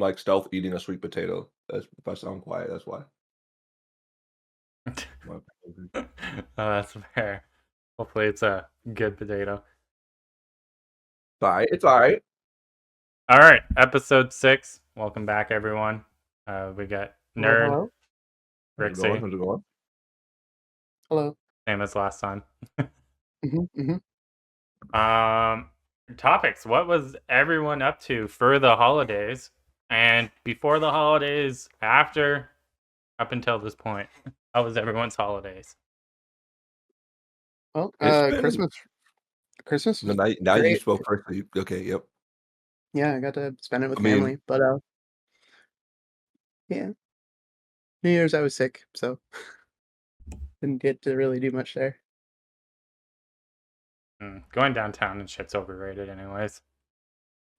like stealth eating a sweet potato. That's if I sound quiet, that's why. My apologies. That's fair. Hopefully, it's a good potato. It's alright. It's alright. All right, episode 6. Welcome back, everyone. We got Hello, Nerd, hello, How's it going? Rixie, How's it going? hello. same as last time. Mm-hmm. Um, Topics. What was everyone up to for the holidays? And before the holidays, after, up until this point, how was everyone's holidays? Well, It's been Christmas no, was now you great. spoke first. Okay, yep. Yeah, I got to spend it with I mean, family. But yeah, New Year's I was sick, so didn't get to really do much there. Going downtown and shit's overrated, anyways.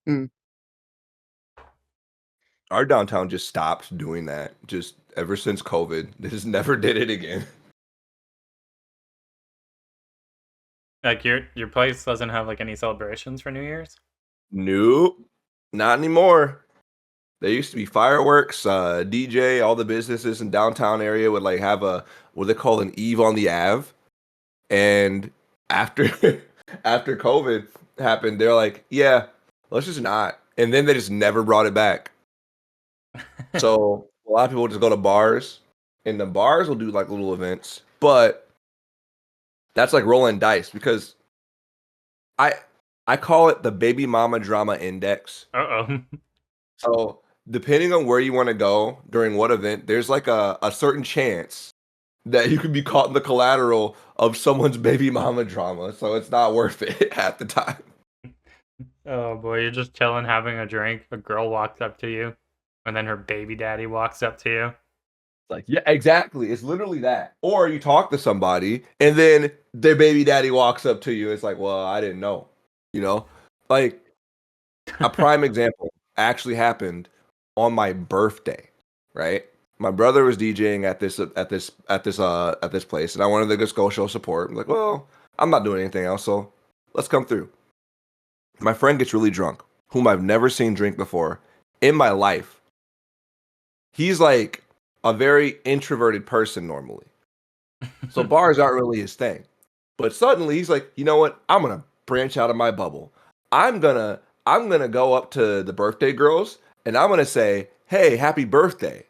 Mm. our downtown just stopped doing that. Just ever since COVID, they just never did it again. Like your place doesn't have like any celebrations for New Year's? Nope, not anymore. There used to be fireworks, DJ, all the businesses in downtown area would like have a what they call an Eve on the Ave. And after after COVID happened, they're like, yeah, let's just not. And then they just never brought it back. So a lot of people just go to bars, and the bars will do like little events, but that's like rolling dice because I I call it the baby mama drama index. Uh-oh. So depending on where you want to go during what event, there's like a certain chance that you could be caught in the collateral of someone's baby mama drama. So it's not worth it at the time. Oh boy, you're just chilling, having a drink. A girl walks up to you, and then her baby daddy walks up to you. Like, yeah, exactly. It's literally that. Or you talk to somebody and then their baby daddy walks up to you. It's like, well, I didn't know. You know? Like a prime example actually happened on my birthday, right? My brother was DJing at this place, and I wanted to just go show support. I'm like, well, I'm not doing anything else, so let's come through. My friend gets really drunk, whom I've never seen drink before in my life. He's like a very introverted person normally. So bars aren't really his thing. But suddenly he's like, you know what? I'm gonna branch out of my bubble. I'm gonna go up to the birthday girls and I'm gonna say, hey, happy birthday.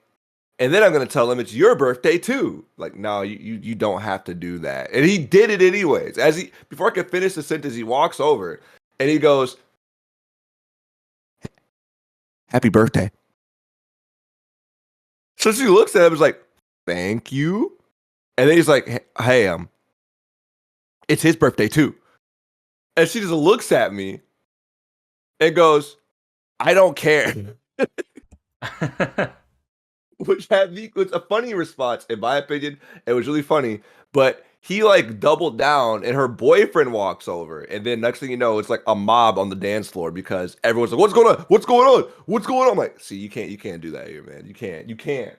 And then I'm gonna tell them it's your birthday too. Like, no, you don't have to do that. And he did it anyways. As he before I could finish the sentence, he walks over and he goes, happy birthday. So she looks at him and is like, thank you. And then he's like, hey, it's his birthday too. And she just looks at me and goes, I don't care. Which was a funny response, in my opinion. It was really funny. But he like doubled down and her boyfriend walks over. And then next thing you know, it's like a mob on the dance floor because everyone's like, what's going on? What's going on? What's going on? I'm like, see, you can't do that here, man. You can't.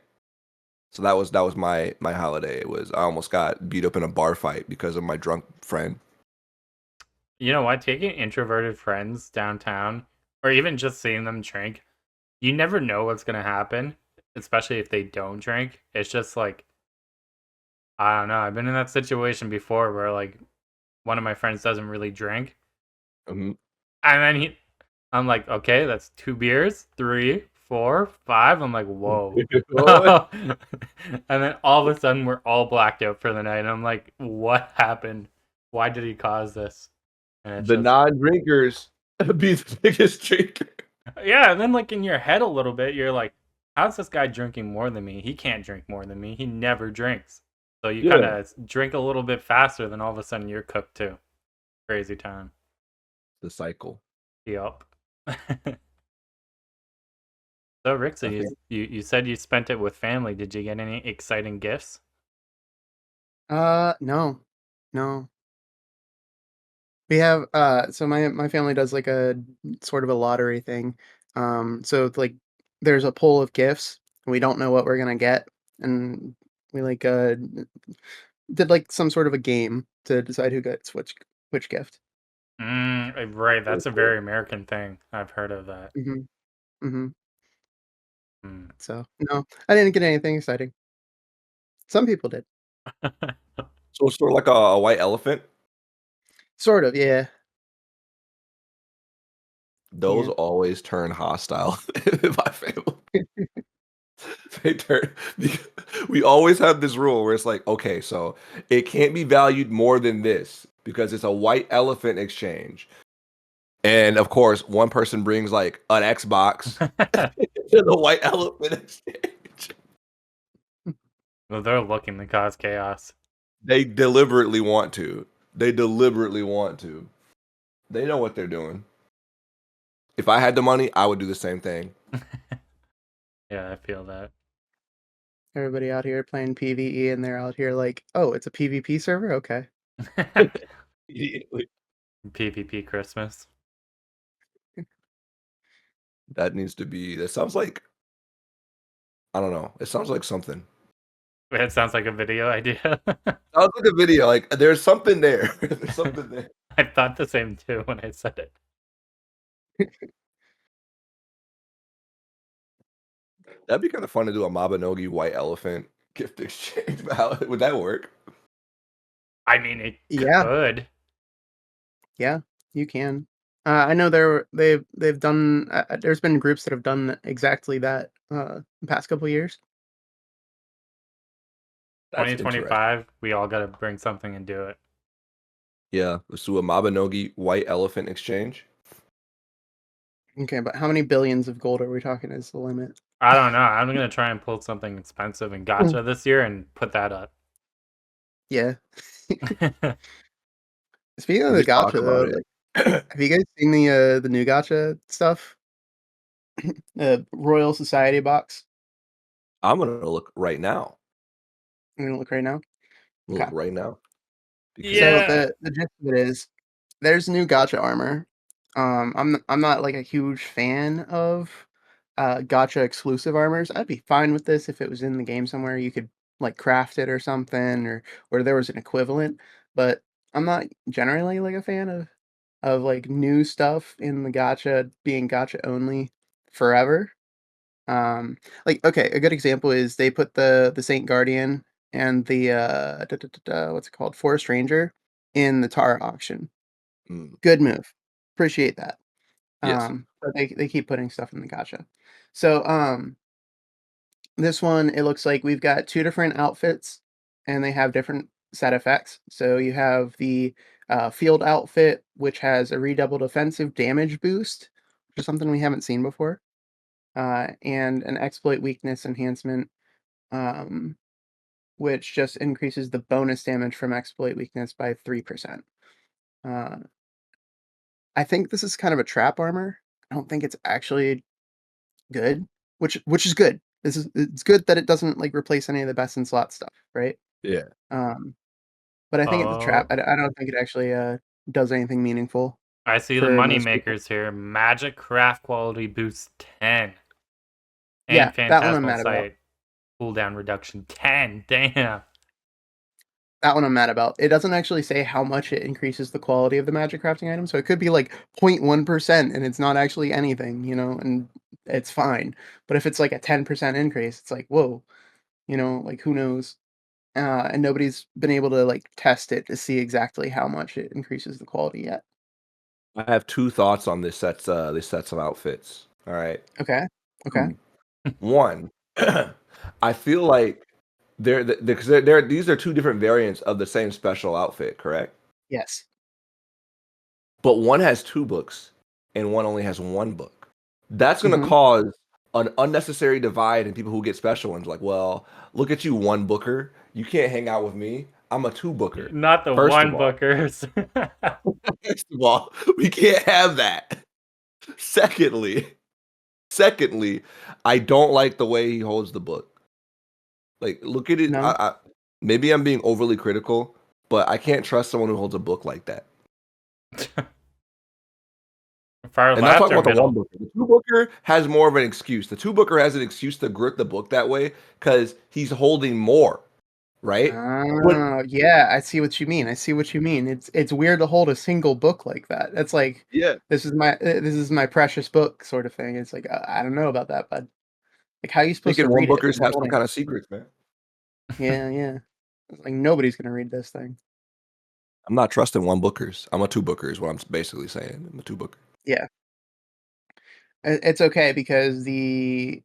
So that was my holiday. It was I almost got beat up in a bar fight because of my drunk friend. You know what? Taking introverted friends downtown, or even just seeing them drink, you never know what's gonna happen, especially if they don't drink. It's just like, I don't know. I've been in that situation before where like one of my friends doesn't really drink, Mhm. and then I'm like, okay, that's 2 beers, 3, 4, 5. I'm like, whoa. And then all of a sudden, we're all blacked out for the night. And I'm like, what happened? Why did he cause this? And it's The just, non-drinkers be the biggest drinker. yeah. And then, like, in your head a little bit, you're like, how's this guy drinking more than me? He can't drink more than me. He never drinks. So you kind Yeah, of drink a little bit faster, then all of a sudden you're cooked too. Crazy time. the cycle. Yup. So, I Rixie, think you said you spent it with family. Did you get any exciting gifts? No, no. We have so my family does like a sort of a lottery thing. So it's like there's a pool of gifts, and we don't know what we're gonna get, and we like did like some sort of a game to decide who gets which gift. Right, pretty that's a cool. very American thing. I've heard of that. Mm-hmm. Mm-hmm. Hmm. So, no, I didn't get anything exciting. Some people did. So it's sort of like a white elephant. Sort of, yeah. Those Yeah. always turn hostile in my family. They turn because we always have this rule where it's like, okay, so it can't be valued more than this because it's a white elephant exchange. And of course, one person brings like an Xbox to the white elephant exchange. Well, they're looking to cause chaos. They deliberately want to. They deliberately want to. They know what they're doing. If I had the money, I would do the same thing. Yeah, I feel that. Everybody out here playing PvE, and they're out here like, "Oh, it's a PvP server? Okay." Immediately. PvP Christmas. That needs to be. That sounds like I don't know. It sounds like something. It sounds like a video idea. Sounds like a video. Like there's something there. There's something there. I thought the same too when I said it. That'd be kind of fun to do a Mabinogi white elephant gift exchange. How would that work? I mean, it Yeah, could. yeah, you can. I know they've done. There's been groups that have done exactly that the past couple years. That's interesting. 2025, we all got to bring something and do it. Yeah, let's do a Mabinogi white elephant exchange. Okay, but how many billions of gold are we talking is the limit? I don't know. I'm gonna try and pull something expensive and Mm. gotcha this year and put that up. Yeah. Speaking of We the just talk gotcha about though, it. like, have you guys seen the new gotcha stuff? The Royal Society box. I'm gonna look right now. I'm gonna look right now. Look Okay. right now So because Yeah. the gist of it is there's new gotcha armor. I'm not like a huge fan of gotcha exclusive armors. I'd be fine with this if it was in the game somewhere you could like craft it or something or there was an equivalent, but I'm not generally like a fan of like new stuff in the gotcha being gotcha only forever. Like okay, a good example is they put the Saint Guardian and the what's it called? Forest Ranger in the Tara auction. mm, Good move. Appreciate that. yes, But they keep putting stuff in the gotcha. So this one it looks like we've got two different outfits and they have different set effects. So you have the field outfit which has a redoubled offensive damage boost, which is something we haven't seen before. And an exploit weakness enhancement, um, which just increases the bonus damage from exploit weakness by 3%. Uh, I think this is kind of a trap armor. I don't think it's actually good, which is good. It's good that it doesn't like replace any of the best in slot stuff, right? yeah. Um, but I think it's a trap. Oh, I don't think it actually does anything meaningful I see the for money most people. makers here. Magic craft quality boost 10 and Yeah, that one I'm phantasmal mad about. sight cooldown reduction 10. Damn. That one I'm mad about. It doesn't actually say how much it increases the quality of the magic crafting item, so it could be like 0.1% and it's not actually anything, and it's fine. But if it's like a 10% increase, it's like, whoa, like who knows? And nobody's been able to like test it to see exactly how much it increases the quality yet. I have two thoughts on this sets of outfits. All right. Okay. Okay. Hmm. One, I feel like because these are two different variants of the same special outfit, correct? Yes. But one has two books and one only has one book. That's going to Hmm. cause an unnecessary divide in people who get special ones. Like, well, look at you, one booker. You can't hang out with me. I'm a two booker. Not the First of one all, bookers. first of all, we can't have that. Secondly, secondly, I don't like the way he holds the book. Like, look at it. No. Maybe I'm being overly critical, but I can't trust someone who holds a book like that. Far And not left talking or about the one middle? booker. The two booker has more of an excuse. The two booker has an excuse to grip the book that way because he's holding more, right? But Oh, yeah, I see what you mean. I see what you mean. It's weird to hold a single book like that. That's like yeah, this is my precious book sort of thing. It's like I don't know about that, bud. Like, how are you supposed to Thinking one read it bookers when you're have some holding kind it? of secrets, man. Yeah, yeah. It's like, nobody's gonna read this thing. I'm not trusting one bookers. I'm a two booker is what I'm basically saying. I'm a two booker. Yeah. It's okay because the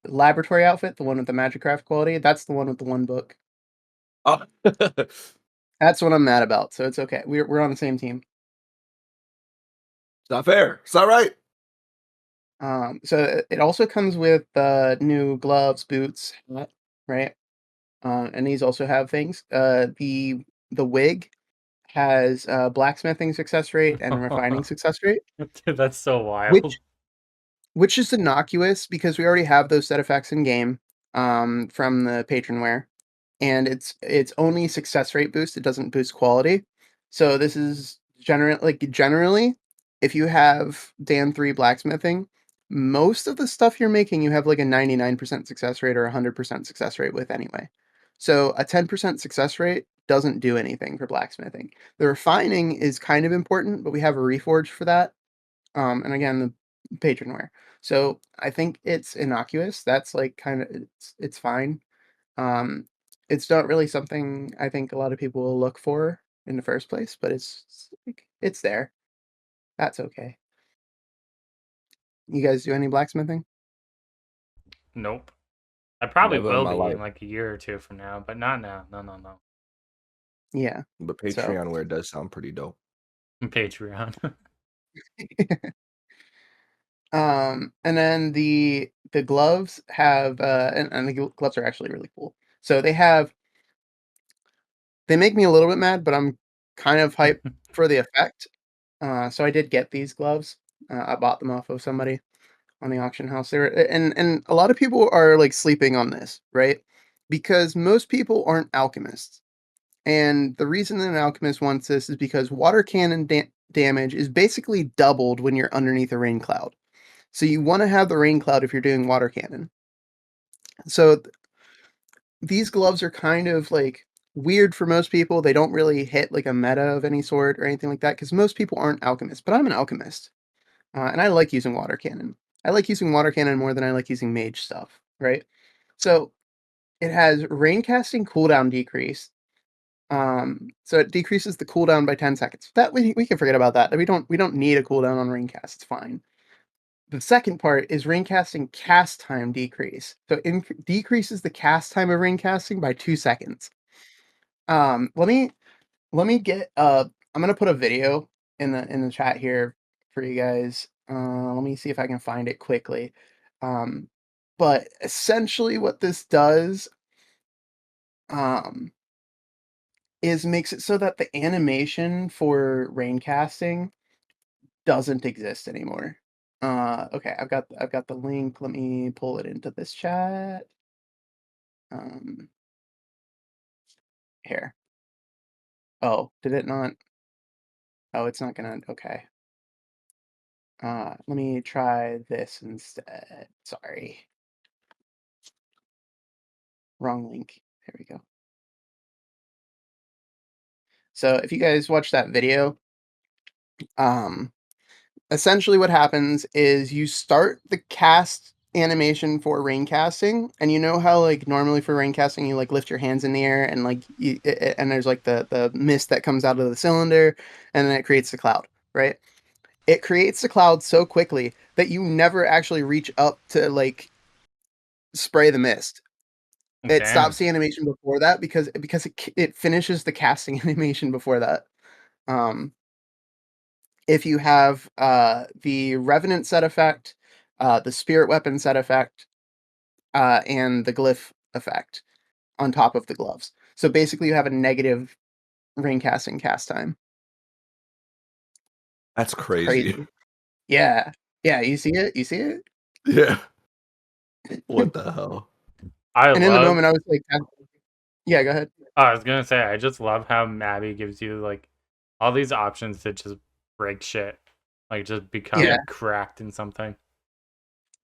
laboratory outfit, the one with the Magicraft quality, that's the one with the one book. Oh. It's That's what I'm mad about, so it's okay. We're on the same team. not fair. It's not right. So it also comes with new gloves, boots, hat, right? And these also have things. The wig has blacksmithing success rate and refining success rate, Dude, that's so wild. which which is innocuous because we already have those set effects in game from the patronware, and it's only success rate boost. It doesn't boost quality. So this is generally, if you have Dan 3 blacksmithing, most of the stuff you're making you have like a 99% success rate or 100% success rate with anyway. So a 10% success rate doesn't do anything for blacksmithing. The refining is kind of important, but we have a reforge for that. And again, the patronware. So I think it's innocuous. That's like kind of it's fine. Um, it's not really something I think a lot of people will look for in the first place, but like, it's there. That's okay. You guys do any blacksmithing? Nope. I probably Never in will my be life. in like a year or two from now, but not now. No, no, no. Yeah. But So, Patreon wear does sound pretty dope. Patreon. and then the gloves have and the gloves are actually really cool. So they make me a little bit mad, but I'm kind of hyped for the effect. So I did get these gloves. I bought them off of somebody on the auction house. They were, and a lot of people are like sleeping on this, right? Because most people aren't alchemists, and the reason that an alchemist wants this is because water cannon damage is basically doubled when you're underneath a rain cloud. So you want to have the rain cloud if you're doing water cannon. So these gloves are kind of like weird for most people. They don't really hit like a meta of any sort or anything like that because most people aren't alchemists. But I'm an alchemist, and I like using water cannon. I like using water cannon more than I like using mage stuff, right? So it has rain casting cooldown decrease. So it decreases the cooldown by 10 seconds. That we can forget about that. We don't need a cooldown on rain cast. It's fine. The second part is rain casting cast time decrease. So it decreases the cast time of rain casting by 2 seconds. Let me get I'm gonna put a video in the chat here for you guys. Let me see if I can find it quickly. Um, but essentially what this does um is makes it so that the animation for rain casting doesn't exist anymore. Okay, I've got the link. Let me pull it into this chat. Um, here. Oh, did it not? Oh, it's not gonna. Okay. Let me try this instead. Sorry, wrong link. There we go. So if you guys watch that video, um, essentially what happens is you start the cast animation for rain casting, and you know how like normally for rain casting you like lift your hands in the air and like and there's like the mist that comes out of the cylinder, and then it creates the cloud, right? It creates the cloud so quickly that you never actually reach up to like spray the mist. It Damn. stops the animation before that because it finishes the casting animation before that. Um, if you have the Revenant set effect, the Spirit Weapon set effect, and the Glyph effect on top of the gloves. So basically, you have a negative rain casting cast time. That's It's crazy. crazy. Yeah, yeah. You see it? You see it? Yeah. What the hell? I And in the love. moment, I was like, "Yeah, go ahead." I was gonna say, I just love how Mabi gives you like all these options to just break shit, like just Yeah, become cracked in something.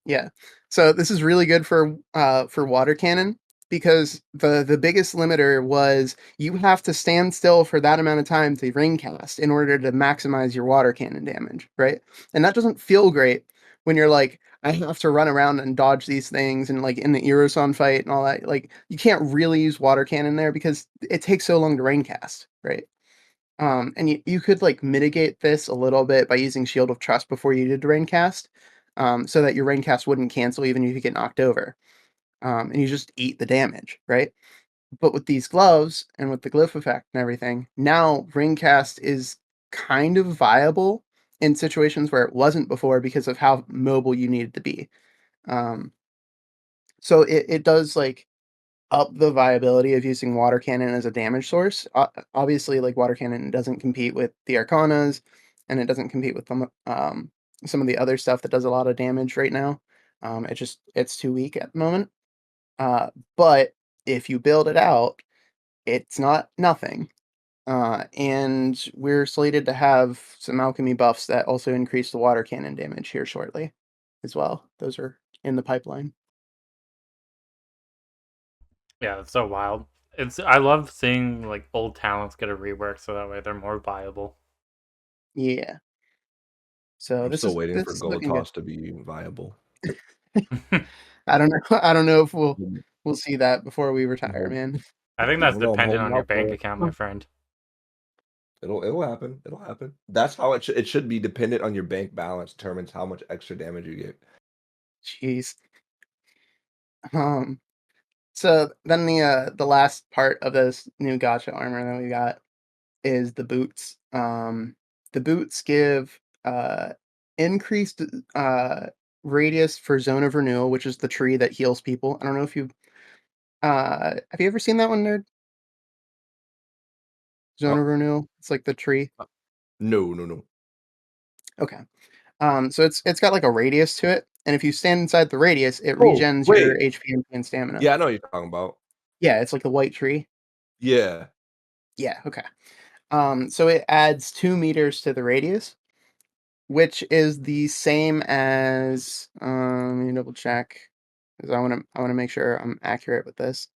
yeah. So this is really good for water cannon because the biggest limiter was you have to stand still for that amount of time to ring cast in order to maximize your water cannon damage, right? And that doesn't feel great when you're like, I have to run around and dodge these things and like in the Eroson fight and all that. Like you can't really use water cannon there because it takes so long to rain cast, right? And you could like mitigate this a little bit by using Shield of Trust before you did rain cast, so that your rain cast wouldn't cancel even if you get knocked over. And you just eat the damage, right? But with these gloves and with the glyph effect and everything, now Ringcast is kind of viable in situations where it wasn't before because of how mobile you needed to be. Um, so it does like up the viability of using water cannon as a damage source. Obviously, like water cannon doesn't compete with the Arcanas, and it doesn't compete with some of the other stuff that does a lot of damage right now. It's too weak at the moment. But if you build it out, it's not nothing. And we're slated to have some alchemy buffs that also increase the water cannon damage here shortly as well. Those are in the pipeline. Yeah, it's so wild. I love seeing like old talents get a rework so that way they're more viable. Yeah. So I'm still waiting this for is looking good. Gold to be viable. I don't know. I don't know if I'm we'll see that before we retire, holding, man. I think that's I'm dependent holding on your out for bank it. account, my friend. It'll happen. It'll happen. That's how it should be dependent on your bank balance determines how much extra damage you get. Jeez. Um. So then the last part of this new gotcha armor that we got is the boots. The boots give increased radius for Zone of Renewal, which is the tree that heals people. I don't know if you have you ever seen that one, nerd? Zone Uh, of Renewal. It's like the tree. uh, no, no, no. Okay. So it's got like a radius to it, and if you stand inside the radius, it Oh, regens your wait. HP and stamina. Yeah, I know what you're talking about. Yeah, it's like the white tree. Yeah. Yeah, okay. So it adds 2 meters to the radius, which is the same as let me double check because I wanna make sure I'm accurate with this.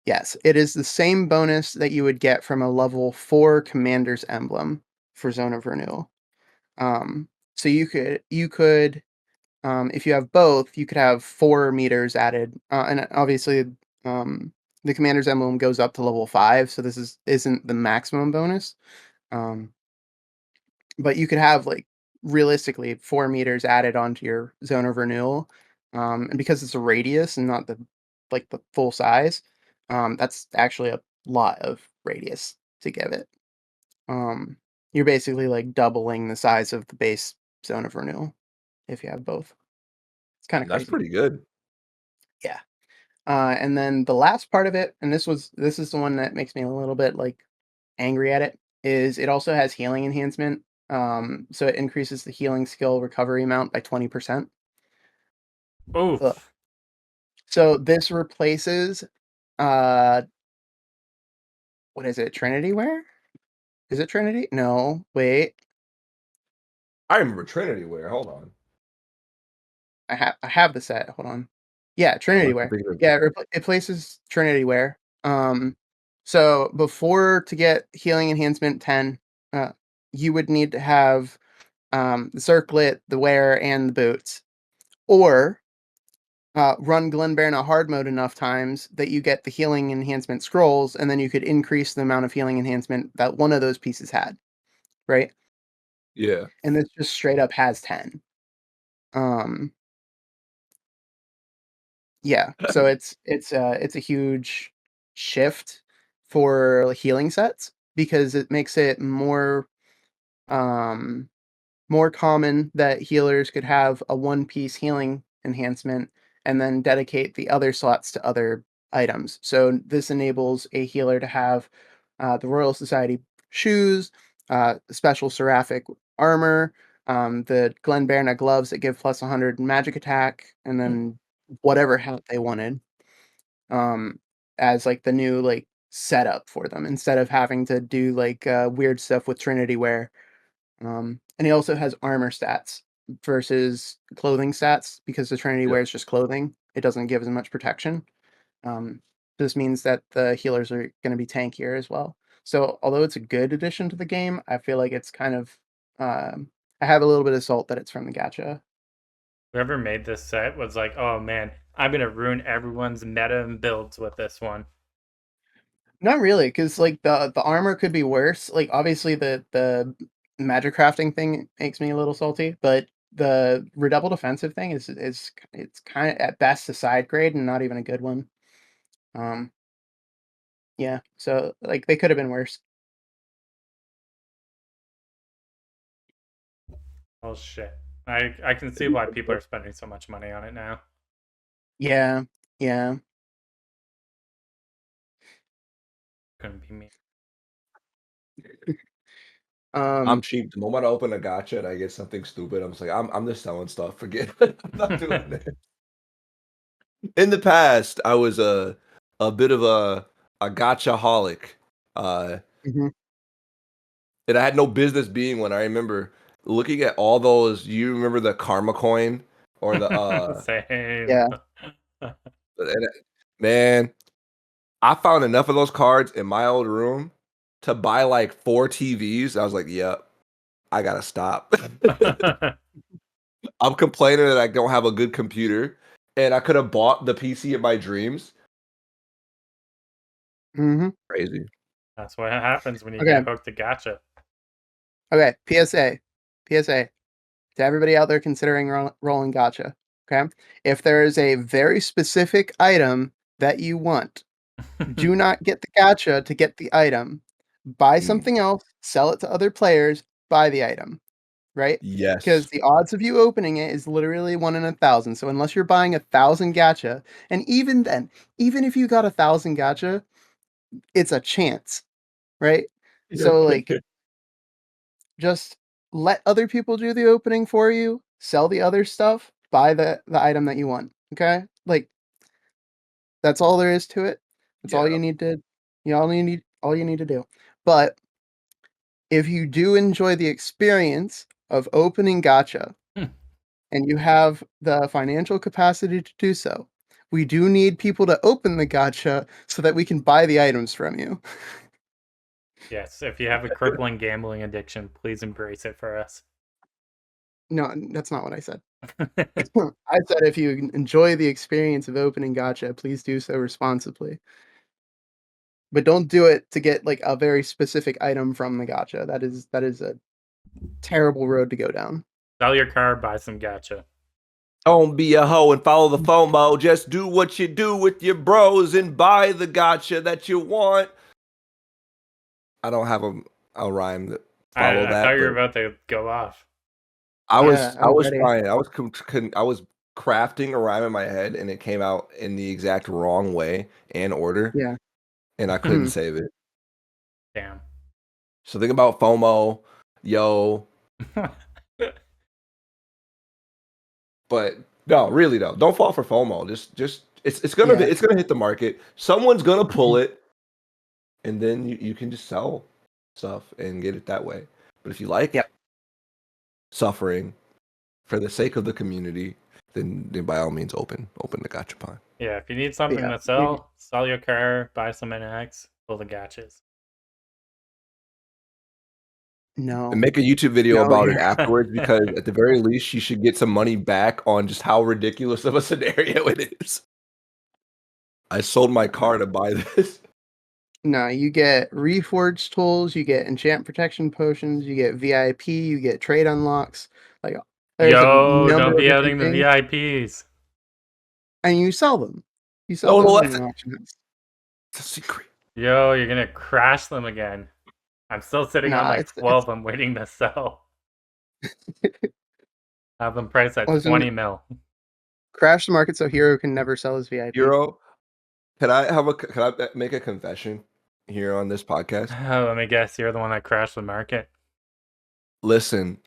Yes, it is the same bonus that you would get from a level 4 commander's emblem for Zone of Renewal. So you could if you have both, you could have 4 meters added, and obviously, um, the commander's emblem goes up to level 5, so isn't the maximum bonus. Um, but you could have like realistically 4 meters added onto your zone of renewal, and because it's a radius and not the full size, that's actually a lot of radius to give it. Um, you're basically like doubling the size of the base zone of renewal if you have both. It's kind of That's crazy. pretty good. Yeah. And then the last part of it, and this is the one that makes me a little bit like angry at it, is it also has healing enhancement. So it increases the healing skill recovery amount by 20%. Ugh. Oof. So this replaces uh what is it, Trinity Wear? Is it Trinity? No, wait. I remember Trinity Wear. Hold on. I have the set. Hold on. Yeah, I Trinity must be Wear. thinking of Yeah, it places Trinity Wear. So before to get healing enhancement 10, uh, you would need to have the circlet, the wear, and the boots, or run Glenbairn hard mode enough times that you get the healing enhancement scrolls, and then you could increase the amount of healing enhancement that one of those pieces had, right? Yeah. And this just straight up has 10. Um, Yeah, so it's a huge shift for healing sets because it makes it um more common that healers could have a one-piece healing enhancement and then dedicate the other slots to other items. So this enables a healer to have the Royal Society shoes, special seraphic armor, the Glenbairna gloves that give plus 100 magic attack, and then whatever hat they wanted um, as like the new like setup for them instead of having to do like weird stuff with Trinity Wear. And he also has armor stats versus clothing stats because the Trinity Yep. Wear is just clothing. It doesn't give as much protection. Um, this means that the healers are going to be tankier as well. So although it's a good addition to the game, I feel like it's kind of I have a little bit of salt that it's from the gacha. Whoever made this set was like, "Oh man, I'm gonna ruin everyone's meta and builds with this one." Not really, because like the armor could be worse. Like obviously the magic crafting thing makes me a little salty, but the redouble defensive thing is it's kind of at best a side grade and not even a good one. Um, yeah, so like they could have been worse. Oh shit! I can see why people are spending so much money on it now. Yeah, yeah. Couldn't be me. I'm Um, cheap. The moment I open a gotcha and I get something stupid, I'm just like, I'm just selling stuff. Forget it. I'm not doing it. In the past, I was a bit of a gotcha holic. mhm. And I had no business being one. I remember looking at all those. You remember the karma coin or the Same. Yeah. and, man, I found enough of those cards in my old room to buy like 4 TVs. I was like, yep, I gotta stop. I'm complaining that I don't have a good computer, and I could have bought the PC of my dreams. Mhm. Crazy. That's what happens when you get Okay. hooked to gotcha. Okay. PSA to everybody out there considering rolling gotcha. Okay. If there is a very specific item that you want, do not get the gotcha to get the item. Buy Mm, something else, sell it to other players, buy the item, right? yes. Because the odds of you opening it is literally 1 in 1,000. So unless you're buying 1,000 gacha, and even then, even if you got 1,000 gacha, it's a chance, right? So like just let other people do the opening for you, sell the other stuff, buy the item that you want. Okay? Like that's all there is to it. That's all Yeah. you need to all you need to do. But if you do enjoy the experience of opening gacha and you have the financial capacity to do so, we do need people to open the gacha so that we can buy the items from you. Yes, if you have a crippling gambling addiction, please embrace it for us. No, that's not what I said. I said if you enjoy the experience of opening gacha, please do so responsibly. But don't do it to get like a very specific item from the gacha. That is a terrible road to go down. Sell your car, buy some gotcha. Don't be a hoe and follow the FOMO. Just do what you do with your bros and buy the gotcha that you want. I don't have a rhyme that follow I thought that, you were but about to go off. I Yeah, was I I was was ready. trying. I was crafting a rhyme in my head, and it came out in the exact wrong way and order, Yeah. and I couldn't Hmm. save it. Damn. So think about FOMO, yo. But no, really though, don't fall for FOMO. Just Yeah. it's gonna hit the market. Someone's gonna pull it, and then you can just sell stuff and get it that way. But if you like Yep. suffering for the sake of the community, then by all means open the gachapon. Yeah, if you need something Yeah. to sell, sell your car, buy some NX, pull the gotchas. And No. make a YouTube video No, about you're it afterwards because at the very least you should get some money back on just how ridiculous of a scenario it is. I sold my car to buy this. no, you get reforged tools, you get enchant protection potions, you get VIP, you get trade unlocks. Like there's a Yo, number don't of be different outing the things, VIPs. and you sell them. You sell No, those no, on that's the auction house. a secret. Yo, you're gonna crash them again. I'm still sitting on Nah, like it's 12 I'm waiting to sell. Have them priced at listen, 20 mil. crash the market so Hero can never sell his VIP. Hero, can I make a confession here on this podcast? Let me guess, you're the one that crashed the market. Listen,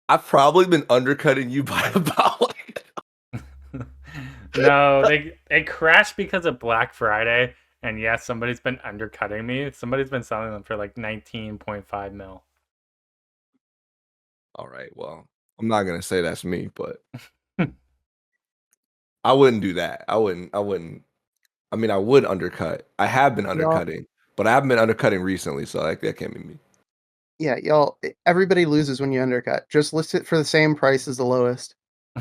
I've probably been undercutting you by about like No, they crashed because of Black Friday, and yes, somebody's been undercutting me. Somebody's been selling them for like 19.5 mil. all right, well, I'm not gonna say that's me, but I wouldn't do that. I wouldn't. I mean, I would undercut. I have been Y'all, undercutting, but I haven't been undercutting recently, so like that can't be me. yeah, y'all. Everybody loses when you undercut. Just list it for the same price as the lowest,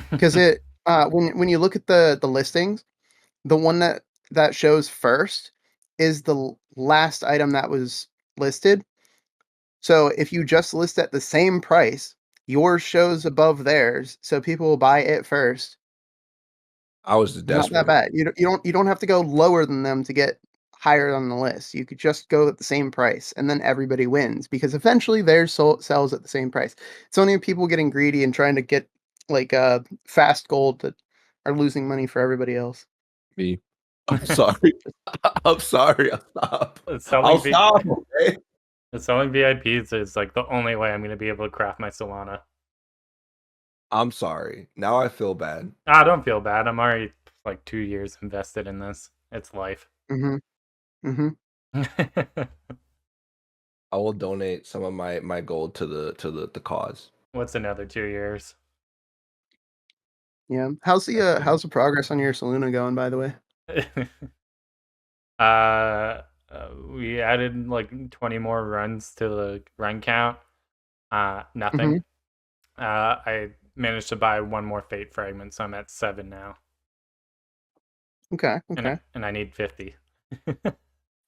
because it When you look at the listings, the one that shows first is the last item that was listed. So if you just list at the same price, yours shows above theirs, so people will buy it first. I was just Not that desperate. bad. You don't have to go lower than them to get higher on the list. You could just go at the same price, and then everybody wins because eventually theirs sells at the same price. It's only people getting greedy and trying to get like fast gold that are losing money for everybody else. Me. I'm sorry. I'm sorry. I'll stop. I'll Selling v- stop. Okay. selling VIPs is like the only way I'm gonna be able to craft my Solana. I'm sorry. Now I feel bad. I don't feel bad. I'm already like 2 years invested in this. It's life. Mhm. Mhm. I will donate some of my gold to the cause. What's another 2 years? Yeah. How's the progress on your Soluna going, by the way? We added like 20 more runs to the run count. Nothing. Mhm. I managed to buy one more fate fragment, so I'm at 7 now, Okay. and Okay. I need 50.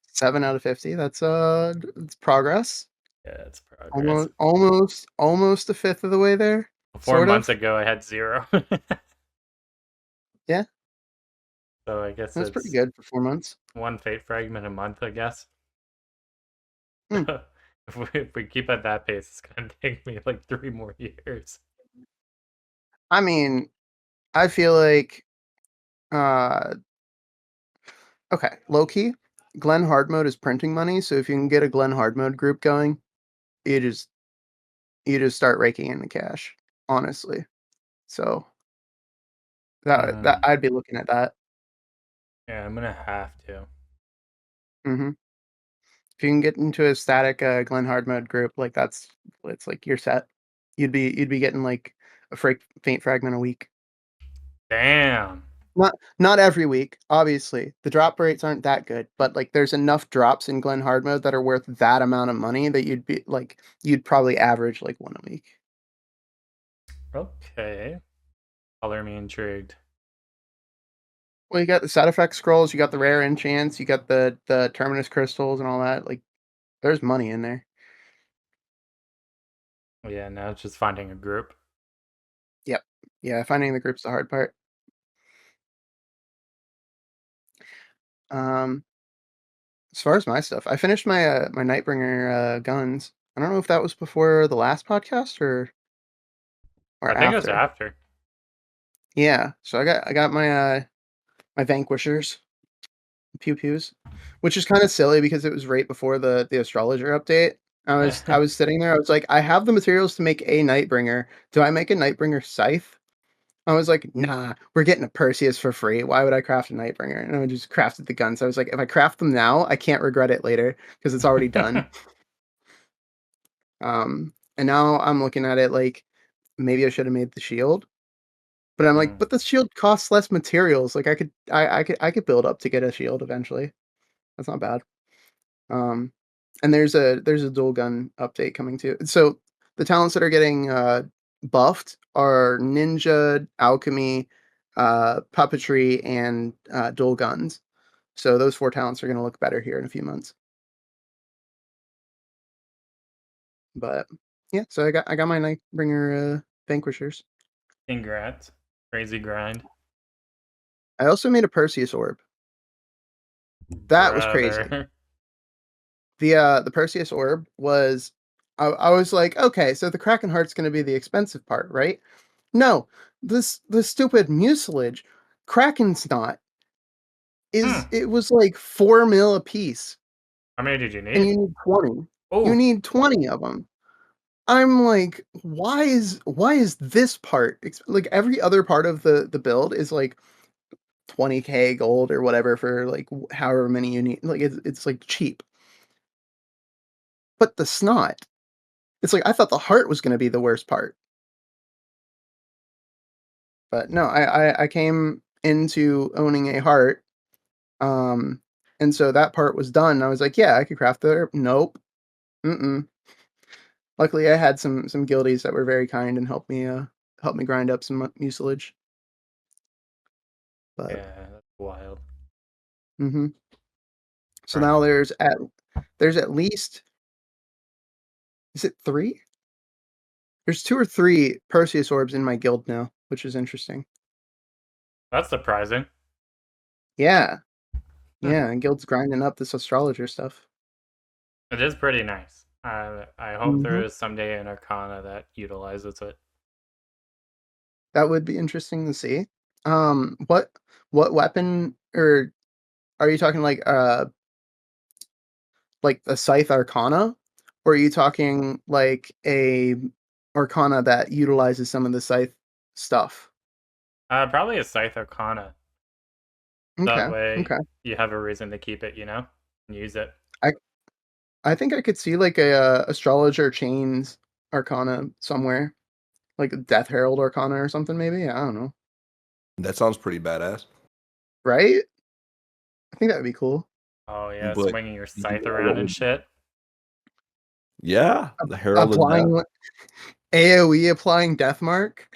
7 out of 50. It's progress. Yeah, it's progress. Almost a fifth of the way there. Four Sort months of. ago, I had 0. Yeah. So I guess That's pretty it's good for 4 months. one fate fragment a month, I guess. Hmm. If we keep at that pace, it's gonna take me like 3 more years. I mean, I feel like uh okay, low key, Glenn Hard Mode is printing money, so if you can get a Glenn Hard Mode group going, you just you just start raking in the cash, honestly. So that Mm, I'd be looking at that. yeah, I'm gonna have to. Mhm. If you can get into a static Glenn Hard Mode group, like it's like you're set. You'd be getting like a faint fragment a week. Damn. Not every week, obviously. The drop rates aren't that good, but like there's enough drops in Glen Hard mode that are worth that amount of money that you'd probably average like one a week. Okay. Color me intrigued. Well, you got the side effect scrolls, you got the rare enchants, you got the terminus crystals and all that. Like there's money in there. Yeah, now it's just finding a group. Yep. Yeah, finding the group's the hard part. Um, as far as my stuff, I finished my Nightbringer guns. I don't know if that was before the last podcast or I think it's after. after. Yeah, so I got my vanquishers. Pew pews, which is kind of silly because it was right before the astrologer update. I was sitting there. I was like, I have the materials to make a Nightbringer. Do I make a Nightbringer scythe? I was like, nah, we're getting a Perseus for free. Why would I craft a Nightbringer? And I just crafted the guns. I was like, if I craft them now, I can't regret it later because it's already done. And now I'm looking at it like maybe I should have made the shield. But I'm like, Mm. but the shield costs less materials. Like I could build up to get a shield eventually. That's not bad. Um, and there's a dual gun update coming too. So the talents that are getting buffed are ninja, alchemy, puppetry, and dual guns. So those four talents are going to look better here in a few months. But yeah, so I got my Nightbringer vanquishers. Congrats. Crazy grind. I also made a Perseus orb. That was crazy. Brother. The Perseus orb was I was like, okay, so the Kraken heart's going to be the expensive part, right? No, this stupid mucilage, Kraken's not. Hmm. It was like 4 mil a piece, How many did you and need? you need 20. You Oh, need 20 of them. I'm like, why is this part like every other part of the build is like 20k gold or whatever for like however many you need. Like it's like cheap. But the snot, it's like I thought the heart was going to be the worst part. But no, I came into owning a heart. Um, and so that part was done. I was like, yeah, I could craft the nope. Mm-mm. Luckily, I had some guildies that were very kind and helped me grind up some mucilage. But Yeah, that's wild. hmm so Right. now there's at least, is it 3? There's 2 or 3 Perseus orbs in my guild now, which is interesting. That's surprising. Yeah, Hmm. yeah, and guild's grinding up this astrologer stuff. It is pretty nice. I hope there Mhm. is someday an Arcana that utilizes it. That would be interesting to see. What weapon, or are you talking like a Scythe Arcana? Or are you talking like a Arcana that utilizes some of the Scythe stuff? Probably a Scythe Arcana. That Okay, way okay. you have a reason to keep it, and use it. I I think I could see like a, Astrologer Chains Arcana somewhere, like a Death Herald Arcana or something maybe? I don't know. That sounds pretty badass. Right? I think that would be cool. Oh yeah, But swinging your you scythe know around what and would shit. the Herald of Death. Applying AoE applying Death Mark.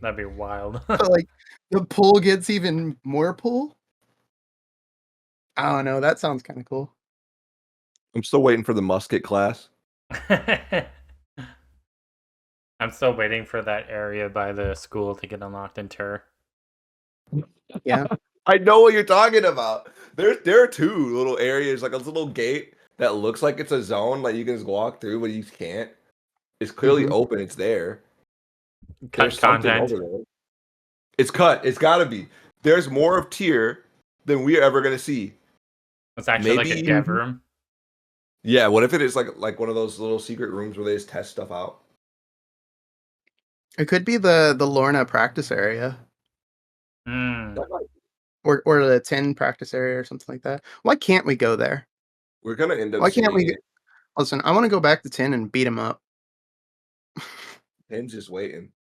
That'd be wild. So, like, the pull gets even more pull? I don't know, that sounds kinda cool. I'm still waiting for the musket class. I'm still waiting for that area by the school to get unlocked in Tur. Yeah, I know what you're talking about. There are two little areas, like a little gate that looks like it's a zone, like you can just walk through, but you can't. It's clearly mhm. open. It's there. Cut There's something content. over there. It's cut. It's got to be. There's more of tier than we're ever gonna see. It's actually like a Maybe. dev Mhm. room. Yeah. What if it is like one of those little secret rooms where they just test stuff out? It could be the Lorna practice area, Hmm. That might- or the Tin practice area or something like that. Why can't we go there? We're gonna end up Why can't seeing we g it. Listen, I wanna go back to Tin and beat him up. Ken's just waiting.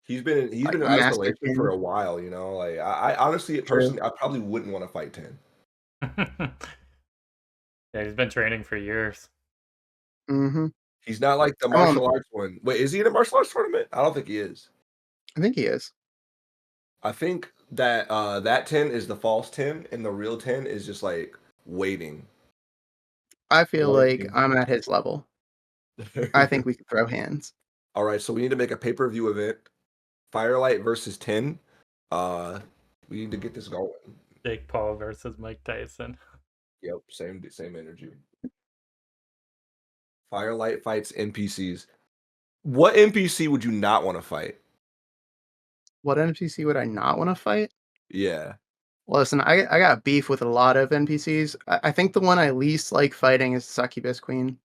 He's Like, been in Master isolation for Tin. a while. Like I honestly, True. personally, I probably wouldn't want to fight 10. Yeah, he's been training for years. Mhm. He's not like the I want martial arts one. Wait, is he in a martial arts tournament? I don't think he is. I think he is. I think that that 10 is the false 10 and the real 10 is just like waiting. I feel like Lurking. I'm at his level. I think we could throw hands. All right, so we need to make a pay-per-view event. Firelight versus 10. Uh we need to get this going. Jake Paul versus Mike Tyson. Yep, same energy. Firelight fights NPCs. What NPC would you not want to fight? What NPC would I not wanna fight? Yeah. Listen, I got beef with a lot of NPCs. I think the one I least like fighting is Succubus Queen.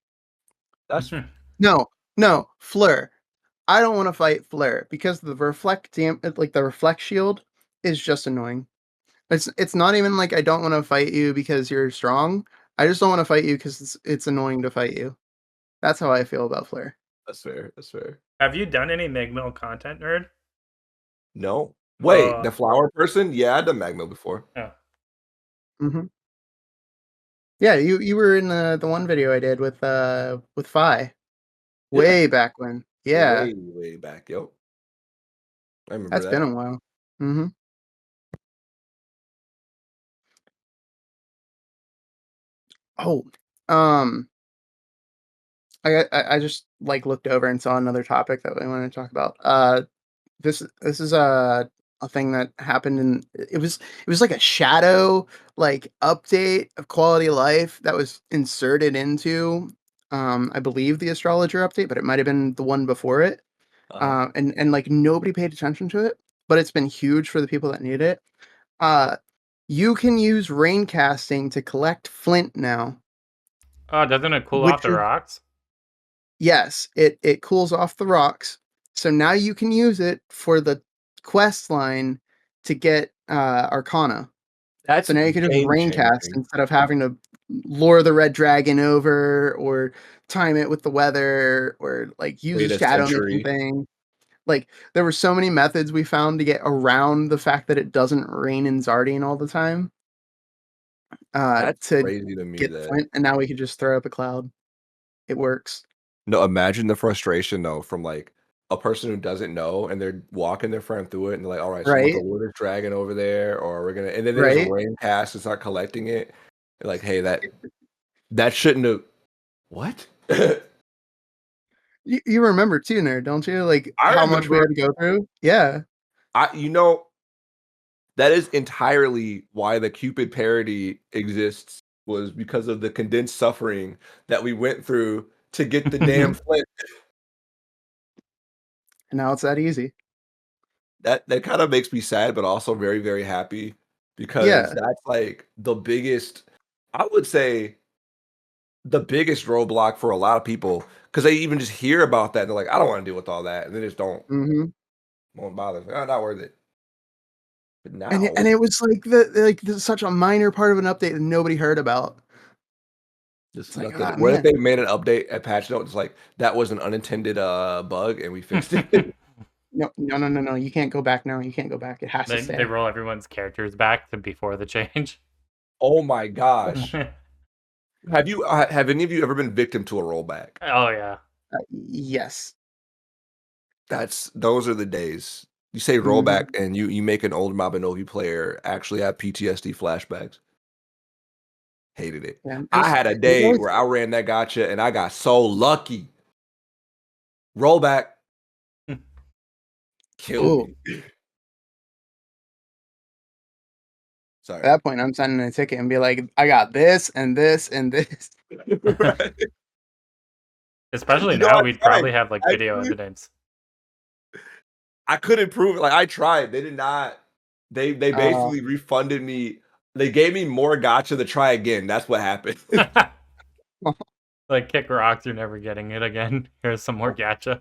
That's No, no, Fleur. I don't wanna fight Fleur because the reflect shield is just annoying. It's not even like I don't wanna fight you because you're strong. I just don't wanna fight you 'cause it's annoying to fight you. That's how I feel about Fleur. that's fair. That's fair. Have you done any Migmill content, nerd? No. Wait, Uh, the flower person? Yeah, I've done Magma before. oh, Mhm. Yeah, you were in the one video I did with Fi. Yeah. Way back when. Yeah, Way back. Yep. I remember that's been that. a while. Mhm. Oh, um, I just, like, looked over and saw another topic that we wanted to talk about. This is a thing that happened in it was like a shadow, like, update of quality of life that was inserted into, I believe the astrologer update, but it might have been the one before it. Uh-huh. And, like, nobody paid attention to it, but it's been huge for the people that need it. Uh, you can use rain casting to collect flint now, oh, doesn't it cool off which the is rocks? yes, it cools off the rocks. So now you can use it for the quest line to get Arcana. That's So now you can just game rain cast changing. instead of having to lure the red dragon over or time it with the weather or like use a Wait a shadow mission century. thing. Like there were so many methods we found to get around the fact that it doesn't rain in Zardian all the time That's to crazy to me get that flint, and now we could just throw up a cloud. It works. no, imagine the frustration though from like a person who doesn't know and they're walking their friend through it and they're like, all right, so I'm gonna Right? go with this dragon over there, or we're gonna, and then there's a Right? rain cast and start collecting it. They're like, hey, that shouldn't have what? You remember too, nerd, don't you? Like, I how much we remember had to go through? Yeah. you know, that is entirely why the Cupid parody exists, was because of the condensed suffering that we went through to get the damn Mhm. flint. And now it's that easy. That kind of makes me sad, but also very, very happy because Yeah. that's like the biggest, I would say, the biggest roadblock for a lot of people because they even just hear about that and they're like, I don't want to deal with all that, and they just Mhm. won't bother. Like, oh, not worth it. But And now it was like such a minor part of an update that nobody heard about. just It's like, nothing. "Ah, What if man." they made an update at patch note? It's like that was an unintended bug and we fixed it. No, no, no, no, no, you can't go back now, you can't go back, it has to They stay. roll everyone's characters back to before the change. Oh my gosh. Have any of you ever been victim to a rollback? Oh yeah. Yes. Those are the days. You say rollback Mhm. and you make an old Mabinogi player actually have PTSD flashbacks. Hated it. Yeah, I had a there's day always where I ran that gotcha and I got so lucky. Rollback killed ooh, me. at Sorry. that point, I'm sending a ticket and be like, "I got this and this and this." Right. Especially You know, now, I we'd tried. probably have like video Actually, evidence. I couldn't prove it. Like I tried. They did not. They Uh, basically refunded me. They gave me more gotcha to try again. That's what happened. Like kick rocks, you're never getting it again. Here's some more gacha.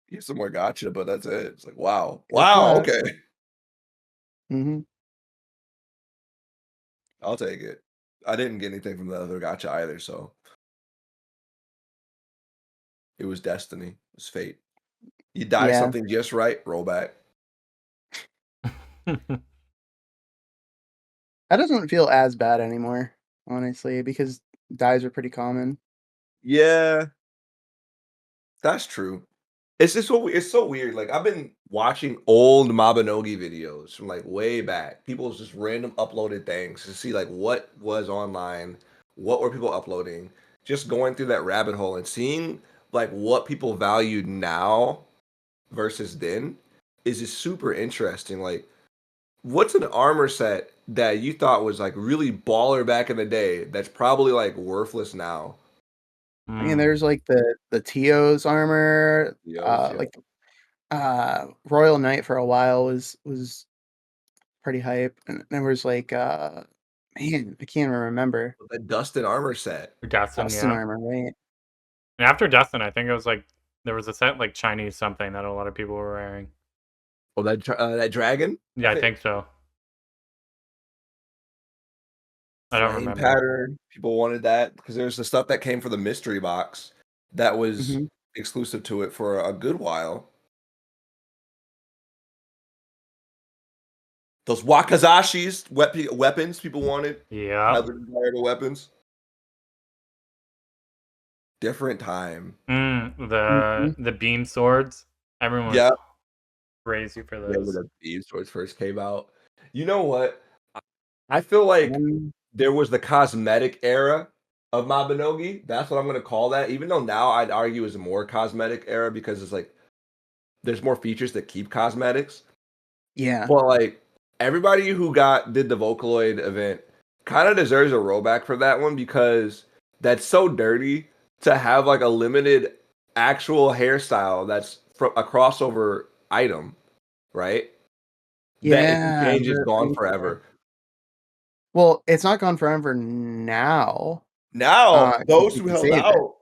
Here's some more gotcha, but that's it. It's like wow, guess wow. what? Okay, Mhm. I'll take it. I didn't get anything from the other gotcha either, so it was destiny. It was fate. You die Yeah. something just right, roll back. That doesn't feel as bad anymore, honestly, because dyes are pretty common. Yeah, that's true. It's so weird. Like I've been watching old Mabinogi videos from like way back. People's just random uploaded things to see like what was online, what were people uploading. Just going through that rabbit hole and seeing like what people value now versus then is just super interesting. Like, what's an armor set that you thought was like really baller back in the day that's probably like worthless now? I mean, Hmm. there's, like, the Tio's armor, Yos, yeah. like, Royal Knight for a while was pretty hype, and there was, like, man, I can't even remember. The Dustin armor set. Dustin, Dustin yeah. armor, right? And after Dustin, I think it was like there was a set like Chinese something that a lot of people were wearing. Oh, that dragon. I Yeah, I think think so. I don't flame remember. pattern. People wanted that because there's the stuff that came for the mystery box that was Mhm. exclusive to it for a good while. Those wakazashis, weapons people wanted, Yeah. highly desirable weapons. Different time. Mhm. The beam swords. Everyone was Yeah, crazy for yeah. When those. the Thieves Swords first came out, you know what? I feel like Um, there was the cosmetic era of Mabinogi. That's what I'm gonna call that. Even though now I'd argue is a more cosmetic era because it's like there's more features that keep cosmetics. yeah. But like everybody who did the Vocaloid event kind of deserves a rollback for that one because that's so dirty to have like a limited actual hairstyle that's a crossover item, right? That if you Yeah, change it's gone the forever. well, it's not gone forever now, Now, because those you who can held save it. out,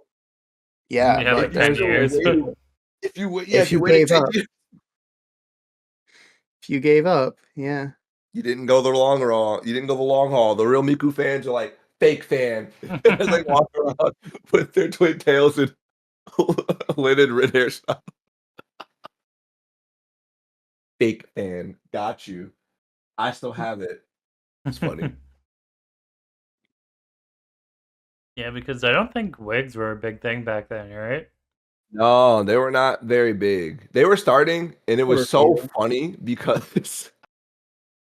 Yeah, Yeah, but like if you 10 there's still years. waited, if if you you waited gave 10 up years, if you gave up, yeah. you didn't go the long haul. You didn't go the long haul. The real Miku fans are like fake fan as they walk around with their twin tails and linen red hairstyle. Fake fan. Got you. I still have it. It's funny. Yeah, because I don't think wigs were a big thing back then, right? No, they were not very big. They were starting, and it There were was a so few. funny because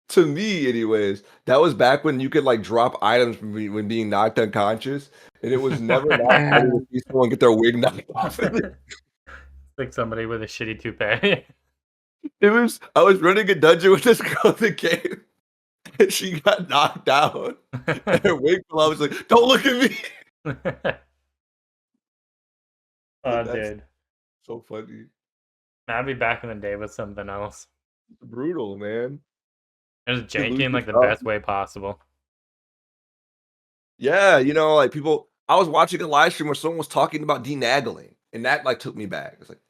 to me anyways, that was back when you could, like, drop items from when being knocked unconscious, and it was never not Yeah. funny to see someone get their wig knocked off. Like somebody with a shitty toupee. I was running a dungeon with this girl in the game, and she got knocked down, and her wig fell off. I was like, "Don't look at me!" Oh, Like, that's dude. so funny. Mabi back in the day was something else. Brutal, man. It was You could janky lose in your like the stuff. best way possible. Yeah, like, people I was watching a live stream where someone was talking about denagling, and that, like, took me back. It's like,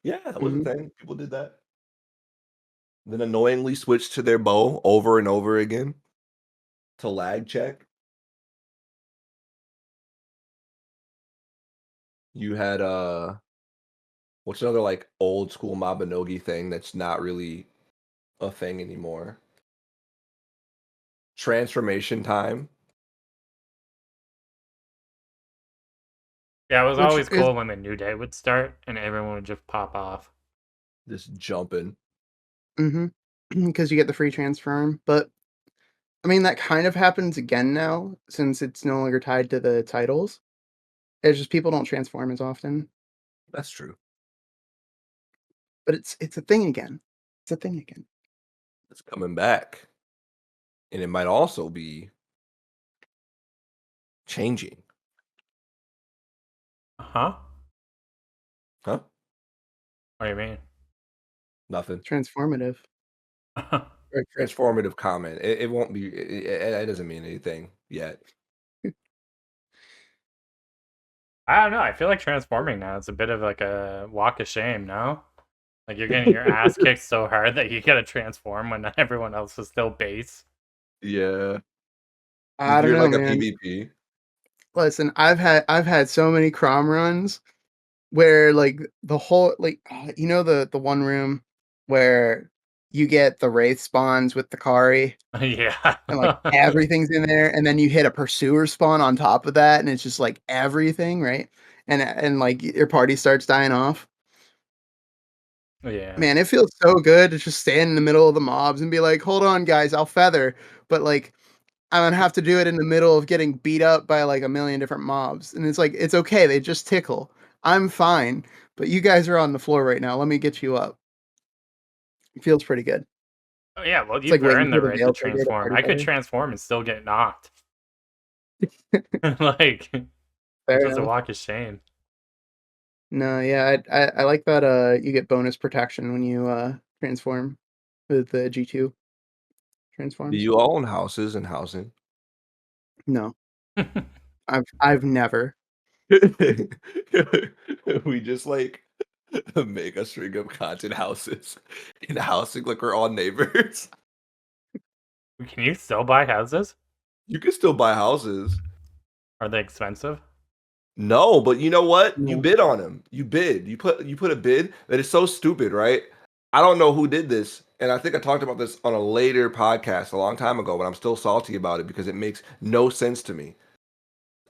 yeah, that was a Mhm. thing. People did that. Then annoyingly switched to their bow over and over again to lag check. You had, what's another, like, old school Mabinogi thing that's not really a thing anymore? Transformation time. Yeah, it was Which always is cool when the new day would start and everyone would just pop off. Just jumping. mhm, because you get the free transform, but, I mean, that kind of happens again now since it's no longer tied to the titles. It's just people don't transform as often, That's true. but it's a thing again. It's a thing again. It's coming back, and it might also be changing. Huh? Huh? What do you mean? Nothing. Transformative. Very transformative comment. It won't be it doesn't mean anything yet. I don't know. I feel like transforming now is a bit of like a walk of shame, no? Like you're getting your ass kicked so hard that you gotta transform when everyone else is still base. Yeah. I If don't you're know, like a man. PvP. Listen, I've had so many Crom runs where, like, the whole like, the one room where you get the Wraith spawns with the Kari Yeah. and, like, everything's in there, and then you hit a Pursuer spawn on top of that, and it's just, like, everything, right? And, like, your party starts dying off. Yeah. Man, it feels so good to just stand in the middle of the mobs and be like, "Hold on, guys, I'll feather," but, like, I'm gonna have to do it in the middle of getting beat up by, like, a million different mobs, and it's like, "It's okay, they just tickle. I'm fine, but you guys are on the floor right now, let me get you up." It feels pretty good. Oh yeah, well It's like you've waiting earned for the the right to Veil Trigger to transform. party I could feather. transform and still get knocked. Like Fair it's just a enough. walk of shame. No, yeah, I like that, you get bonus protection when you, transform with the G2 Do transforms. you own houses and housing? No, I've never. We just, like, make a string of content houses in housing like we're all neighbors. Can you still buy houses? You can still buy houses. Are they expensive? No, but you know what? You No. bid on them. You bid. You put a bid that is so stupid, right? I don't know who did this, and I think I talked about this on a later podcast a long time ago, but I'm still salty about it because it makes no sense to me.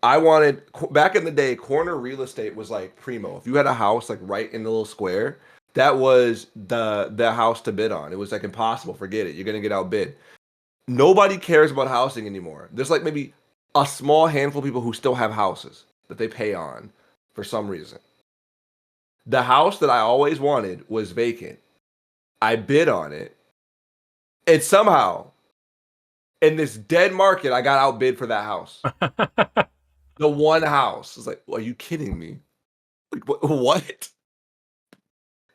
Back in the day, corner real estate was like primo. If you had a house like right in the little square, that was the house to bid on. It was like impossible. Forget it. You're gonna get outbid. Nobody cares about housing anymore. There's like maybe a small handful of people who still have houses that they pay on for some reason. The house that I always wanted was vacant. I bid on it, and somehow in this dead market, I got outbid for that house. The one house. It's like, are you kidding me? Like, what?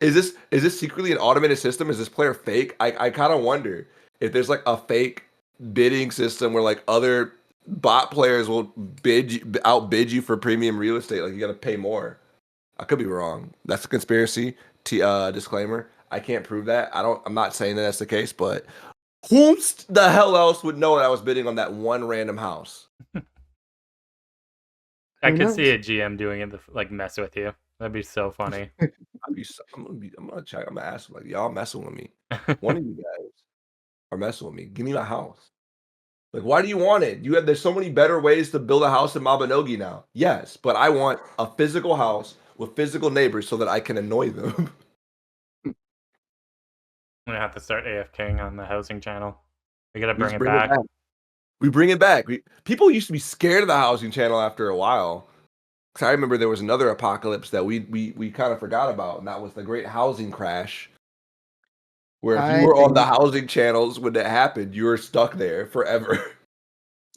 Is this secretly an automated system? Is this player fake? I kind of wonder if there's like a fake bidding system where like other bot players will outbid you for premium real estate. Like you got to pay more. I could be wrong. That's a conspiracy. Disclaimer. I can't prove that. I'm not saying that that's the case, but who the hell else would know that I was bidding on that one random house? I Who could see knows? a GM doing it to like mess with you. That'd be so funny. I'm gonna check. I'm gonna ask them, like, y'all messing with me. One of you guys are messing with me. Give me my house. Like, why do you want it? There's so many better ways to build a house in Mabinogi now. Yes, but I want a physical house with physical neighbors so that I can annoy them. I'm gonna have to start AFKing on the housing channel. We gotta We bring just it bring it back. back. We bring it back. People used to be scared of the housing channel after a while. Because I remember there was another apocalypse that we kind of forgot about, and that was the Great Housing Crash. Where if you I were on the think housing channels when it happened, you were stuck there forever.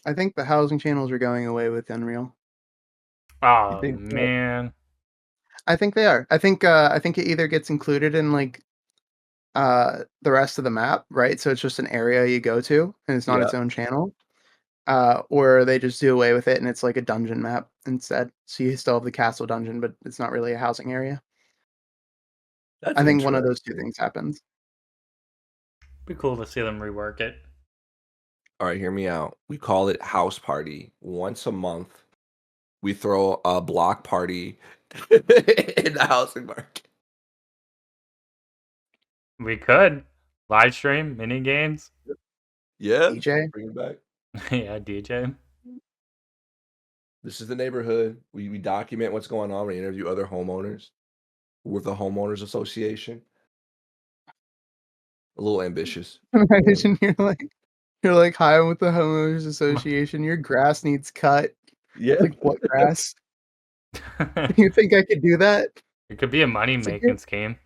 I think the housing channels are going away with Unreal. You Oh think so? man. I think they are. I think it either gets included in like the rest of the map, right? So it's just an area you go to and it's not Yeah, its own channel. Or they just do away with it and it's like a dungeon map instead. So you still have the castle dungeon, but it's not really a housing area. that's I think one of those two interesting. things happens. Be cool to see them rework it. All right, hear me out. We call it house party. Once a month, we throw a block party in the housing market. We could live stream mini games. Yeah, DJ? bring it back. Yeah, DJ. This is the neighborhood. We document what's going on. We interview other homeowners with the homeowners association. A little ambitious. Imagine you're like hi with the homeowners association. Your grass needs cut. Yeah. Like what grass? You think I could do that? It could be a money It's like making scheme.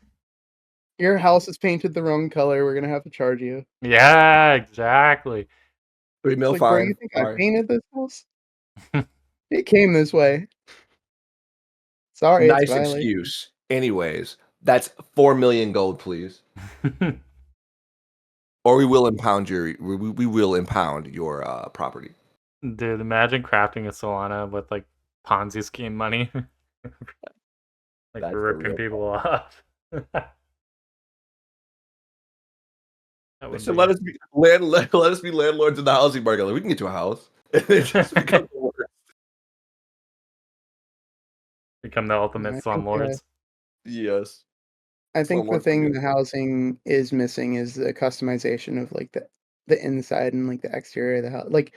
your house is painted the wrong color. We're gonna have to charge you. Yeah, exactly. 3 It's mil like, bro, you fine. think I Sorry. painted this house? It came this way. Sorry, it's Nice violation. excuse. Anyways, that's 4 million gold, please. Or we will impound your property. Dude, imagine crafting a Solana with like Ponzi scheme money. Like That's the ripping real people off. That They would said, be let us be landlords in the housing market. Like, we can get you a house. It just becomes the worst. become the ultimate slumlords. Yes. I think the Slumlords are thing good. the housing is missing is the customization of like the inside and like the exterior of the house. Like,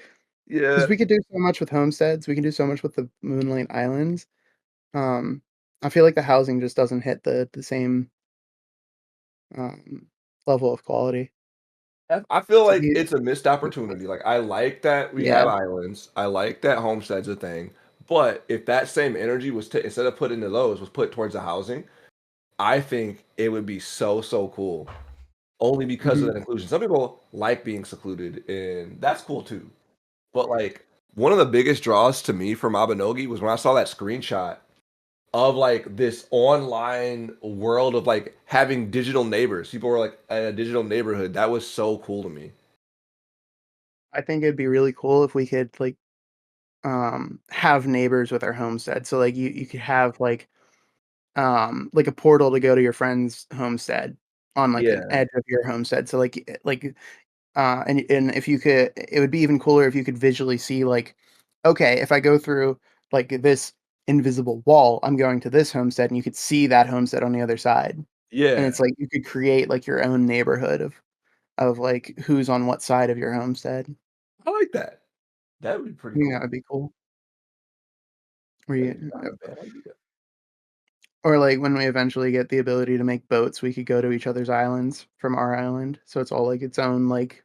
Yeah. because we could do so much with homesteads, we can do so much with the Moonlight Islands. Um, I feel like the housing just doesn't hit the same um level of quality. I feel So like you, it's a missed opportunity. Like, I like that we have yeah. islands. I like that homestead's a thing. But if that same energy was instead of put into those, was put towards the housing, I think it would be so cool. Only because of Mhm. that inclusion. Some people like being secluded, and that's cool too. But like one of the biggest draws to me for Mabinogi was when I saw that screenshot of like this online world of like having digital neighbors. People were like in a digital neighborhood. That was so cool to me. I think it'd be really cool if we could have neighbors with our homestead. So like you could have like a portal to go to your friend's homestead on like an Yeah, edge of your homestead. So and if you could, it would be even cooler if you could visually see like, okay, if I go through like this invisible wall, I'm going to this homestead, and you could see that homestead on the other side. And yeah, it's like you could create like your own neighborhood of like who's on what side of your homestead. I like that. That would be I pretty think that cool. would be cool. Where That you, is not a bad idea. or like when we eventually get the ability to make boats, we could go to each other's islands from our island. So it's all like its own like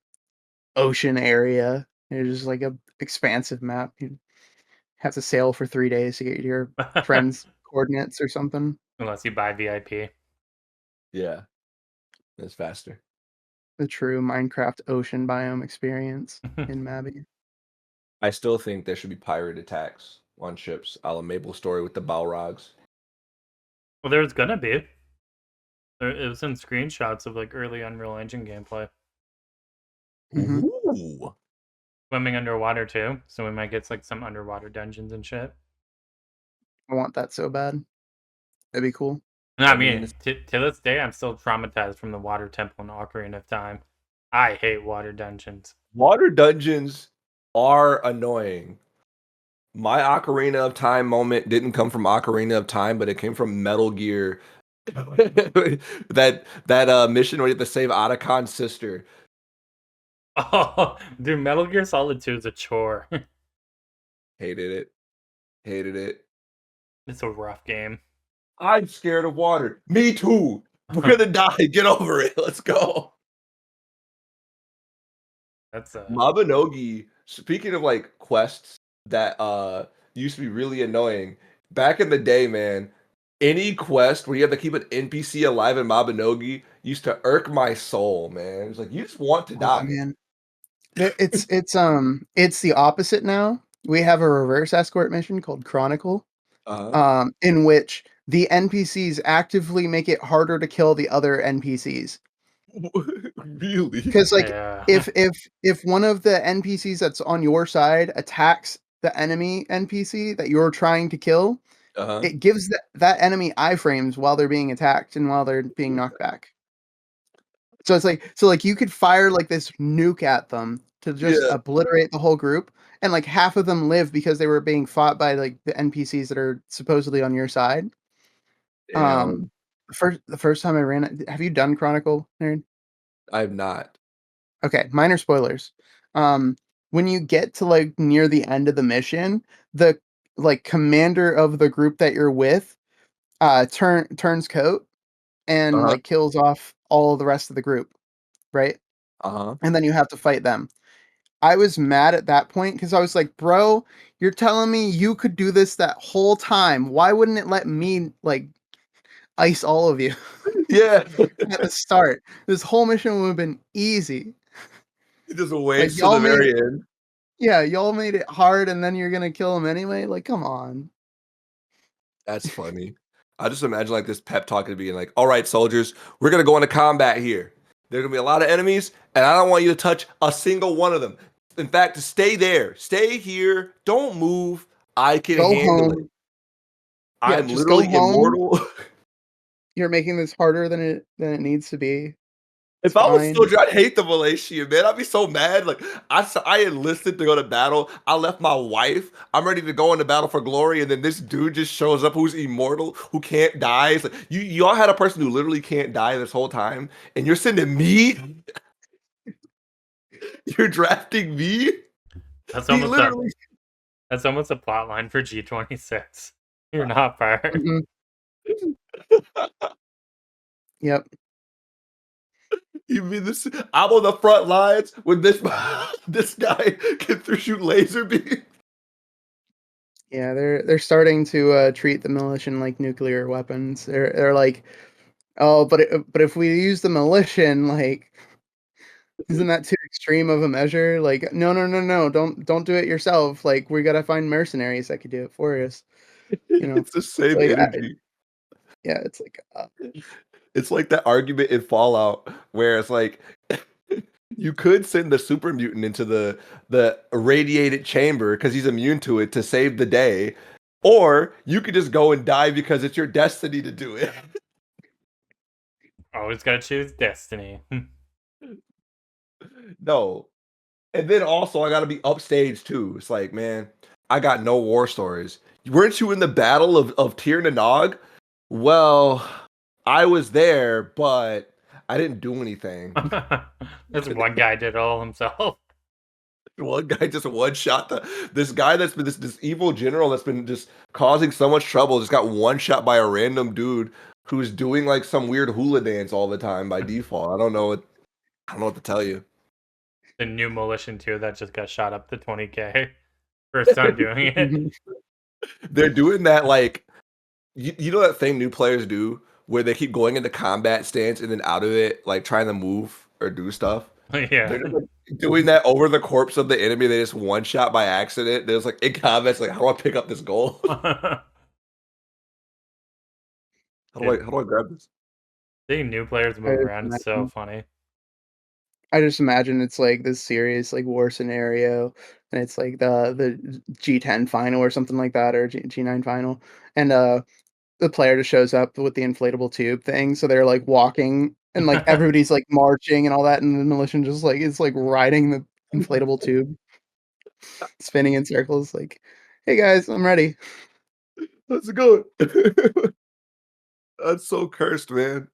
ocean area. It's just like a expansive map. You have to sail for 3 days to get your friend's coordinates or something. Unless you buy VIP. Yeah, that's faster. The true Minecraft ocean biome experience in Mabi. I still think there should be pirate attacks on ships, a la Maple Story with the Balrogs. Well, there's gonna be. It was in screenshots of like early Unreal Engine gameplay. Hmm. Ooh. Swimming underwater too, so we might get like some underwater dungeons and shit. I want that so bad. That'd be cool. No, I I mean, mean, to this day, I'm still traumatized from the water temple in Ocarina of Time. I hate water dungeons. water dungeons are annoying. My Ocarina of Time moment didn't come from Ocarina of Time, but it came from Metal Gear. that mission where you have to save Otacon's sister. Oh, dude, Metal Gear Solid 2 is a chore. Hated it. Hated it. It's a rough game. I'm scared of water. Me too. We're gonna die. Get over it. Let's go. That's Mabinogi, speaking of like quests that used to be really annoying, back in the day, man, any quest where you have to keep an NPC alive in Mabinogi used to irk my soul, man. It's like you just want to Oh die. man. It's the opposite now. We have a reverse escort mission called Chronicle, Uh-huh. in which the NPCs actively make it harder to kill the other NPCs. Really? Because like yeah. if one of the NPCs that's on your side attacks the enemy NPC that you're trying to kill, Uh-huh. it gives that enemy iframes while they're being attacked and while they're being knocked back. So it's like you could fire like this nuke at them to just Yeah. obliterate the whole group, and like half of them live because they were being fought by like the NPCs that are supposedly on your side. Um, Damn. the first time I ran it, have you done Chronicle, Nerd? I've not. Okay, minor spoilers. Um, when you get to like near the end of the mission, the like commander of the group that you're with turns coat and Uh-huh. like kills off all of the rest of the group, right? Uh-huh. And then you have to fight them. I was mad at that point because I was like, bro, you're telling me you could do this that whole time. Why wouldn't it let me like ice all of you Yeah. at the start? This whole mission would have been easy. He just Like waits to the very end. y'all made it hard and then you're gonna kill him anyway. Like, come on. That's funny. I just imagine like this pep talk to being like, all right, soldiers, we're gonna go into combat here. There's gonna be a lot of enemies, and I don't want you to touch a single one of them. In fact, stay there. Stay here. Don't move. I can Go handle it. home. Yeah, I'm just go literally home. immortal. You're making this harder than it needs to be. It's If I was a fine. soldier, I'd hate the Malaysian, man. I'd be so mad. Like I enlisted to go to battle. I left my wife. I'm ready to go into battle for glory, and then this dude just shows up who's immortal, who can't die. It's like y'all had a person who literally can't die this whole time, and you're sending me. You're drafting me. That's He almost a literally. that's almost a plot line for G26. You're not fired. Mhm. Yep. You mean this? I'm on the front lines when this this guy can through shoot laser beam. Yeah, they're starting to treat the militia like nuclear weapons. They're like, oh, but if we use the militia, like, isn't that too extreme of a measure? Like, no, no, no, no, don't do it yourself. Like, we gotta find mercenaries that could do it for us. You know, It's the it's same like, energy. yeah, it's like, It's like that argument in Fallout where it's like you could send the super mutant into the irradiated chamber because he's immune to it to save the day, or you could just go and die because it's your destiny to do it. Always gotta choose destiny. No. And then also I gotta be upstage too. It's like, man, I got no war stories. Weren't you in the battle of Tir Nanog? Well, I was there, but I didn't do anything. This one guy did it all himself. One guy just one shot this guy that's been this evil general that's been just causing so much trouble. Just got one shot by a random dude who's doing like some weird hula dance all the time by default. I don't know what to tell you. The new militia too that just got shot up to 20k. First time doing it. mhm. They're doing that like you know that thing new players do where they keep going into combat stance and then out of it like trying to move or do stuff. Yeah. They're just like doing that over the corpse of the enemy. They just one shot by accident. There's like in combat, it's like how do I pick up this goal? Dude, How do I grab this? seeing new players I move just around is so imagine, funny. it's like this serious like war scenario, and it's like the G10 final or something like that, or G9 final, and the player just shows up with the inflatable tube thing, so they're, like, walking and, like, everybody's, like, marching and all that, and the militia just, like, is, like, riding the inflatable tube, spinning in circles, like, "Hey, guys, I'm ready." Let's go. That's so cursed, man.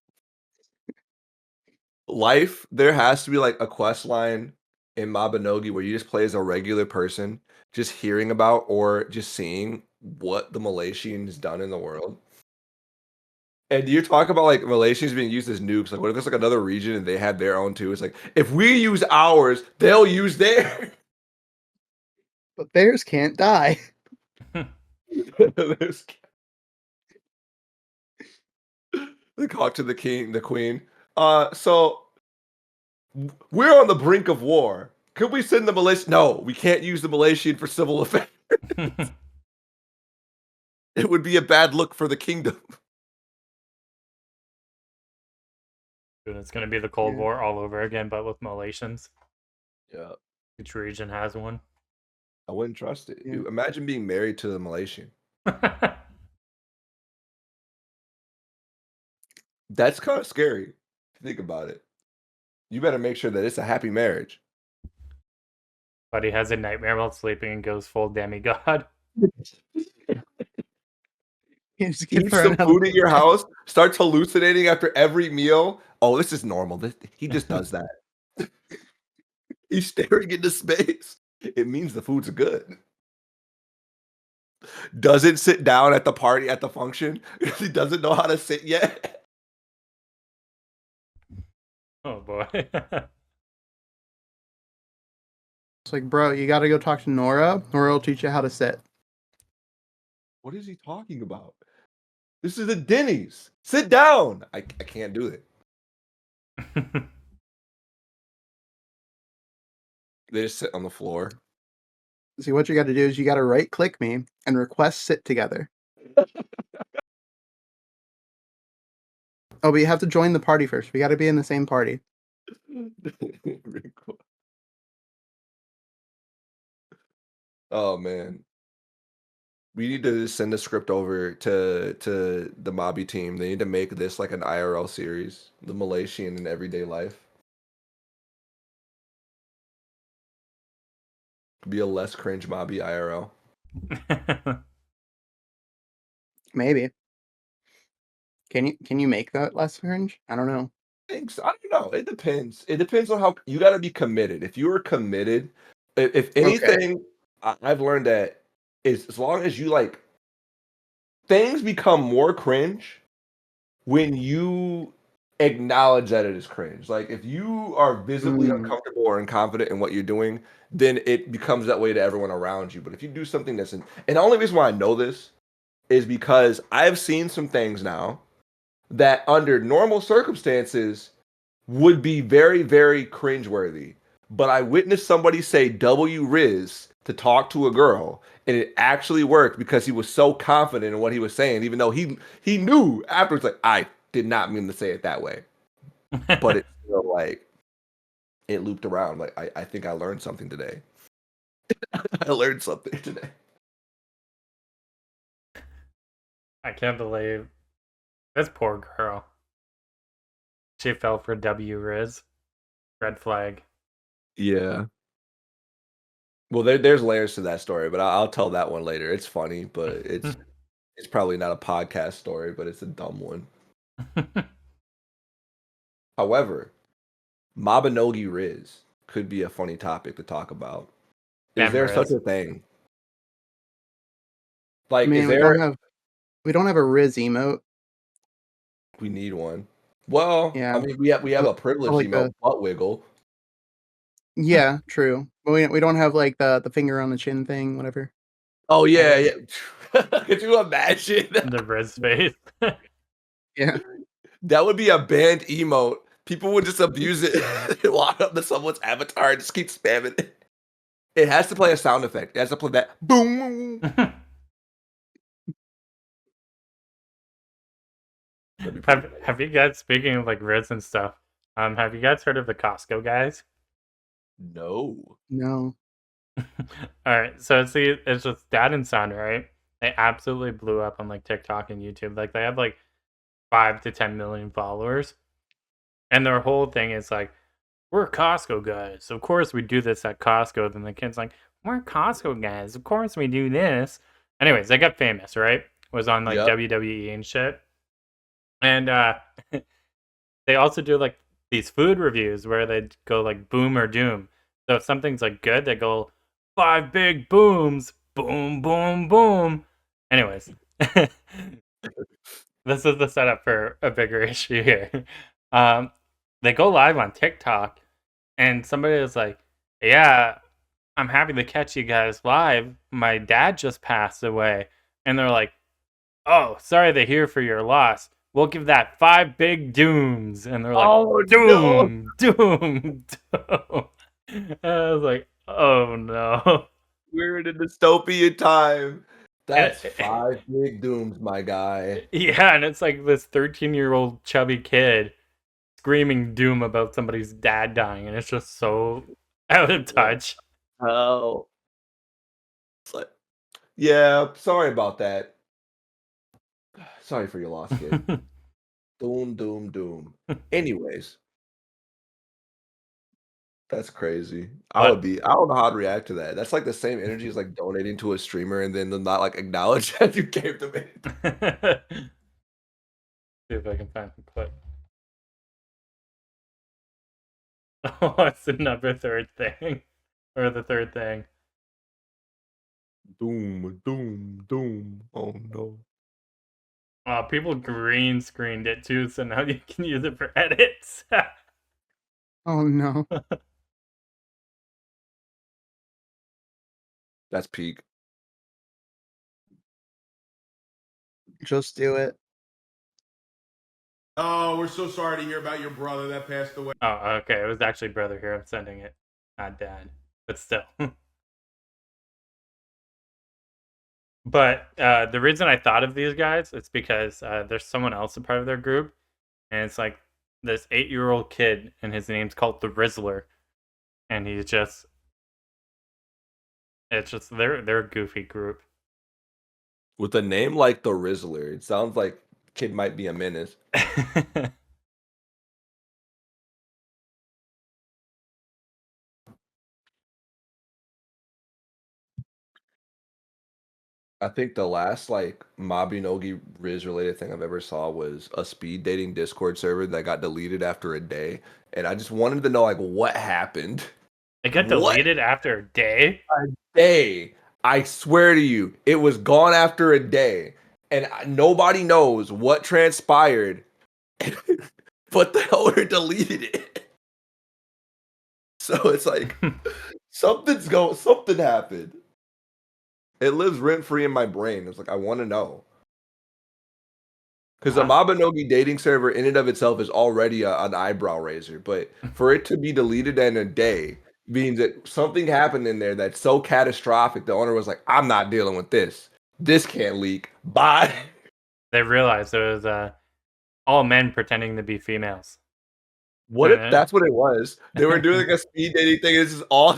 Life, there has to be like a quest line in Mabinogi where you just play as a regular person, just hearing about or just seeing what the Malaysians done in the world. And you talk about like Malaysians being used as nukes. Like, what if there's like another region and they had their own too? It's like if we use ours, they'll use theirs. But theirs can't die. There's- They talk to the king, the queen. So we're on the brink of war. Could we send the Malaysian? No, we can't use the Malaysian for civil affairs. It would be a bad look for the kingdom. Dude, it's gonna be the Cold Yeah. War all over again, but with Malaysians. Yeah, Each region has one. I wouldn't trust it. Yeah. Dude, imagine being married to the Malaysian. That's kind of scary. If you think about it. You better make sure that it's a happy marriage. But he has a nightmare while sleeping and goes full demigod. You just get Eat thrown some out. food at your house, starts hallucinating after every meal. Oh, this is normal. He just does that. He's staring into space. It means the food's good. Doesn't sit down at the party, at the function. He doesn't know how to sit yet. Oh boy. It's like, bro, you got to go talk to Nora. Nora will teach you how to sit. What is he talking about? This is a Denny's. Sit down. I can't do it. They just sit on the floor. See, what you got to do is you got to right click me and request sit together. Oh, but you have to join the party first. We got to be in the same party. Very cool. Oh man. We need to send a script over to the Mobby team. They need to make this like an IRL series, the Malaysian in everyday life. Be a less cringe Mobby IRL. Maybe. Can you make that less cringe? I don't know. Thanks. I don't know. It depends. It depends on how you got to be committed. If you are committed, if Okay. anything, I've learned that is as long as you like things become more cringe when you acknowledge that it is cringe. Like if you are visibly uncomfortable or unconfident in what you're doing, then it becomes that way to everyone around you. But if you do something and the only reason why I know this is because I've seen some things now that under normal circumstances would be very, very cringeworthy. But I witnessed somebody say W Riz to talk to a girl, and it actually worked because he was so confident in what he was saying, even though he knew afterwards, like, I did not mean to say it that way. But it's still like it looped around. Like I think I learned something today. I learned something today. I can't believe this poor girl. She fell for W Riz. Red flag. Yeah. Well, there's layers to that story, but I'll tell that one later. It's funny, but it's probably not a podcast story, but it's a dumb one. However, Mabinogi Riz could be a funny topic to talk about. Is Damn there Riz. such a thing? Like, I mean, is there? we don't have a Riz emote. We need one. Well, Yeah. I mean, we have a privilege like emote, butt wiggle. Yeah, true. But we don't have like the finger on the chin thing, whatever. Oh yeah, yeah. Could you imagine? The Riz face. Yeah. That would be a banned emote. People would just abuse it and walk up to someone's avatar and just keep spamming it. It has to play a sound effect. It has to play that boom. Have you guys, speaking of like Riz and stuff, have you guys heard of the Costco guys? No. No. Alright, so it's just dad and son, right? They absolutely blew up on like TikTok and YouTube. Like they have like 5 to 10 million followers. And their whole thing is like, we're Costco guys. Of course we do this at Costco. Then the kid's like, we're Costco guys. Of course we do this. Anyways, they got famous, right? Was on like WWE and shit. And they also do like these food reviews where they go like boom or doom. So if something's like good, they go 5 big booms, boom, boom, boom. Anyways, this is the setup for a bigger issue here. They go live on TikTok, and somebody is like, "Yeah, I'm happy to catch you guys live. My dad just passed away," and they're like, "Oh, sorry to hear for your loss. We'll give that 5 big dooms," and they're like, Oh no! "Doom, doom, doom." And I was like, "Oh no!" We're in a dystopian time. And That's 5 big dooms, my guy. yeah, and it's like this 13-year-old chubby kid screaming doom about somebody's dad dying, and it's just so out of touch. Oh. It's like, yeah, sorry about that. Sorry for your loss, kid. Doom, doom, doom. Anyways, that's crazy. I But don't know how to react to that. That's like the same energy as like donating to a streamer and then them not like acknowledge that you gave them it. see if I can find the clip. Oh, it's another third thing. Or the third thing. Doom, doom, doom. Oh no. People green screened it too, so now you can use it for edits. Oh no. That's peak. Just do it. Oh, we're so sorry to hear about your brother that passed away. Oh, okay. It was actually brother here. I'm sending it, not dad. But still. But the reason I thought of these guys is because there's someone else a part of their group, and it's like this 8-year-old kid, and his name's called the Rizzler, and it's just they're a goofy group. With a name like the Rizzler, it sounds like kid might be a menace. I think the last like Mabinogi Riz related thing I've ever saw was a speed dating Discord server that got deleted after a day, and I just wanted to know like what happened. It got What deleted after a day. day? I swear to you, it was gone after a day, and nobody knows what transpired, but the owner deleted it. So it's like something happened. It lives rent free in my brain. It's like I want to know. Because a Wow. Mabinogi dating server in and of itself is already an eyebrow raiser, but for it to be deleted in a day means that something happened in there that's so catastrophic. The owner was like, "I'm not dealing with this. This can't leak. Bye." They realized it was all men pretending to be females. What if that's what it was? They were doing like a speed dating thing. This is all.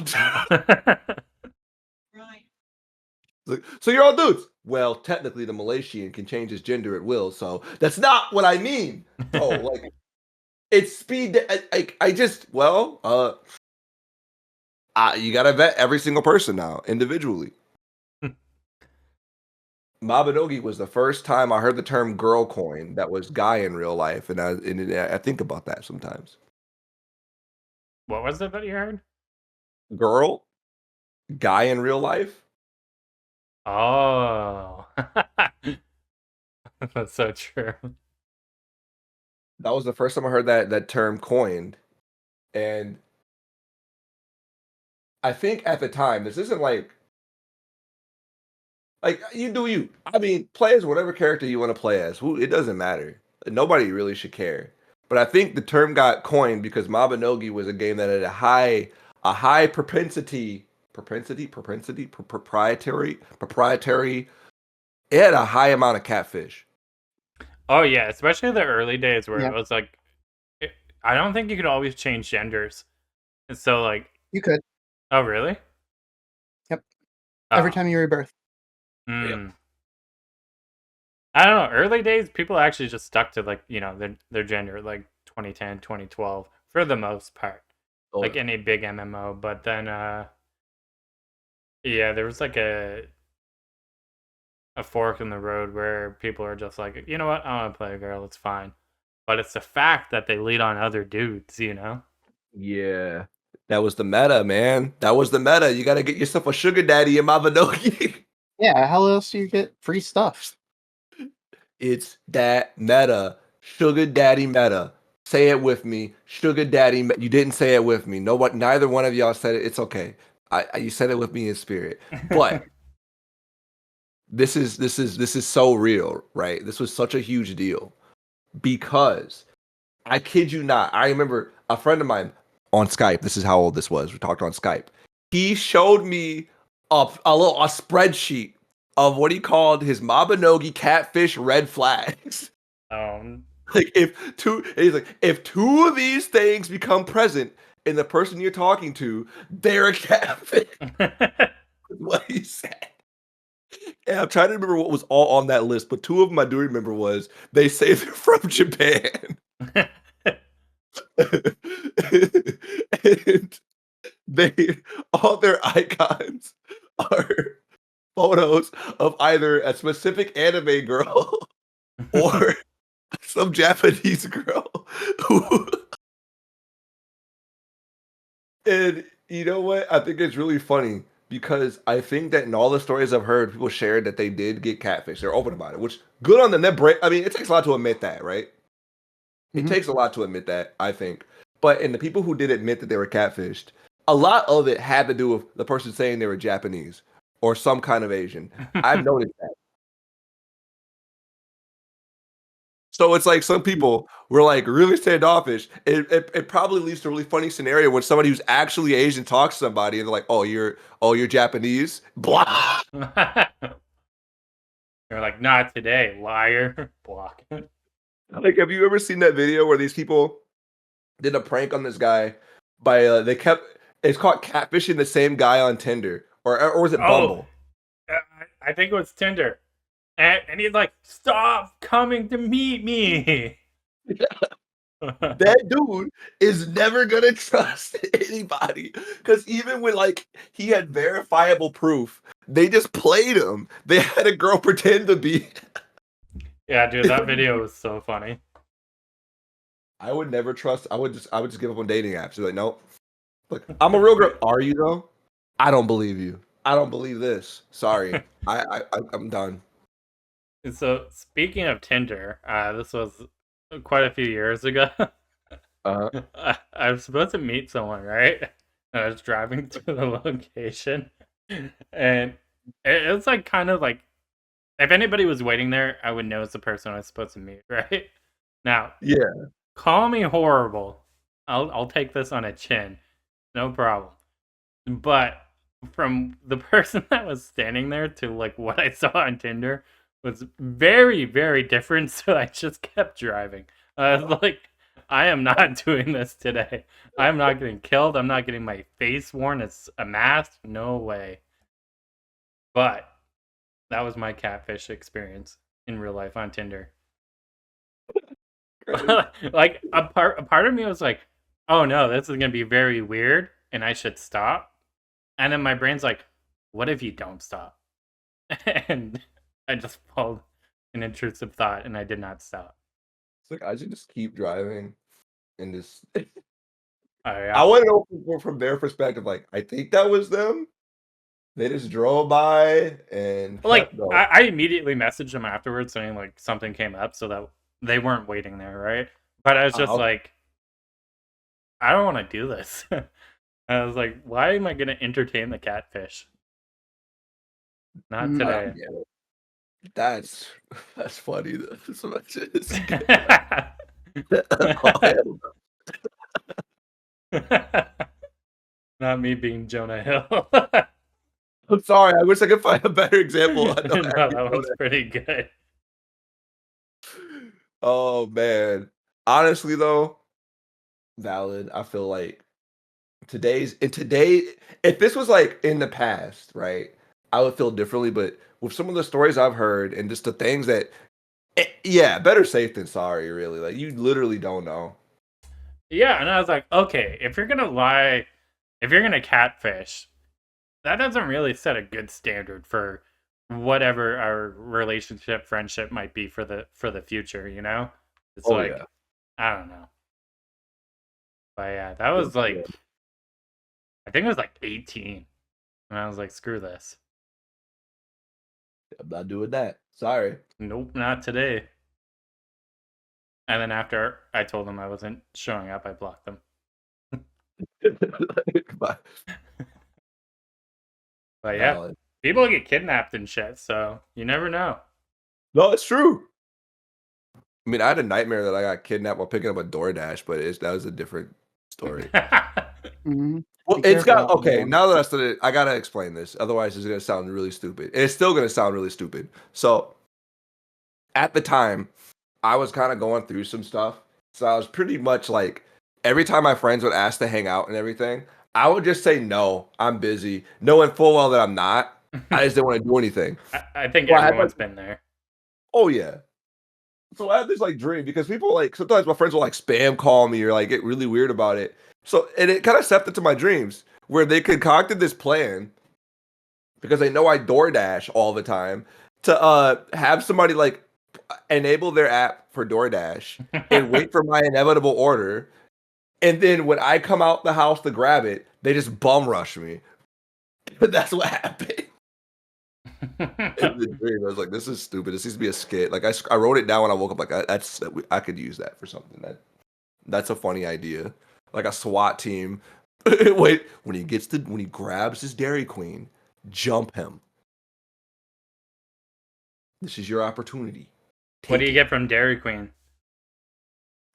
Like, so you're all dudes. Well, technically, the Malaysian can change his gender at will, so that's not what I mean. Oh, like it's speed. I just you gotta vet every single person now individually. Mabinogi was the first time I heard the term "girl coin" that was guy in real life, and I think about that sometimes. What was it that you heard? Girl, guy in real life. Oh, that's so true. That was the first time I heard that term coined, and I think at the time this isn't like you do you. I mean, play as whatever character you want to play as. It doesn't matter. Nobody really should care. But I think the term got coined because Mabinogi was a game that had a high proprietary. It had a high amount of catfish. Oh yeah, especially the early days where Yeah. it was like, I don't think you could always change genders. And so like, You could. oh really? Yep. Every Oh. time you rebirth. Hmm. I don't know. Early days, people actually just stuck to like their gender, like 2010, 2012, for the most part, Oh, like any big MMO. But then, yeah, there was like a fork in the road where people are just like, you know what, I want to play a girl, it's fine. But it's the fact that they lead on other dudes, you know? yeah. That was the meta, man. That was the meta. You got to get yourself a sugar daddy in Mabinogi. Yeah, how else do you get free stuff? It's that meta. Sugar daddy meta. Say it with me. Sugar daddy. You didn't say it with me. Nobody, neither one of y'all said it. It's okay. You said it with me in spirit. But this is so real, right? This was such a huge deal because I kid you not. I remember a friend of mine on Skype. This is how old this was. We talked on Skype. He showed me a spreadsheet of what he called his Mabinogi catfish red flags. Like if two of these things become present in the person you're talking to, they're a catfish. What he said. And I'm trying to remember what was all on that list, but two of them I do remember was they say they're from Japan. And they all their icons are photos of either a specific anime girl or some Japanese girl who, and you know what? I think it's really funny because I think that in all the stories I've heard, people shared that they did get catfish. They're open about it, which good on them. I mean, it takes a lot to admit that, right? It takes a lot to admit that, I think. But in the people who did admit that they were catfished, a lot of it had to do with the person saying they were Japanese or some kind of Asian. I've noticed that. So it's like some people were like really standoffish. It probably leads to a really funny scenario when somebody who's actually Asian talks to somebody and they're like, you're Japanese? Blah. They're like, not today, liar. Block. Like, have you ever seen that video where these people did a prank on this guy by it's called catfishing the same guy on Tinder or was it Bumble? I think it was Tinder. And he's like, stop coming to meet me. That dude is never gonna trust anybody because even when like he had verifiable proof, they just played him. They had a girl pretend to be. Yeah, dude, that video was so funny. I would never trust. I would just give up on dating apps. You're like, nope. Look, I'm a real girl. Are you though? I don't believe you. I don't believe this. Sorry. I'm done. So speaking of Tinder, this was quite a few years ago. I was supposed to meet someone, right? And I was driving to the location, and it was like kind of like if anybody was waiting there, I would know it's the person I was supposed to meet, right? Now, Yeah. call me horrible. I'll take this on a chin, no problem. But from the person that was standing there to like what I saw on Tinder was very, very different. So I just kept driving. I was like, I am not doing this today. I'm not getting killed. I'm not getting my face worn as a mask. No way. But that was my catfish experience in real life on Tinder. Like a part of me was like, oh no, this is gonna be very weird and I should stop. And then my brain's like, what if you don't stop? And I just followed an intrusive thought and I did not stop. It's like I should just keep driving and just Yeah. I want to know from their perspective, like I think that was them. They just drove by and Like kept going. I immediately messaged them afterwards saying like something came up so that they weren't waiting there, right? But I was just like, I don't want to do this. I was like, why am I going to entertain the catfish? Not today. That's funny. That's so much. Not me being Jonah Hill. I'm sorry. I wish I could find a better example. No, that was pretty good. Oh man. Honestly though, valid. I feel like today, if this was like in the past, right, I would feel differently. But with some of the stories I've heard and just the things that, yeah, better safe than sorry. Really, like you literally don't know. Yeah, and I was like, okay, if you're gonna lie, if you're gonna catfish, that doesn't really set a good standard for whatever our relationship, friendship might be for the future. You know, it's like yeah. I don't know, but yeah, that was like I think it was like 18, and I was like, screw this. I'm not doing that. Sorry. Nope, not today. And then after I told them I wasn't showing up, I blocked them. But But yeah, valid. people get kidnapped and shit, so you never know. No, it's true. I mean, I had a nightmare that I got kidnapped while picking up a DoorDash, but that was a different story. Mhm. Well, Be it's careful got out there, okay. man. Now that I said it, I gotta explain this. Otherwise, it's gonna sound really stupid. It's still gonna sound really stupid. So, at the time, I was kind of going through some stuff. So I was pretty much like, every time my friends would ask to hang out and everything, I would just say no. I'm busy, knowing full well that I'm not. I just didn't want to do anything. I think So I had everyone's been there. oh yeah. So I had this like dream because people like sometimes my friends will like spam call me or like get really weird about it. So and it kind of stepped into my dreams where they concocted this plan because they know I DoorDash all the time to have somebody like enable their app for DoorDash and wait for my inevitable order. And then when I come out the house to grab it, they just bum rush me. That's what happened. In the dream, I was like, "This is stupid. This needs to be a skit." Like I wrote it down when I woke up. Like I could use that for something. That's a funny idea. Like a SWAT team. Wait, when he grabs his Dairy Queen, jump him. This is your opportunity. What do Take you it. get from Dairy Queen?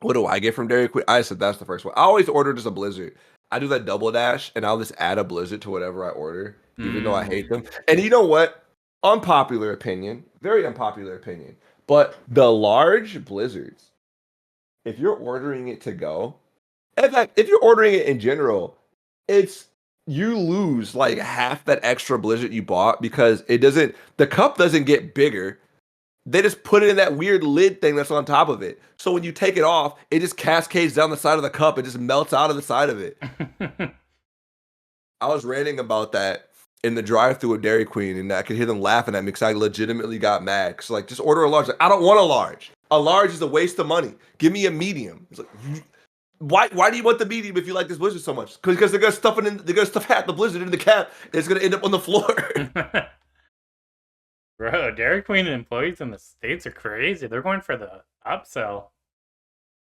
What do I get from Dairy Queen? I said that's the first one. I always order just a Blizzard. I do that double dash, and I'll just add a Blizzard to whatever I order, even though I hate them. And you know what? Unpopular opinion, very unpopular opinion. But the large Blizzards, if you're ordering it to go, in fact, if you're ordering it in general, it's you lose like half that extra Blizzard you bought because the cup doesn't get bigger. They just put it in that weird lid thing that's on top of it. So when you take it off, it just cascades down the side of the cup. It just melts out of the side of it. I was ranting about that in the drive-thru of Dairy Queen, and I could hear them laughing at me because I legitimately got mad. Cause like, just order a large. Like, I don't want a large. A large is a waste of money. Give me a medium. It's like, why do you want the medium if you like this Blizzard so much? Because they're gonna stuff it in. They're gonna stuff half the Blizzard in the cap. And it's gonna end up on the floor. Bro, Dairy Queen employees in the States are crazy. They're going for the upsell.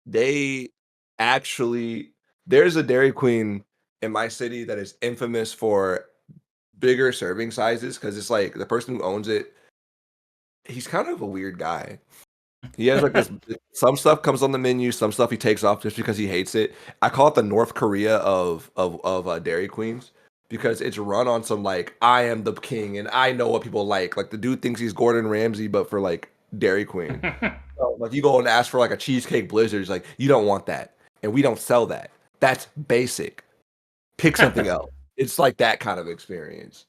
They actually there's a Dairy Queen in my city that is infamous for bigger serving sizes because it's like the person who owns it, he's kind of a weird guy. He has like this some stuff comes on the menu, some stuff he takes off just because he hates it. I call it the North Korea of Dairy Queens because it's run on some like I am the king and I know what people like. Like the dude thinks he's Gordon Ramsay, but for like Dairy Queen. So, like you go and ask for like a cheesecake blizzard, it's like you don't want that, and we don't sell that. That's basic. Pick something else. It's like that kind of experience.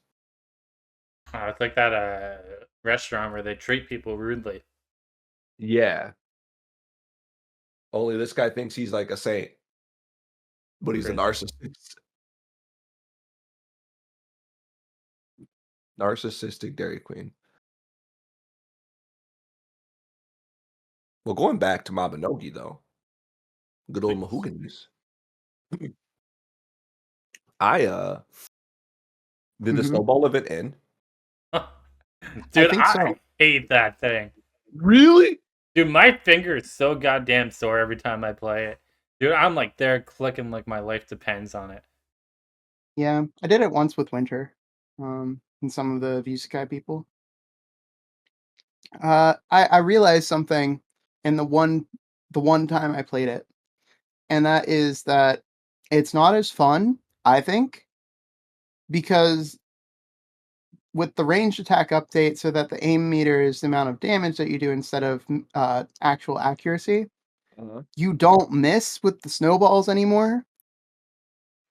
Oh, it's like that restaurant where they treat people rudely. Yeah. Only this guy thinks he's like a saint, but he's a Crazy. narcissist. Narcissistic Dairy Queen. Well, going back to Mabinogi though, good old Please. Mahogany's. I did the Mhm. snowball event end. Dude, think so. I hate that thing. Really? Dude, my finger is so goddamn sore every time I play it. Dude, I'm like there clicking like my life depends on it. Yeah, I did it once with Winter, and some of the Vusikai people. I realized something in the one time I played it, and that is that it's not as fun, I think, because with the ranged attack update, so that the aim meter is the amount of damage that you do instead of actual accuracy, Uh-huh. you don't miss with the snowballs anymore.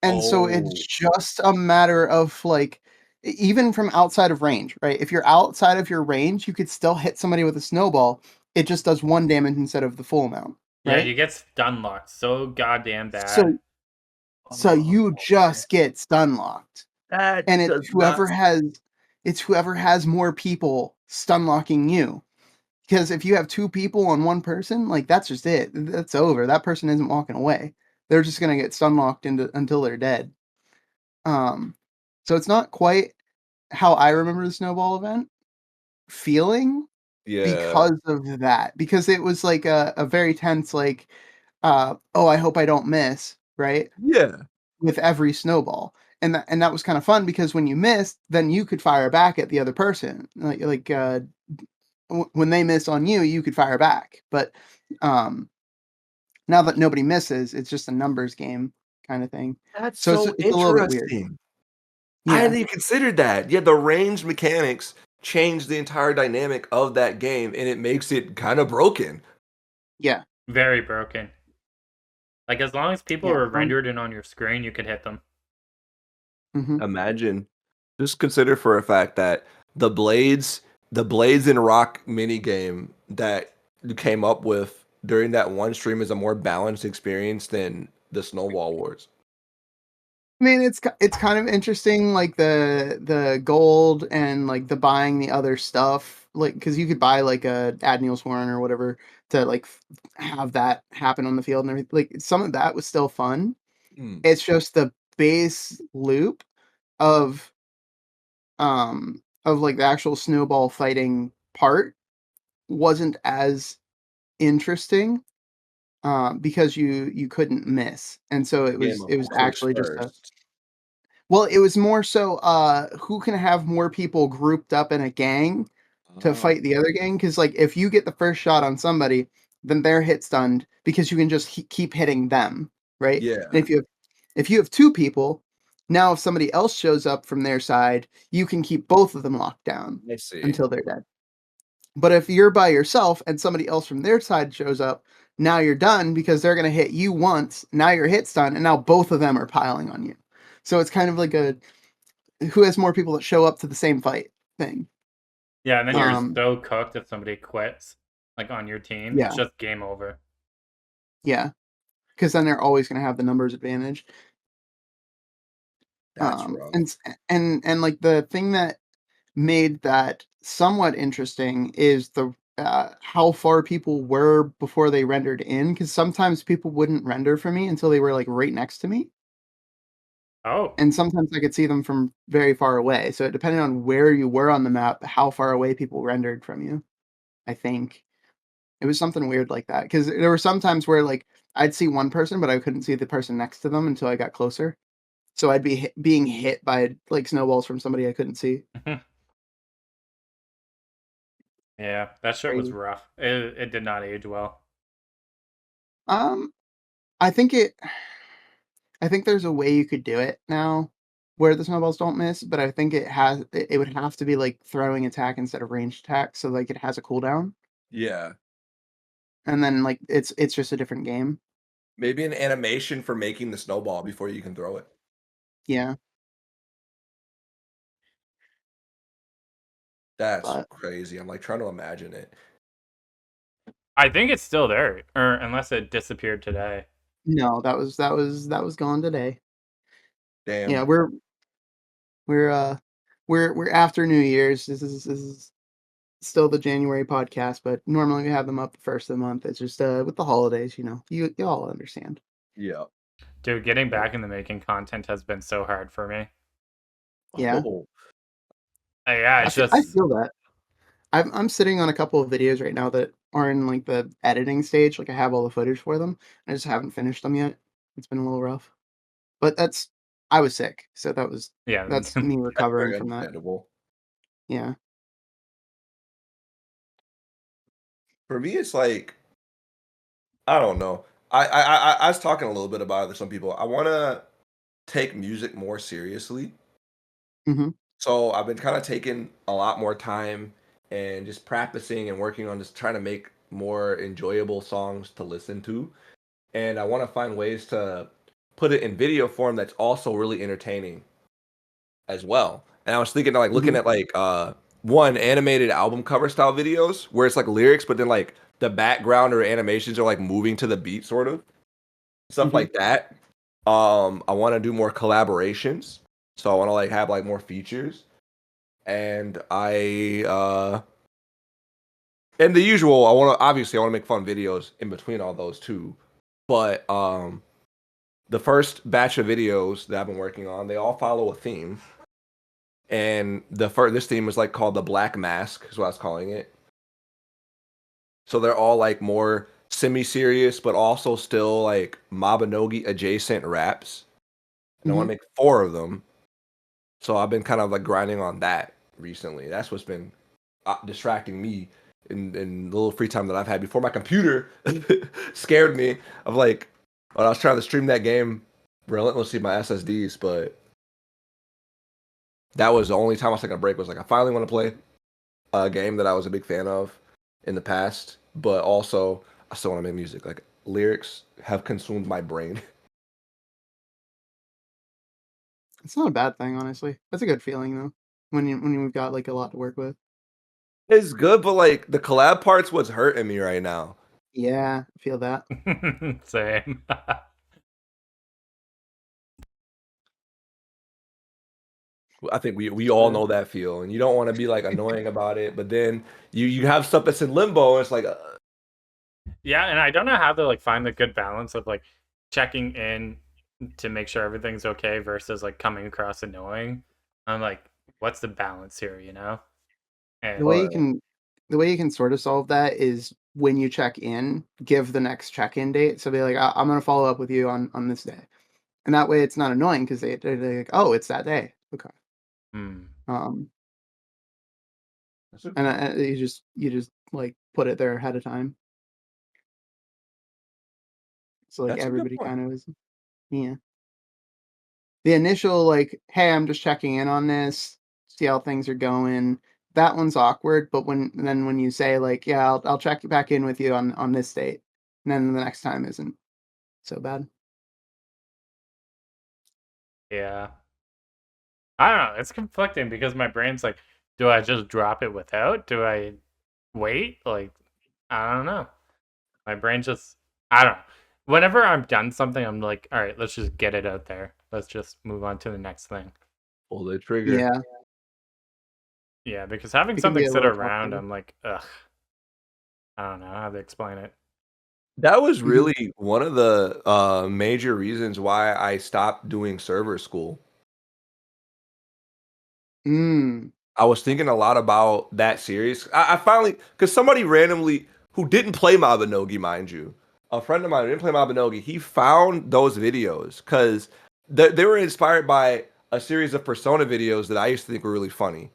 And so it's Oh, just a matter of like even from outside of range, right? If you're outside of your range, you could still hit somebody with a snowball. It just does one damage instead of the full amount, Yeah, right? you get stun locked so goddamn bad. So so you just get stun locked. that And does not. it's whoever has more people stun locking you. Because if you have two people on one person, like that's just it. That's over. That person isn't walking away. They're just gonna get stun locked until they're dead. Um, so it's not quite how I remember the snowball event, feeling Yeah. because of that. Because it was like a very tense, like, oh, I hope I don't miss, right? Yeah. With every snowball. And that was kind of fun because when you missed, then you could fire back at the other person. When they miss on you, you could fire back. But um, now that nobody misses, it's just a numbers game kind of thing. That's So so it's a little bit weird. interesting. I Yeah. hadn't even considered that. Yeah, the range mechanics change the entire dynamic of that game, and it makes it kind of broken. Yeah. Very broken. Like, as long as people Yeah. are rendered in on your screen, you could hit them. Mhm. Imagine, just consider for a fact that the blades, the blades in rock mini game that you came up with during that one stream is a more balanced experience than the Snowball Wars. I mean, it's kind of interesting, like the gold and like the buying the other stuff, like because you could buy like a Admiral Sworn or whatever to like have that happen on the field and everything. Like some of that was still fun. Mm, It's just the base loop of like the actual snowball fighting part wasn't as interesting because you couldn't miss, and so it game was of it was who clicks actually just a first. well, it was more so, who can have more people grouped up in a gang to Oh, fight the other gang? Because like, if you get the first shot on somebody, then they're hit stunned because you can just keep hitting them, right? And yeah, if you have 2 people, now if somebody else shows up from their side, you can keep both of them locked down I see. until they're dead. But if you're by yourself and somebody else from their side shows up, now you're done because they're gonna hit you once, now you're hit stun, and now both of them are piling on you. So it's kind of like a who has more people that show up to the same fight thing. Yeah, and then you're Um, so cooked if somebody quits, like on your team. It's yeah, just game over. yeah, because then they're always gonna have the numbers advantage. That's rough. And like the thing that made that somewhat interesting is the how far people were before they rendered in. Because sometimes people wouldn't render for me until they were like right next to me, Oh, and sometimes I could see them from very far away. So it depended on where you were on the map, how far away people rendered from you. I think. It was something weird like that because there were some times where, like, I'd see one person, but I couldn't see the person next to them until I got closer. So I'd be being hit by, like, snowballs from somebody I couldn't see. yeah, that shit was Crazy. rough. It did not age well. Um, I think it I think there's a way you could do it now where the snowballs don't miss, but I think it would have to be, like, throwing attack instead of ranged attack, so, like, it has a cooldown, Yeah, and then, like, it's just a different game. maybe an animation for making the snowball before you can throw it. Yeah, That's but crazy. I'm like trying to imagine it. I think it's still there, or unless it disappeared today. no, that was gone today. Yeah, Damn. we're, uh, we're after New Year's. This is still the January podcast, but normally we have them up the first of the month. It's just, with the holidays, you all understand. Yeah. Dude, getting back in the making content has been so hard for me. Yeah, Oh, Yeah, I it's feel I just feel that. I'm sitting on a couple of videos right now that are in, like, the editing stage, like, I have all the footage for them, I just haven't finished them yet. It's been a little rough, but I was sick, so yeah. that's me that's recovering very from that. understandable. Yeah. For me, it's like I don't know. I was talking a little bit about it with some people. I want to take music more seriously. Mhm. So I've been kind of taking a lot more time and just practicing and working on just trying to make more enjoyable songs to listen to. And I want to find ways to put it in video form that's also really entertaining as well. And I was thinking of like looking Mhm. at like one animated album cover style videos where it's like lyrics, but then like the background or animations are like moving to the beat sort of stuff Mhm. like that. I want to do more collaborations. So I want to like have like more features. And and the usual, I want to make fun videos in between all those too. But the first batch of videos that I've been working on, they all follow a theme. and this theme was like called the Black Mask, is what I was calling it. So they're all like more semi-serious, but also still like Mabinogi adjacent raps. And I want Mhm. to make 4 of them. So I've been kind of like grinding on that recently. That's what's been distracting me in the little free time that I've had before my computer scared me of like when I was trying to stream that game relentlessly my SSDs, but that was the only time I was taking a break. Was like I finally want to play a game that I was a big fan of in the past, but also I still want to make music. Like lyrics have consumed my brain. It's not a bad thing, honestly. That's a good feeling though. When you've got like a lot to work with. It's good, but like the collab part's what's hurting me right now. Yeah, I feel that. Same. I think we all know that feel, and you don't want to be like annoying about it, but then you have stuff that's in limbo, and it's like Yeah, and I don't know how to like find the good balance of like checking in to make sure everything's okay versus like coming across annoying. I'm like, what's the balance here, you know? The And way you can the way you can sort of solve that is when you check in, give the next check-in date. So be like, I'm gonna follow up with you on this day, and that way it's not annoying because they're like, oh, it's that day. Okay. hmm. Um, that's a, and you just like put it there ahead of time, so like that's a good everybody point. kind of is. Yeah. The initial like, hey, I'm just checking in on this, see how things are going. That one's awkward, but when you say like, yeah, I'll check back in with you on this date, and then the next time isn't so bad. Yeah. I don't know. It's conflicting because my brain's like, do I just drop it without? Do I wait? Like, I don't know. My brain just, I don't know. Whenever I'm done something, I'm like, all right, let's just get it out there. Let's just move on to the next thing. Pull the trigger. Yeah, Yeah, because having it can be something a sit little tough around, to. I'm like, ugh, I don't know how to explain it. That was Mhm. really one of the major reasons why I stopped doing server school. Mm. I was thinking a lot about that series. I finally, because somebody randomly who didn't play Mabinogi, mind you, a friend of mine who didn't play Mabinogi, he found those videos because they were inspired by a series of Persona videos that I used to think were really funny.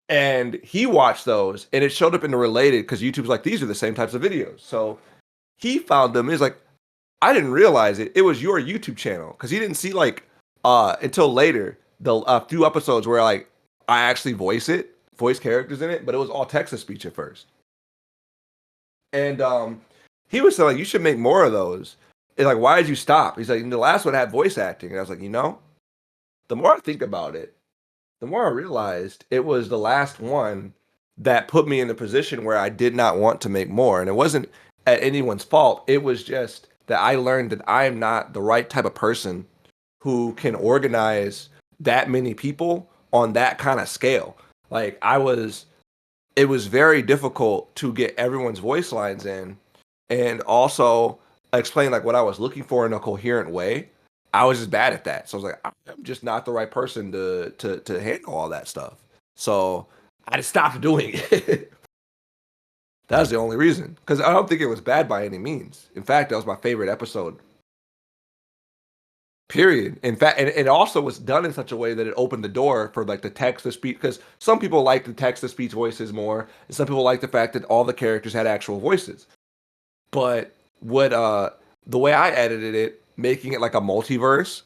And he watched those, and it showed up in the related because YouTube's like, these are the same types of videos. So he found them. He's like, I didn't realize it. It was your YouTube channel because he didn't see like until later the few episodes where like I actually voice characters in it, but it was all text to speech at first. And he was like, you should make more of those. And like, why did you stop? He's like, the last one had voice acting, and I was like, the more I think about it, the more I realized it was the last one that put me in a position where I did not want to make more. And it wasn't at anyone's fault. It was just that I learned that I am not the right type of person who can organize that many people on that kind of scale. Like it was very difficult to get everyone's voice lines in and also explain like what I was looking for in a coherent way. I was just bad at that. So I was like, I'm just not the right person to handle all that stuff. So I just stopped doing it. That's the only reason. Because I don't think it was bad by any means. In fact, that was my favorite episode. Period. In fact, and it also was done in such a way that it opened the door for like the text to speech. Because some people like the text to speech voices more, and some people like the fact that all the characters had actual voices. But what the way I edited it, making it like a multiverse,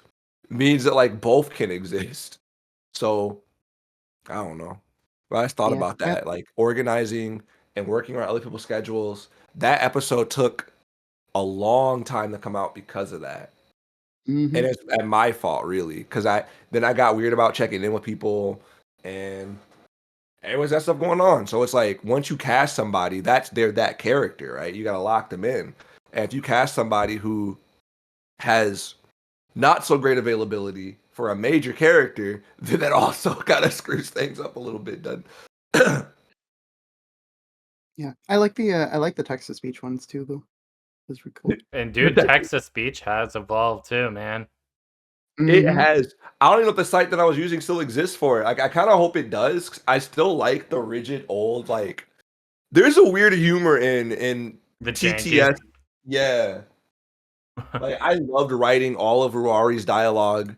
means that like both can exist. So I don't know. But I just thought Yeah. about that, like organizing and working around other people's schedules. That episode took a long time to come out because of that. And Mhm. it's at my fault really. Cause I got weird about checking in with people and was that stuff going on. So it's like once you cast somebody, they're that character, right? You gotta lock them in. And if you cast somebody who has not so great availability for a major character, then that also kind of screws things up a little bit, doesn't Yeah. I like the text to speech ones too though. Those were cool. And dude, text to speech has evolved too, man. It Mhm. has. I don't even know if the site that I was using still exists for it. Like, I kind of hope it does. 'Cause I still like the rigid old like. There's a weird humor in The janky. TTS. Yeah, like I loved writing all of Ruari's dialogue.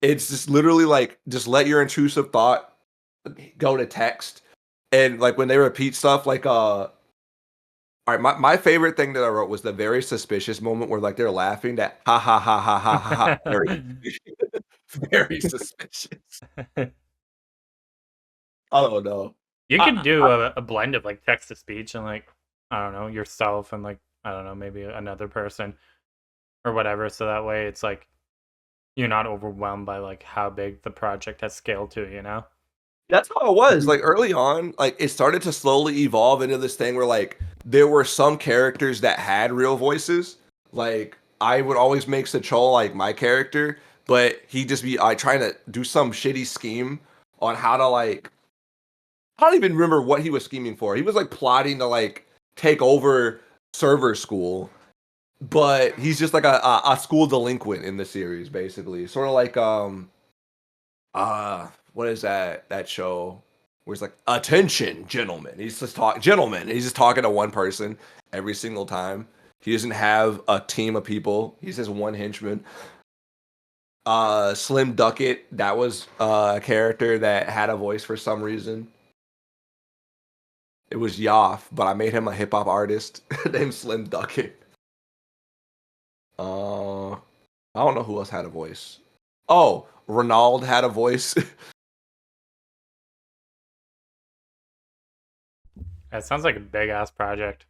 It's just literally like just let your intrusive thought go to text, and like when they repeat stuff like all right, my favorite thing that I wrote was the very suspicious moment where like they're laughing that ha ha ha ha ha ha ha. Very, very suspicious. I don't know. You could I, do a blend of like text to speech and like I don't know yourself and like I don't know maybe another person or whatever. So that way it's like you're not overwhelmed by like how big the project has scaled to. You know. That's how it was. Mhm. Like early on, like it started to slowly evolve into this thing where like there were some characters that had real voices. Like I would always make Sachol like my character, but he'd just be trying to do some shitty scheme on how to like I don't even remember what he was scheming for. He was like plotting to like take over server school, but he's just like a school delinquent in the series, basically. Sort of like what is that show where it's like attention gentlemen, he's just talking gentlemen, he's just talking to one person every single time. He doesn't have a team of people, he's just one henchman. Slim Ducket, that was a character that had a voice for some reason. It was Yoff, but I made him a hip-hop artist named Slim Ducket. I don't know who else had a voice. Oh, Ronald had a voice. That sounds like a big ass project.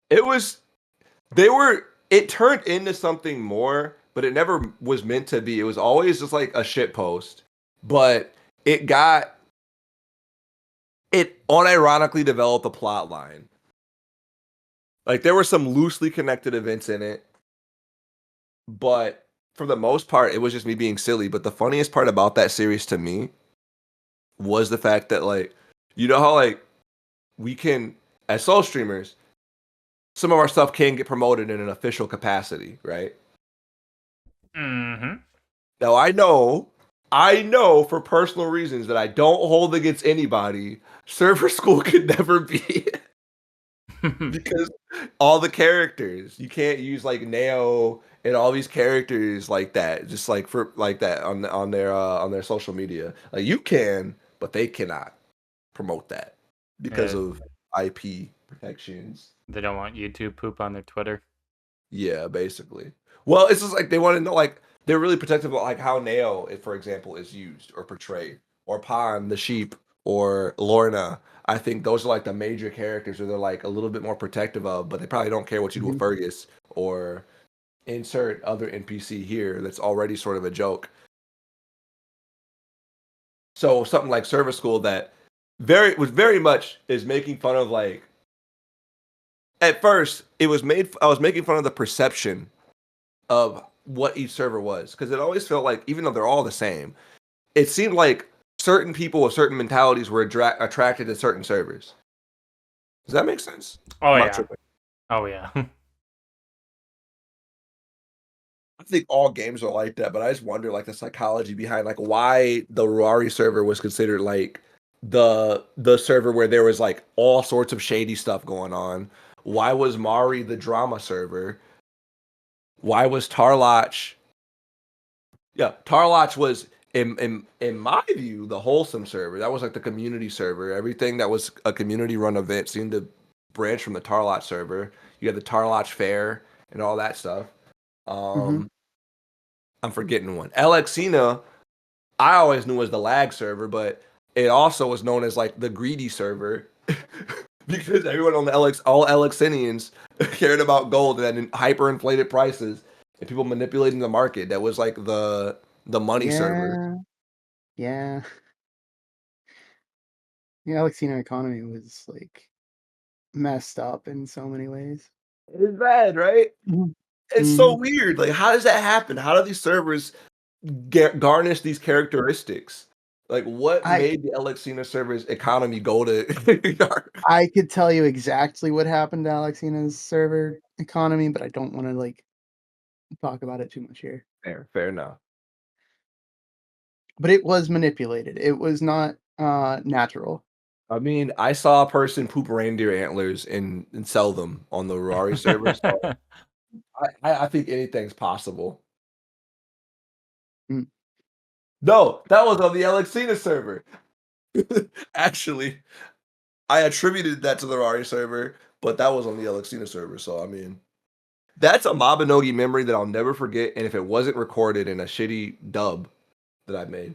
It was they were it turned into something more, but it never was meant to be. It was always just like a shit post. But it got it unironically developed a plot line. Like there were some loosely connected events in it, but for the most part, it was just me being silly. But the funniest part about that series to me was the fact that like you know how like we can as soul streamers, some of our stuff can get promoted in an official capacity, right? Mm-hmm. Now I know for personal reasons that I don't hold against anybody. Server school could never be because all the characters you can't use like Neo and all these characters like that, just like for like that on their social media. Like you can, but they cannot promote that because Yeah, of IP protections. they don't want YouTube poop on their Twitter. Yeah, basically. Well, it's just like they want to know, like they're really protective about like how Neo, for example, is used or portrayed, or Pan the sheep, or Lorna. I think those are like the major characters where they're like a little bit more protective of, but they probably don't care what you do with Mhm. Fergus or insert other NPC here that's already sort of a joke. So something like Service School that very much is making fun of like at first it was made I was making fun of the perception of what each server was because it always felt like even though they're all the same, it seemed like certain people with certain mentalities were attracted to certain servers. Does that make sense? Oh I'm not yeah. tripping. Oh yeah. I think all games are like that, but I just wonder like the psychology behind like why the Ruari server was considered like the server where there was like all sorts of shady stuff going on. Why was Mari the drama server? Why was Tarlach Yeah, Tarlach was in my view the wholesome server. That was like the community server. Everything that was a community run event seemed to branch from the Tarlach server. You had the Tarlach Fair and all that stuff. Mhm. Um, I'm forgetting one. Alexina, I always knew was the lag server, but it also was known as like the greedy server because everyone on the all Alexinians cared about gold and hyperinflated prices and people manipulating the market. That was like the money server. Yeah. Yeah. The Alexina economy was like messed up in so many ways. It's bad, right? Mhm. It's so Mhm. weird. Like, how does that happen? How do these servers garnish these characteristics? Like, what I made the Alexina server's economy go to? I could tell you exactly what happened to Alexina's server economy, but I don't want to like talk about it too much here. Fair enough. But it was manipulated. It was not natural. I mean, I saw a person poop reindeer antlers and sell them on the Rari server, so I think anything's possible. Mm. No, that was on the Alexina server. Actually, I attributed that to the Rari server, but that was on the Alexina server, so I mean, that's a Mabinogi memory that I'll never forget, and if it wasn't recorded in a shitty dub that I made,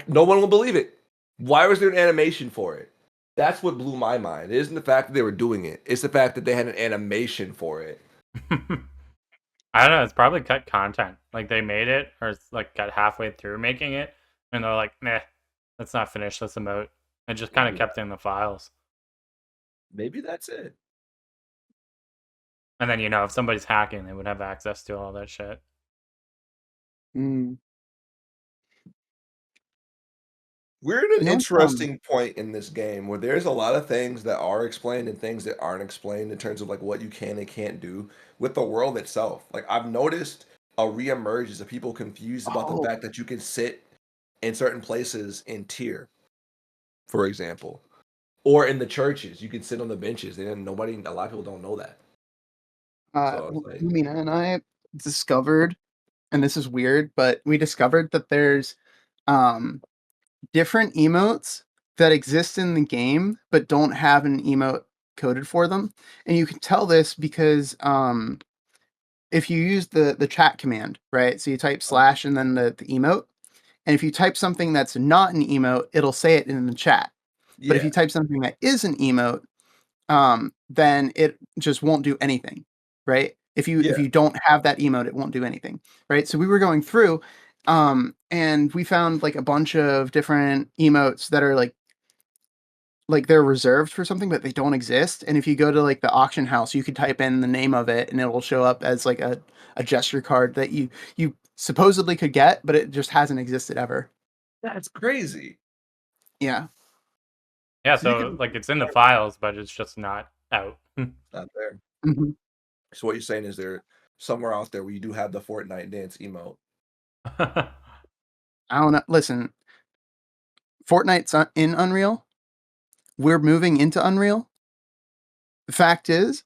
no one will believe it. Why was there an animation for it? That's what blew my mind. It isn't the fact that they were doing it. It's the fact that they had an animation for it. I don't know. It's probably cut content. Like they made it, or it's like got halfway through making it, and they're like, "Nah, let's not finish this emote," and just kind of kept it in the files. Maybe that's it. And then if somebody's hacking, they would have access to all that shit. Mm. We're at an You know, interesting point in this game where there's a lot of things that are explained and things that aren't explained in terms of like what you can and can't do with the world itself. Like I've noticed a reemergence of people confused about the Oh. fact that you can sit in certain places in tier, for example, or in the churches you can sit on the benches, and a lot of people don't know that. So it's like, Lumina and I discovered, and this is weird, but we discovered that there's different emotes that exist in the game but don't have an emote coded for them. And you can tell this because if you use the chat command, right? So you type slash and then the emote. And if you type something that's not an emote, it'll say it in the chat. But if yeah, you type something that is an emote, then it just won't do anything, right? If yeah, you don't have that emote, it won't do anything, right? So we were going through, and we found like a bunch of different emotes that are like they're reserved for something, but they don't exist. And if you go to like the auction house, you could type in the name of it, and it will show up as like a gesture card that you supposedly could get, but it just hasn't existed ever. that's crazy. Yeah. Yeah, So you so can like it's in the files, but it's just not out. not there. hmm So what you're saying is there somewhere out there where you do have the Fortnite dance emote. I don't know. Listen, Fortnite's in Unreal. We're moving into Unreal. The fact is,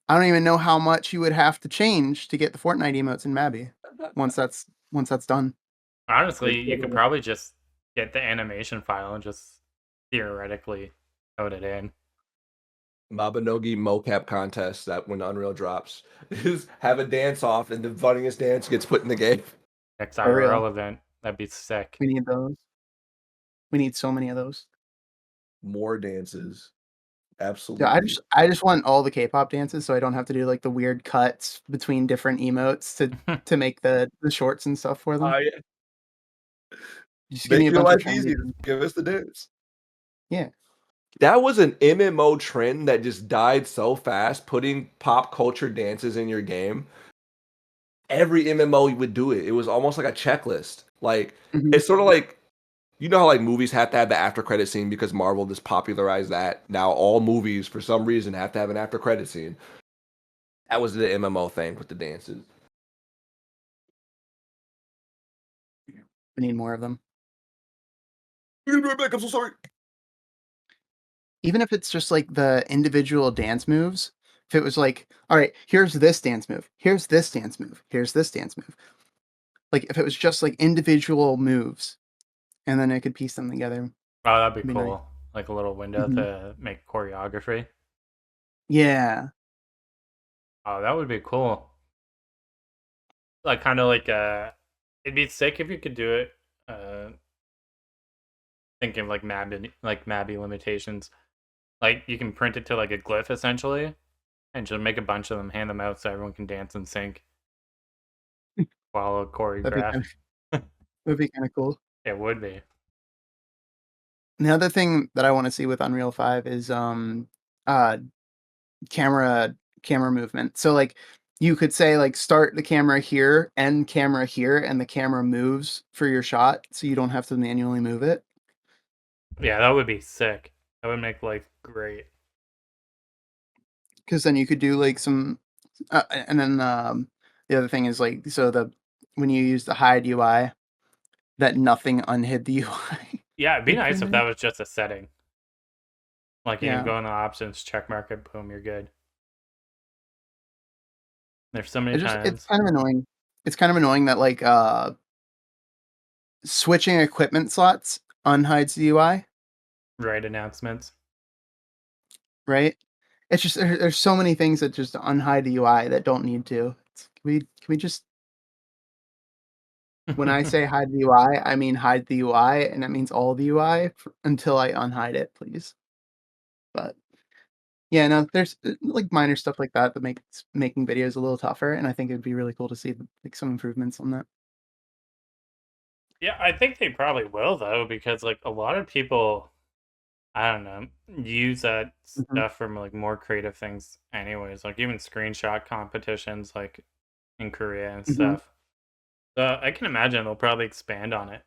I don't even know how much you would have to change to get the Fortnite emotes in Mabi once that's done. Honestly, you could probably just get the animation file and just theoretically code it in. Mabinogi mocap contest that when Unreal drops is have a dance off and the funniest dance gets put in the game. Next For real. IRL event, that'd be sick. We need those. We need so many of those. More dances. Yeah, Absolutely. I just want all the K-pop dances so I don't have to do like the weird cuts between different emotes to make the shorts and stuff for them. Yeah. Just give Make me a your bunch of life trendy easier. dances. Give us the dance. Yeah. That was an MMO trend that just died so fast, putting pop culture dances in your game. Every MMO would do it. It was almost like a checklist. Like Mhm. it's sort of like you know how like movies have to have the after credit scene because Marvel just popularized that. Now all movies for some reason have to have an after credit scene. That was the MMO thing with the dances. We need more of them. You're gonna be right back. I'm so sorry. Even if it's just like the individual dance moves, if it was like, all right, here's this dance move, here's this dance move, here's this dance move. Like if it was just like individual moves, and then I could piece them together. Oh, that'd be It'd be nice. cool. Like a little window Mhm. to make choreography. Yeah. Oh, that would be cool. Like kind of like it'd be sick if you could do it. Thinking of like Mabby limitations. Like you can print it to like a glyph essentially, and just make a bunch of them, hand them out so everyone can dance in sync, follow That'd be choreograph. kind of cool. It would be. And the other thing that I want to see with Unreal 5 is uh camera movement. So like you could say like start the camera here, end camera here, and the camera moves for your shot so you don't have to manually move it. Yeah, that would be sick. That would make life great. Because then you could do like some And then the other thing is like so the when you use the hide UI, that nothing unhid the UI. Yeah, it'd be Like for nice a if that minute. was just a setting. Like you can Yeah, go in the options, check mark it, boom, you're good. There's so many it's times, kind of annoying. It's kind of annoying that like switching equipment slots unhides the UI, right? Announcements. right? It's just there's so many things that just unhide the UI that don't need to. Can we just when I say hide the UI, I mean hide the UI, and that means all the UI until I unhide it, please. But yeah, no, there's like minor stuff like that that makes making videos a little tougher, and I think it'd be really cool to see like some improvements on that. Yeah, I think they probably will though, because like a lot of people, I don't know, use that Mhm, stuff for like more creative things, anyways. Like even screenshot competitions, like in Korea and mhm. stuff. So I can imagine they'll probably expand on it.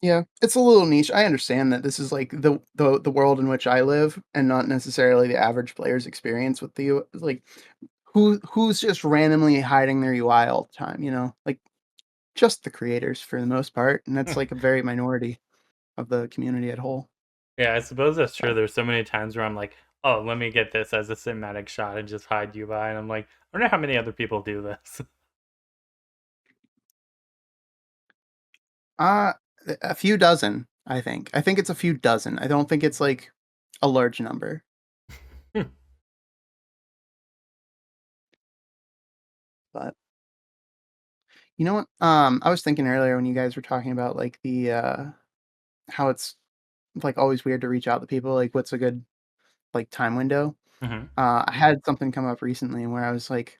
Yeah, it's a little niche. I understand that this is like the world in which I live, and not necessarily the average player's experience with the like who's just randomly hiding their UI all the time, you know? Like just the creators for the most part, and that's like a very minority of the community at whole. Yeah, I suppose that's true. So, There's so many times where I'm like, oh, let me get this as a cinematic shot and just hide UI. And I'm like, I wonder how many other people do this. uh, a few dozen, I think. I think it's a few dozen. I don't think it's like a large number. But you know what? I was thinking earlier when you guys were talking about like the how it's like always weird to reach out to people. Like, what's a good like time window? Hmm. I had something come up recently where I was like,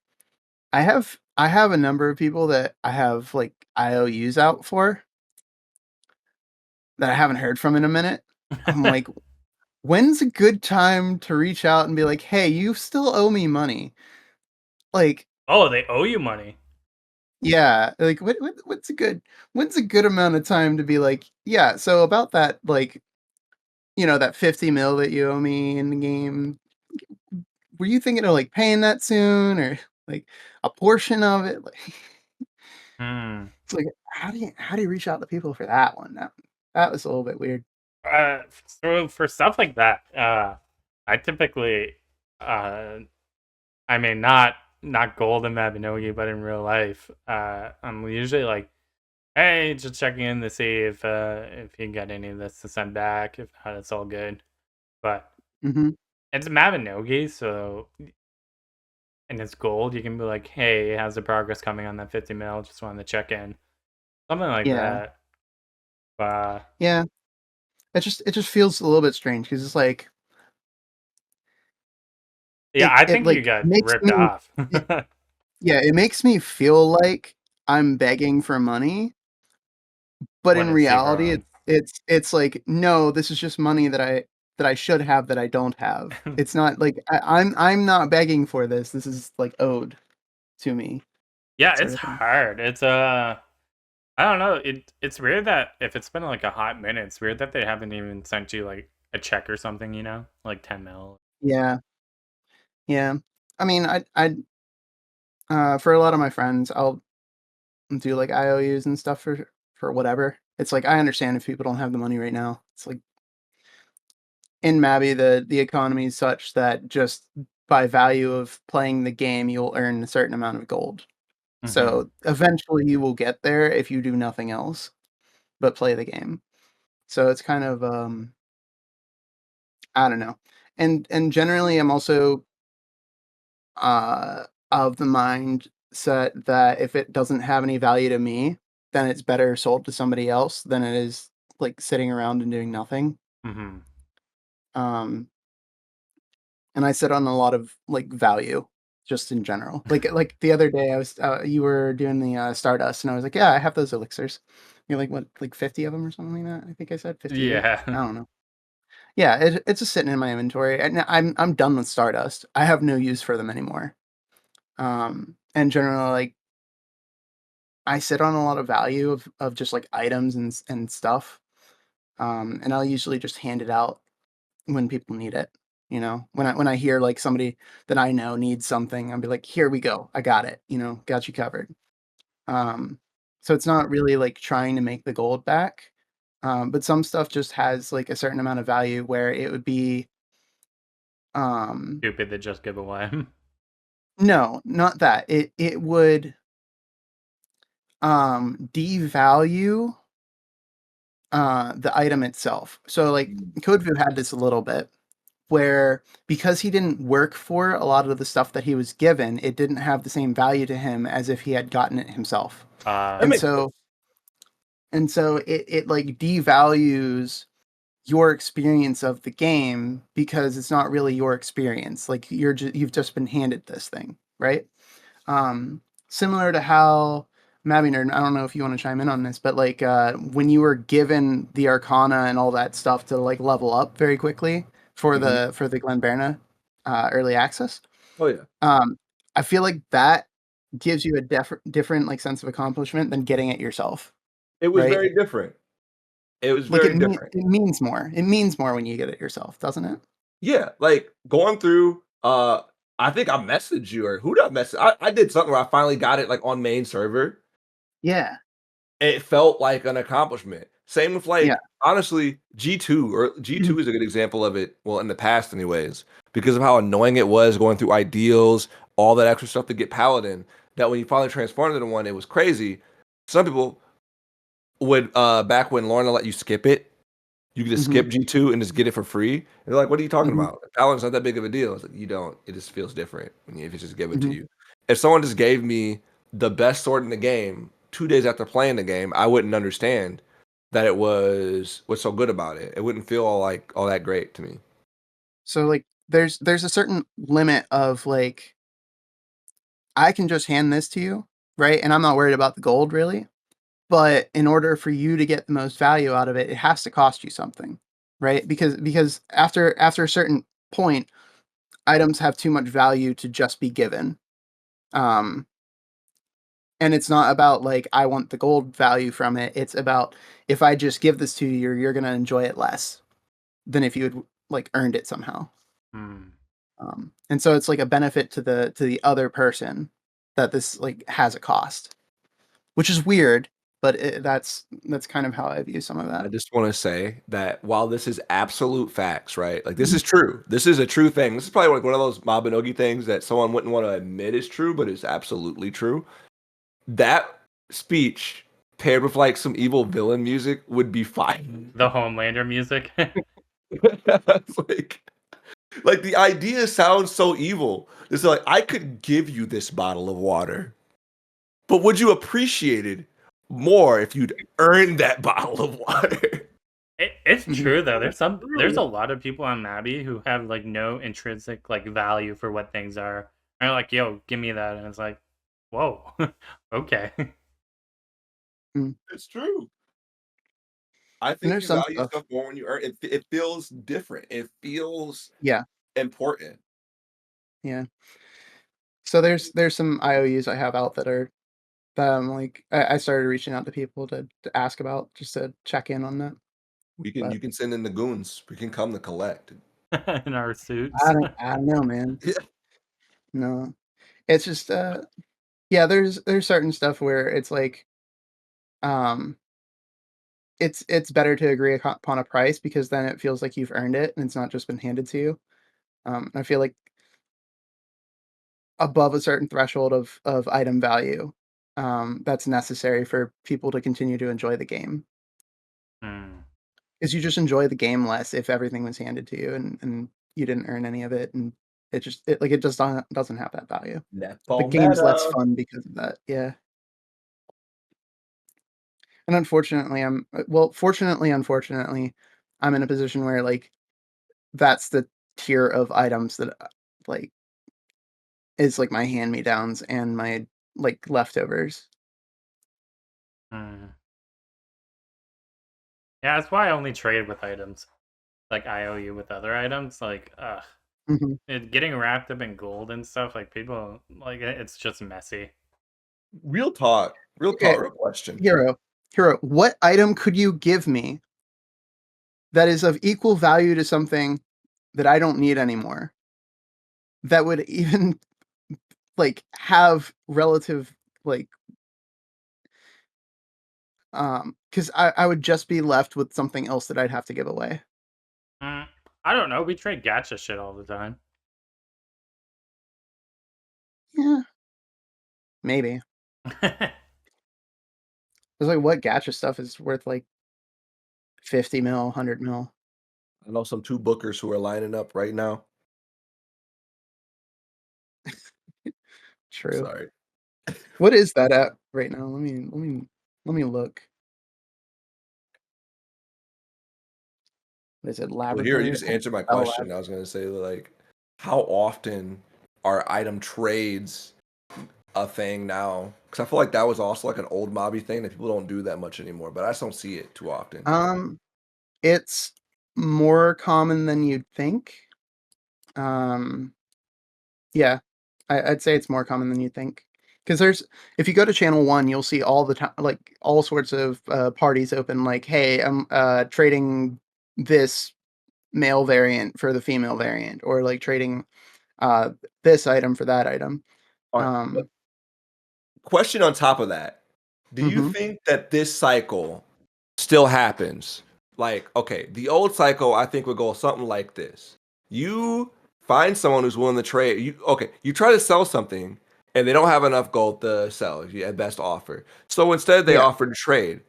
I have a number of people that I have like IOUs out for that I haven't heard from in a minute. I'm like, when's a good time to reach out and be like, hey, you still owe me money? Like, Oh, they owe you money. yeah, like when's a good amount of time to be like, yeah, so about that, like, that 50 mil that you owe me in the game, were you thinking of like paying that soon or like a portion of it? Like, Hmm. it's like, how do you reach out to people for that one? That was a little bit weird. So for stuff like that, I typically, uh, I mean, not gold in Mabinogi, but in real life, I'm usually like, hey, just checking in to see if you got any of this to send back. If not, it's all good. But Mhm. it's Mabinogi, so and it's gold. You can be like, hey, how's the progress coming on that 50 mil? Just wanted to check in, something like Yeah. that. Uh, Yeah. It just feels a little bit strange because it's like yeah, it I it think you like got makes ripped me off. it, yeah, it makes me feel like I'm begging for money, but When in it's reality, zero. it's like, no, this is just money that I should have that I don't have. It's not like I'm not begging for this. This is like owed to me, Yeah, sort it's of thing. hard. I don't know. It's weird that if it's been like a hot minute, it's weird that they haven't even sent you like a check or something, like 10 mil. Yeah, yeah. I mean, for a lot of my friends, I'll do like IOUs and stuff for whatever. It's like I understand if people don't have the money right now. It's like in Mabi, the economy is such that just by value of playing the game, you'll earn a certain amount of gold. Hmm. So eventually you will get there if you do nothing else but play the game. So it's kind of I don't know. And generally I'm also of the mindset that if it doesn't have any value to me, then it's better sold to somebody else than it is like sitting around and doing nothing. Hmm. Um and I sit on a lot of like value just in general. Like the other day I was you were doing the Stardust and I was like, "Yeah, I have those elixirs." You're like, "What? Like 50 of them or something like that?" I think I said 58. I Yeah. don't know. Yeah, it's just sitting in my inventory. And I'm done with Stardust. I have no use for them anymore. And generally like I sit on a lot of value of just like items and stuff. And I'll usually just hand it out when people need it. You know, when I hear like somebody that I know needs something, I'll be like, here we go, I got it. You know, got you covered. Um, so it's not really like trying to make the gold back. But some stuff just has like a certain amount of value where it would be Stupid to just give away. no, not that. It would devalue the item itself. So like CodeView had this a little bit where because he didn't work for a lot of the stuff that he was given, it didn't have the same value to him as if he had gotten it himself. That And makes so sense. it like devalues your experience of the game because it's not really your experience. Like you've just been handed this thing, right? Similar to how Mabby Nerd, I don't know if you want to chime in on this, but like when you were given the Arcana and all that stuff to like level up very quickly for Mhm. the Glenberna early access, Oh yeah, I feel like that gives you a different like sense of accomplishment than getting it yourself, it was right? very different. It was Like very different. it means more. It means more when you get it yourself, doesn't it? Yeah, like going through. I think I messaged you or who did I message? I did something where I finally got it like on main server. Yeah. It felt like an accomplishment. Same with Yeah. like honestly, G2 is a good example of it. Well, in the past, anyways, because of how annoying it was going through ideals, all that extra stuff to get Paladin. That when you finally transformed into one, it was crazy. Some people would back when Lorna let you skip it, you could just hmm skip G2 and just get it for free. And they're like, "What are you talking hmm about? Paladin's not that big of a deal." It's like you don't. It just feels different if it's just given to hmm you. If someone just gave me the best sword in the game 2 days after playing the game, I wouldn't understand that it was what's so good about it. It wouldn't feel all that great to me. So like there's a certain limit of like I can just hand this to you, right? And I'm not worried about the gold really. But in order for you to get the most value out of it, it has to cost you something, right? Because after a certain point, items have too much value to just be given. Um, and it's not about like I want the gold value from it. It's about if I just give this to you, you're gonna enjoy it less than if you had like earned it somehow. Hmm. And so it's like a benefit to the other person that this like has a cost, which is weird, but that's kind of how I view some of I that. just want to say that while this is absolute facts, right? Like this is true. This is a true thing. This is probably like one of those Mabinogi things that someone wouldn't want to admit is true, but it's absolutely true. That speech paired with like some evil villain music would be fine. The Homelander music. It's like the idea sounds so evil. It's like I could give you this bottle of water, but would you appreciate it more if you'd earned that bottle of water? It's Mhm. true though. There's a lot of people on Mabi who have like no intrinsic like value for what things are. They're like, "Yo, give me that," and it's like, "Whoa, okay." Mm. It's true. I And think there's you some value stuff. stuff more when you earn it. It feels different. It feels Yeah, important. yeah. So there's some IOUs I have out that I'm like I started reaching out to people to ask about just to check in on that. You But can send in the goons. We can come to collect. In our suits. I don't know, man. Yeah. No, it's just yeah. There's certain stuff where it's like um it's better to agree upon a price because then it feels like you've earned it and it's not just been handed to you. I feel like above a certain threshold of item value, that's necessary for people to continue to enjoy the game. Hmm. Because you just enjoy the game less if everything was handed to you and you didn't earn any of it, and it just doesn't have that value. That's The all game's less meta. fun because of that, yeah. And unfortunately, well, fortunately, unfortunately, I'm in a position where, like, that's the tier of items that, like, is, like, my hand-me-downs and my, like, leftovers. Hmm. Yeah, that's why I only trade with items. Like IOU with other items. Like, Mhm. getting wrapped up in gold and stuff. Like people, like it's just messy. Real talk. Real Okay, talk. Real question. Hero, what item could you give me that is of equal value to something that I don't need anymore that would even like have relative like because I would just be left with something else that I'd have to give away. Mm, I don't know. We trade gacha shit all the time. Yeah, maybe. It's like what gacha stuff is worth like 50 mil, 100 mil. I know some two bookers who are lining up right now. True. Sorry. What is that at right now? Let me look. What is it? Well, here you Laboratory just answered my Battle Lab. question. I was gonna say like, how often are item trades a thing now? Because I feel like that was also like an old mobby thing that people don't do that much anymore. But I just don't see it too often. It's more common than you'd think. Um, yeah, I'd say it's more common than you think. Because if you go to channel one, you'll see all the time, like all sorts of parties open. Like, hey, I'm trading this male variant for the female variant, or like trading uh this item for that item. All right, but Um, question on top of that: do you mhm. think that this cycle still happens? Like, okay, the old cycle I think would go something like this: you find someone who's willing to trade. You try to sell something, and they don't have enough gold to sell you at best offer. So instead, they Yeah. offer to trade,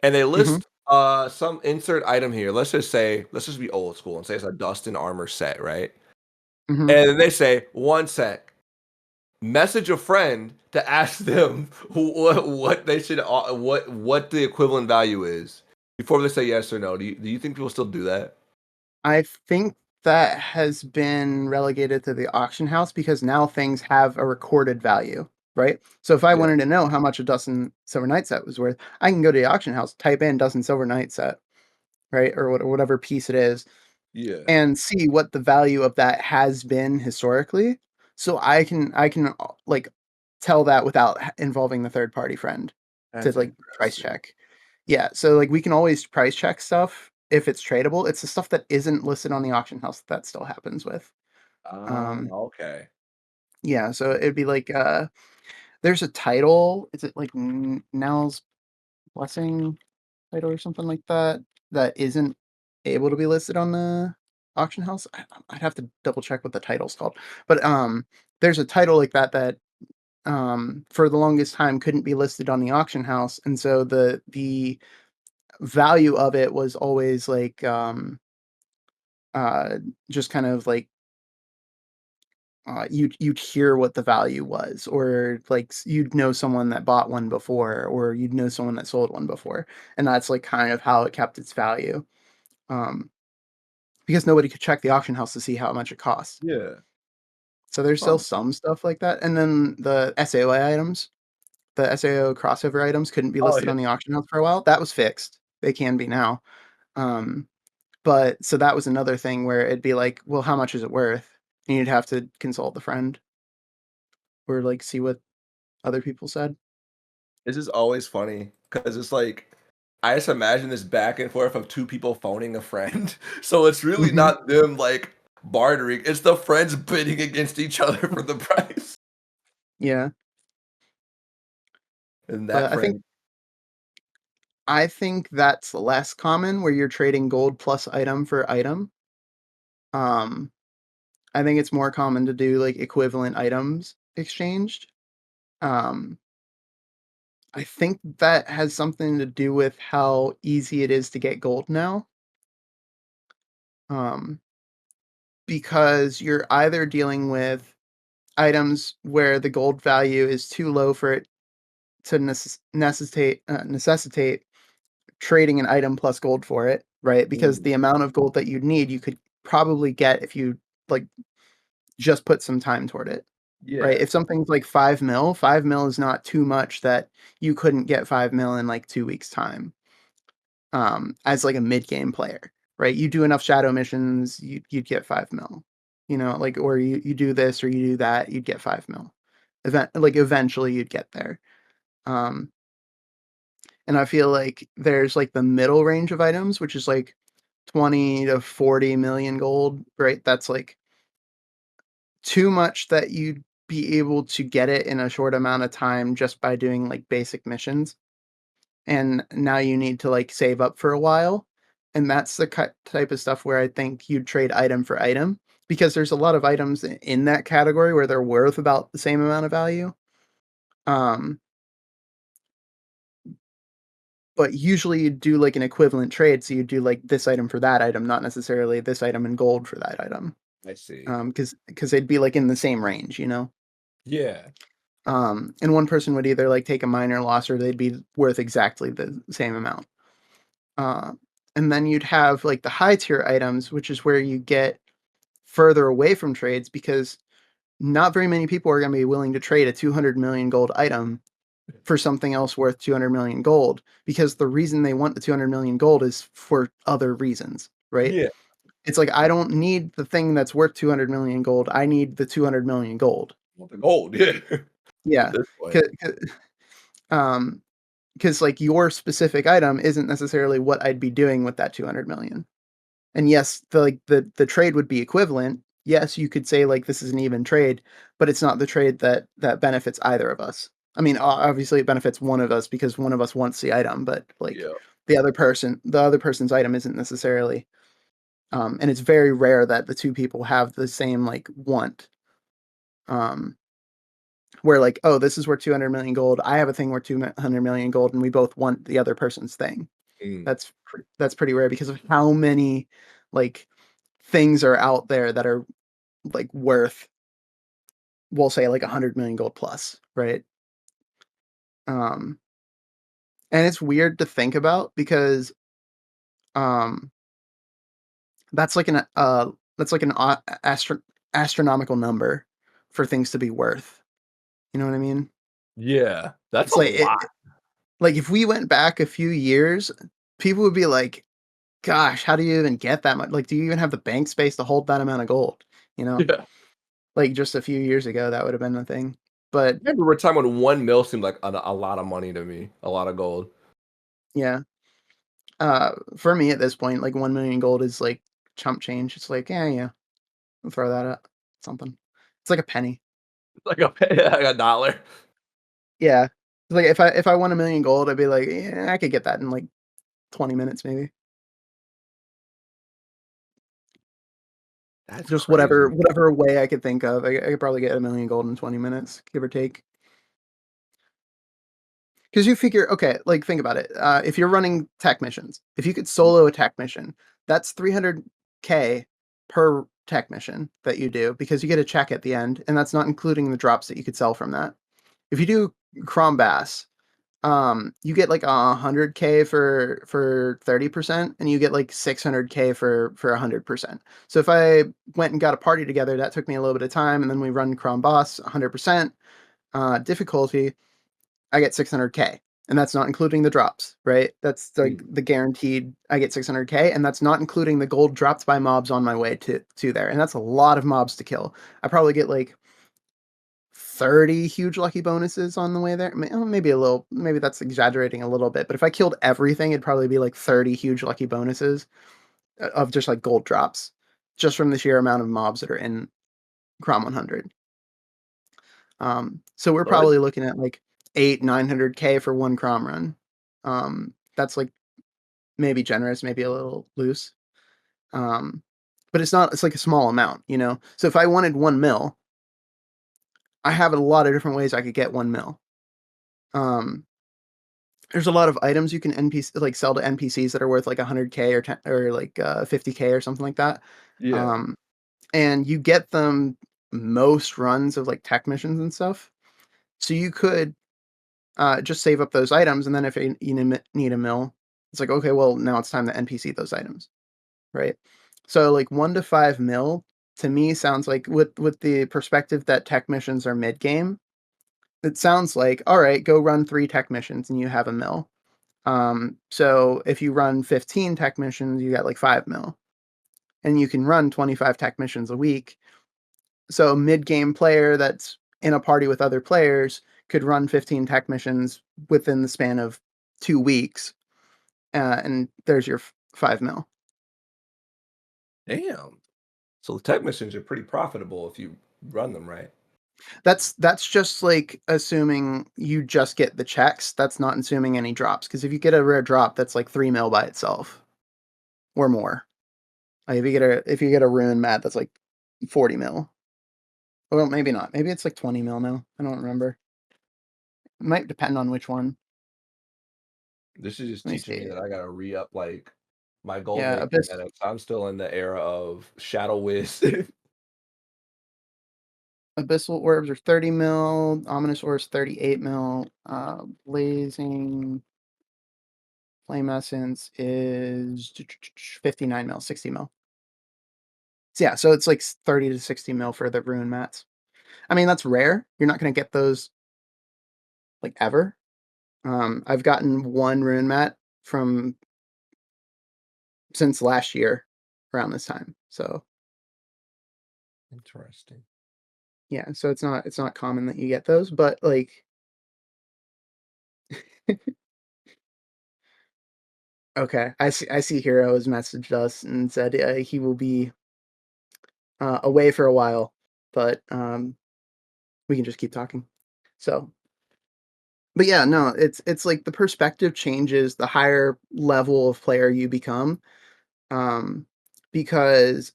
and they Mhm. list some insert item here. Let's just be old school and say it's a dust and armor set, right? Mhm. And then they say 1 sec, message a friend to ask them what they should what the equivalent value is before they say yes or no. Do you think people still do that? I think that has been relegated to the auction house because now things have a recorded value, right? So if I Yeah. wanted to know how much a Dustin Silver Knight set was worth, I can go to the auction house, type in Dustin Silver Knight set, right? Or whatever piece it is, Yeah. and see what the value of that has been historically. So I can like tell that without involving the third party friend to That's like price interesting. check. Yeah, so like we can always price check stuff if it's tradable. It's the stuff that isn't listed on the auction house that still happens with. Ah, Um, okay. yeah, so it'd be like there's a title. Is it like Now's Blessing title or something like that that isn't able to be listed on the auction house? I'd have to double check what the title's called. But there's a title like that that for the longest time couldn't be listed on the auction house, and so the value of it was always like uh just kind of like you'd hear what the value was, or like you'd know someone that bought one before, or you'd know someone that sold one before, and that's like kind of how it kept its value, um because nobody could check the auction house to see how much it cost. Yeah. So there's still Huh. some stuff like that, and then the SAO items, the SAO crossover items couldn't be Oh listed yeah. on the auction house for a while. That was fixed. They can be now. Um, but so that was another thing where it'd be like, well, how much is it worth? And you'd have to consult the friend or like see what other people said. This is always funny because it's like I just imagine this back and forth of two people phoning a friend. So it's really Mhm. not them like bartering. It's the friends bidding against each other for the price. Yeah, And that but friend. I think that's less common where you're trading gold plus item for item. Um, I think it's more common to do like equivalent items exchanged. Um, I think that has something to do with how easy it is to get gold now. Um, because you're either dealing with items where the gold value is too low for it to necessitate trading an item plus gold for it, right? Because Mm, the amount of gold that you'd need, you could probably get if you like just put some time toward it, right? yeah. If something's like 5 mil, 5 mil is not too much that you couldn't get 5 mil in like 2 weeks time. As like a mid game player, right? You do enough shadow missions, you'd get 5 mil, like, or you do this or you do that, you'd get 5 mil. Eventually you'd get there. Um, and I feel like there's like the middle range of items, which is like 20 to 40 million gold, right? That's like too much that you'd be able to get it in a short amount of time just by doing like basic missions. And now you need to like save up for a while. And that's the type of stuff where I think you'd trade item for item because there's a lot of items in that category where they're worth about the same amount of value. Um, but usually you do like an equivalent trade. So you do like this item for that item, not necessarily this item in gold for that item. I see. Because they'd be like in the same range, you know? Yeah. And one person would either like take a minor loss or they'd be worth exactly the same amount. Uh, and then you'd have like the high tier items, which is where you get further away from trades because not very many people are going to be willing to trade a 200 million gold item for something else worth 200 million gold because the reason they want the 200 million gold is for other reasons, right? Yeah. It's like I don't need the thing that's worth 200 million gold. I need the 200 million gold. Well, the gold, yeah. At Yeah. this point. Um, because like your specific item isn't necessarily what I'd be doing with that 200 million. And yes, the trade would be equivalent. Yes, you could say like this is an even trade, but it's not the trade that benefits either of us. I mean, obviously it benefits one of us because one of us wants the item, but like Yeah. the other person's item isn't necessarily. And it's very rare that the two people have the same like want. Um, where like, oh, this is worth 200 million gold. I have a thing worth 200 million gold, and we both want the other person's thing. Mm. That's pretty rare because of how many like things are out there that are like worth, we'll say like 100 million gold plus, right? Um, and it's weird to think about because um, that's like an astronomical number for things to be worth. You know what I mean? Yeah. That's It's a like lot. like if we went back a few years, people would be like, "Gosh, how do you even get that much? Like, do you even have the bank space to hold that amount of gold?" You know, Yeah. like just a few years ago, that would have been the thing. But I remember a time when 1 mil seemed like a lot of money to me, a lot of gold. yeah, for me at this point, like 1 million gold is like chump change. It's like, yeah, I'll throw that at something. It's like a penny. Like a like a dollar. Yeah, like if I won 1 million gold, I'd be like, yeah, I could get that in like 20 minutes, maybe. That's Just whatever crazy. whatever way I could think of, I could probably get 1 million gold in 20 minutes, give or take. Because you figure, okay, like think about it. If you're running tech missions, if you could solo a tech mission, that's 300k per tech mission that you do because you get a check at the end, and that's not including the drops that you could sell from that. If you do Crom Bass, you get like 100k for 30%, and you get like 600k for 100%. So if I went and got a party together, that took me a little bit of time, and then we run Crom Boss 100% difficulty. I get 600k, and that's not including the drops, right? That's like Mm. the guaranteed I get 600k, and that's not including the gold dropped by mobs on my way to there, and that's a lot of mobs to kill. I probably get like 30 huge lucky bonuses on the way there. Maybe a little, maybe that's exaggerating a little bit, but if I killed everything, it'd probably be like 30 huge lucky bonuses of just like gold drops, just from the sheer amount of mobs that are in Crom 100. So we're Oh, it's probably looking at like 900k for one Crom run. That's like maybe generous, maybe a little loose. Um, but it's not. It's like a small amount, you know. So if I wanted 1 mil, I have a lot of different ways I could get 1 mil. Um, there's a lot of items you can NPC like sell to NPCs that are worth like 100k or 10, or like 50k or something like that. yeah. Um, and you get them most runs of like tech missions and stuff. So you could just save up those items, and then if you need a mill, it's like, okay, well, now it's time to NPC those items, right? So like 1 to 5 mil to me sounds like with the perspective that tech missions are mid game. It sounds like, all right, go run 3 tech missions and you have a mill. So if you run 15 tech missions, you got like 5 mil, and you can run 25 tech missions a week. So a mid game player that's in a party with other players could run 15 tech missions within the span of 2 weeks, and there's your 5 mil. Damn. So the tech missions are pretty profitable if you run them right. That's just like assuming you just get the checks. That's not assuming any drops. Because if you get a rare drop, that's like 3 mil by itself or more. Like if you get a rune mat, that's like 40 mil. Well, maybe not. Maybe it's like 20 mil now. I don't remember. It might depend on which one. This is just Let me teaching me see. that I gotta re-up like my gold Yeah, making meta. I'm still in the era of Shadow Wiz. Abyssal orbs are 30 mil. Ominous orbs 38 mil. Blazing flame essence is 59 mil, 60 mil. So yeah, so it's like 30 to 60 mil for the rune mats. I mean, that's rare. You're not going to get those like ever. I've gotten one rune mat from since last year around this time. So Interesting. yeah, so it's not common that you get those, but like okay, I see Hero has messaged us and said he will be away for a while, but we can just keep talking. So, but yeah, no, it's like the perspective changes the higher level of player you become, um, because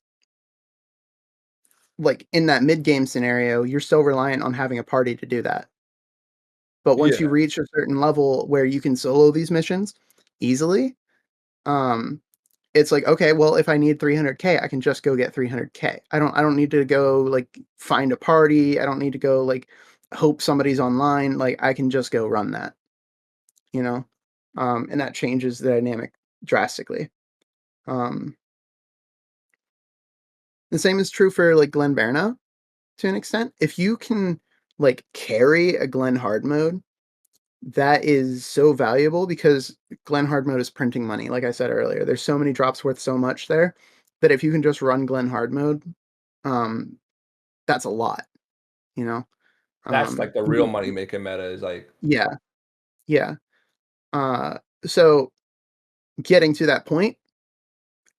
like in that mid game scenario, you're still reliant on having a party to do that. But once you Yeah. reach a certain level where you can solo these missions easily, um, it's like, okay, well, if I need 300K, I can just go get 300K. I don't need to go like find a party. I don't need to go like hope somebody's online. Like I can just go run that, you know? And that changes the dynamic drastically. Um, the same is true for like Glen Berna to an extent. If you can like carry a Glen hard mode, that is so valuable because Glen hard mode is printing money. Like I said earlier, there's so many drops worth so much there that if you can just run Glen hard mode, um, that's a lot, you know? That's like the You real can, money making meta is like yeah, yeah. So getting to that point,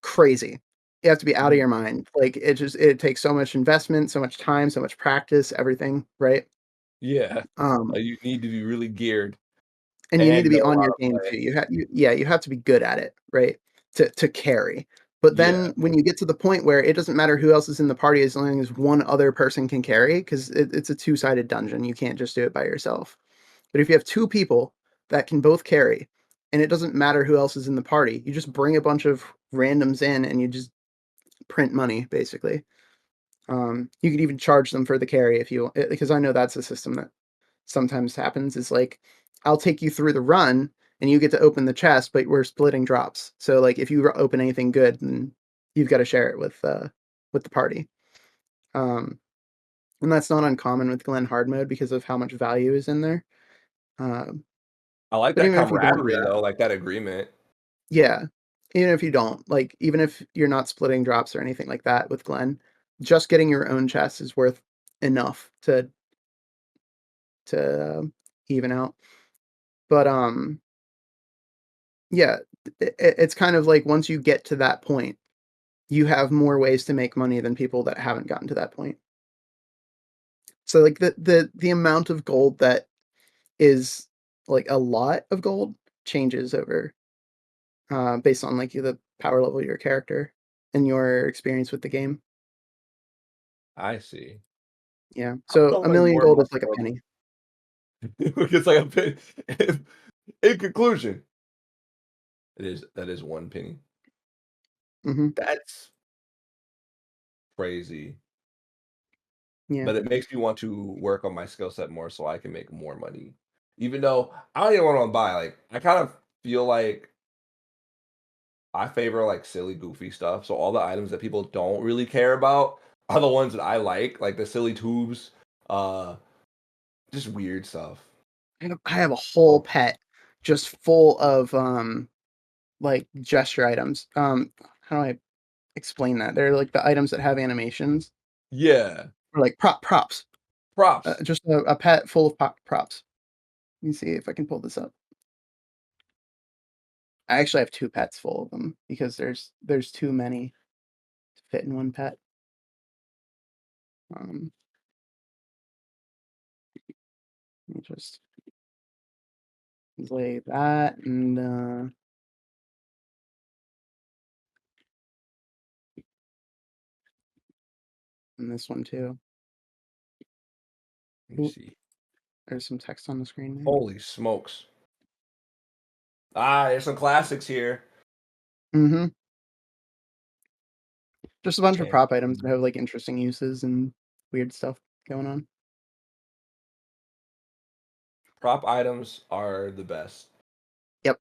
crazy. You have to be out of Mhm. your mind. Like it takes so much investment, so much time, so much practice, everything, right? yeah. Um, Like you need to be really geared and you need and to know be on how your to game play. too. You have to be good at it, right? To carry. But Yeah. then when you get to the point where it doesn't matter who else is in the party as long as one other person can carry, because it's a two-sided dungeon. You can't just do it by yourself. But if you have two people that can both carry, and it doesn't matter who else is in the party, you just bring a bunch of randoms in and you just print money, basically. You could even charge them for the carry if you, because I know that's a system that sometimes happens is like I'll take you through the run and you get to open the chest, but we're splitting drops. So like if you open anything good, then you've got to share it with the party. Um, and that's not uncommon with Glen hard mode because of how much value is in there. Um, I like but that even if you don't do camaraderie that, though, like that agreement. yeah, even if you don't like, even if you're not splitting drops or anything like that with Glen, just getting your own chest is worth enough to even out. But yeah, it's kind of like once you get to that point, you have more ways to make money than people that haven't gotten to that point. So like the amount of gold that is like a lot of gold changes over based on like the power level of your character and your experience with the game. I see. Yeah. I'm So gonna a learn million more and gold more is like a penny. it's like a penny. In conclusion, that is one penny. Hmm. That's crazy. Yeah. But it makes me want to work on my skill set more so I can make more money. Even though I don't even want to buy, like I kind of feel like I favor like silly, goofy stuff. So all the items that people don't really care about are the ones that I like the silly tubes, uh, just weird stuff. I have a whole Oh, pet just full of like gesture items. How do I explain that? They're like the items that have animations yeah, or like props. props. Just a pet full of props. Let me see if I can pull this up. I actually have two pets full of them because there's too many fit in one pet. Let me just lay that and this one too. Let me Ooh, see. there's some text on the screen there. Holy smokes! There's some classics here. Mm-hmm. Just a bunch of Champ. prop items that have like interesting uses and weird stuff going on. Prop items are the best. Yep.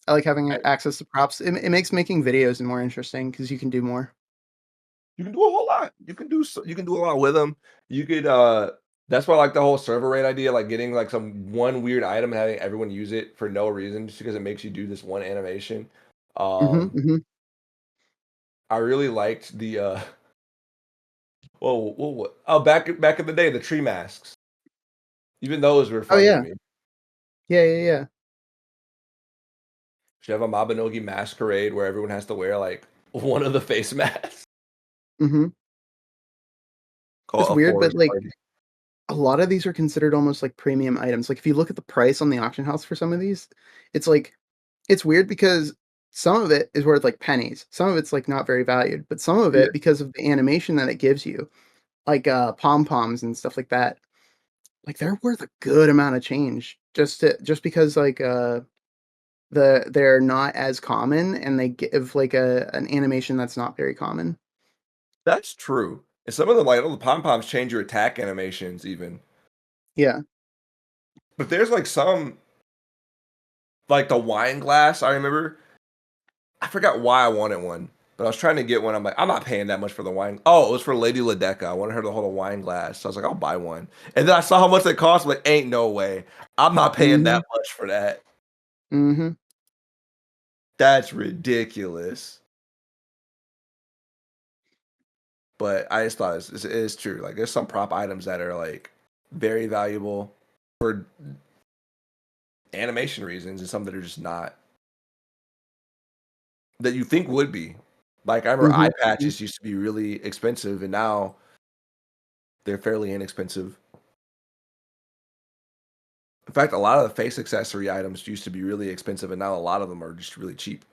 I like having I- access to props. It makes making videos more interesting because you can do more. You can do a whole lot. You can do a lot with them. You could that's why I like the whole server rate idea, like getting like some one weird item and having everyone use it for no reason, just because it makes you do this one animation. Mm-hmm, mm-hmm. I really liked the back in the day, the tree masks. Even those were Oh fun to yeah. me. Yeah. Should have a Mabinogi masquerade where everyone has to wear like one of the face masks. Mm-hmm. Call It's it a weird, but forest like party. a lot of these are considered almost like premium items. Like if you look at the price on the auction house for some of these, it's like it's weird because some of it is worth like pennies. Some of it's like not very valued, but some of Yeah. it because of the animation that it gives you, like pom-poms and stuff like that. Like they're worth a good amount of change just because like they're not as common and they give like an animation that's not very common. That's true. And some of them, like all the pom poms, change your attack animations even. Yeah. But there's like some, like the wine glass. I remember. I forgot why I wanted one, but I was trying to get one. I'm like, I'm not paying that much for the wine. Oh, it was for Lady Ladecca. I wanted her to hold a wine glass. So I was like, I'll buy one. And then I saw how much it cost. I'm like, ain't no way. I'm not paying Mm-hmm. that much for that. Mm-hmm. That's ridiculous. But I just thought it is true. Like, there's some prop items that are like very valuable for animation reasons, and some that are just not. That you think would be. Like, I remember Mm-hmm. eye Mm-hmm. patches used to be really expensive, and now they're fairly inexpensive. In fact, a lot of the face accessory items used to be really expensive, and now a lot of them are just really cheap.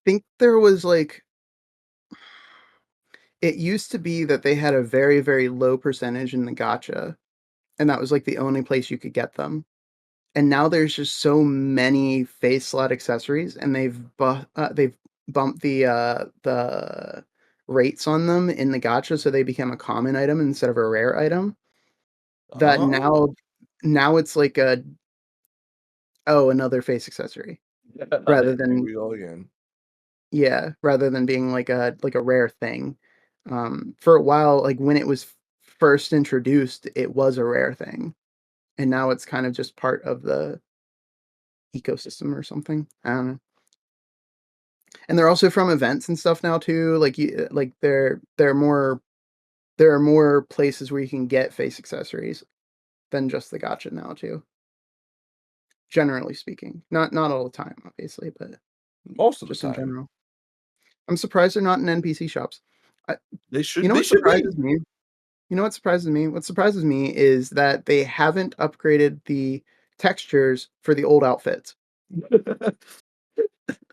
Think there was like it used to be that they had a very, very low percentage in the gacha, and that was like the only place you could get them. And now there's just so many face slot accessories, and they've bumped the rates on them in the gacha, so they become a common item instead of a rare item. That Oh, now it's like another face accessory yeah, rather here than we go again. rather than being like a rare thing. For a while, like when it was first introduced, it was a rare thing, and now it's kind of just part of the ecosystem or something. I don't know. And they're also from events and stuff now too. Like like there are more places where you can get face accessories than just the gotcha now too. Generally speaking, not all the time, obviously, but Most of the just in time, general. I'm surprised they're not in NPC shops. I, they you should. know They what should be. surprises me? You know what surprises me? What surprises me is that they haven't upgraded the textures for the old outfits. That's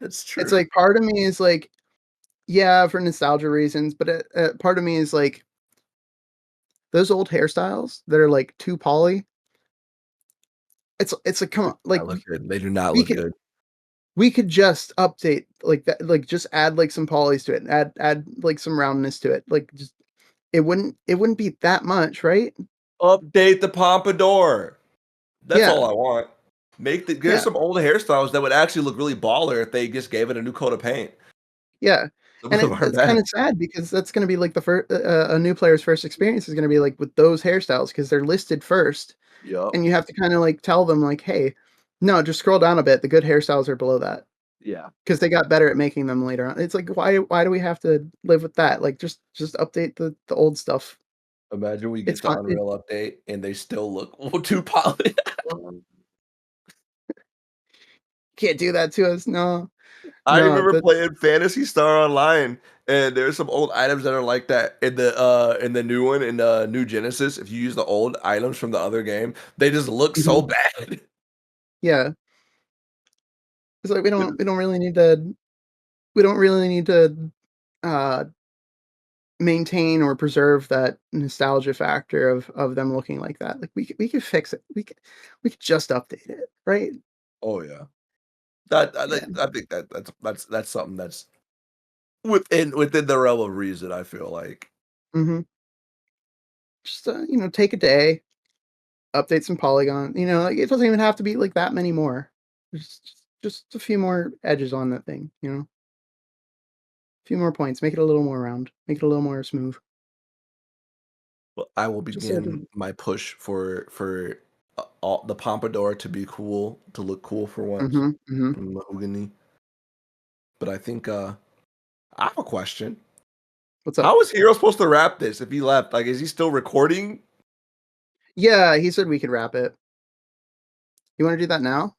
It's true. like part of me is like, yeah, for nostalgia reasons, but part of me is like those old hairstyles that are like too poly. It's like come on, I like look good. They do not we look could good. we could just update like that, like just add like some polys to it, add like some roundness to it, like just it wouldn't be that much, right? Update the pompadour. That's all Yeah, I want. There's yeah, some old hairstyles that would actually look really baller if they just gave it a new coat of paint. yeah. Some of And them are it's kind bad. of sad because that's going to be like the first a new player's first experience is going to be like with those hairstyles because they're listed first, Yup. and you have to kind of like tell them like, hey, no, just scroll down a bit. The good hairstyles are below that Yeah. because they got better at making them later on. It's like why do we have to live with that? Like just update the old stuff. Imagine we It's get to fine. Unreal Update and they still look too polished. Can't do that to us. No, I no. remember playing Fantasy Star Online, And there's some old items that are like that in the new one, in the new Genesis. If you use the old items from the other game, they just look so Mhm. bad. Yeah. It's like we But don't really need to uh maintain or preserve that nostalgia factor of them looking like that. Like we could fix it. We could just update it, right? oh yeah, that Yeah. I think that's something that's within the realm of reason. I feel like. Mhm. Just take a day, update some polygon. Like it doesn't even have to be like that many more. Just a few more edges on that thing. A few more points. Make it a little more round. Make it a little more smooth. Well, I will Just so it begin doesn't. my push for all the pompadour to be cool, to look cool for once Mhm. Mhm. from mahogany. But I think I have a question. What's up? How is Hero supposed to wrap this if he left? Like, is he still recording? Yeah, he said we could wrap it. You want to do that now?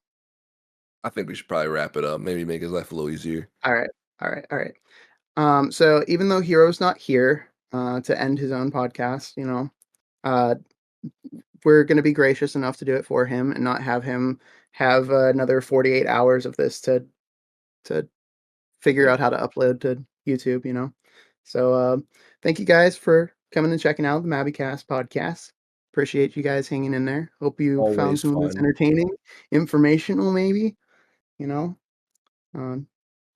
I think we should probably wrap it up. Maybe make his life a little easier. All right. All right. All right. So even though Hero's not here to end his own podcast, uh, we're going to be gracious enough to do it for him and not have him have another 48 hours of this to figure Yeah, out how to upload to YouTube. So thank you guys for coming and checking out the MabiCast podcast. Appreciate you guys hanging in there. Hope you found always some of this fun. entertaining, informational, maybe. You know, um,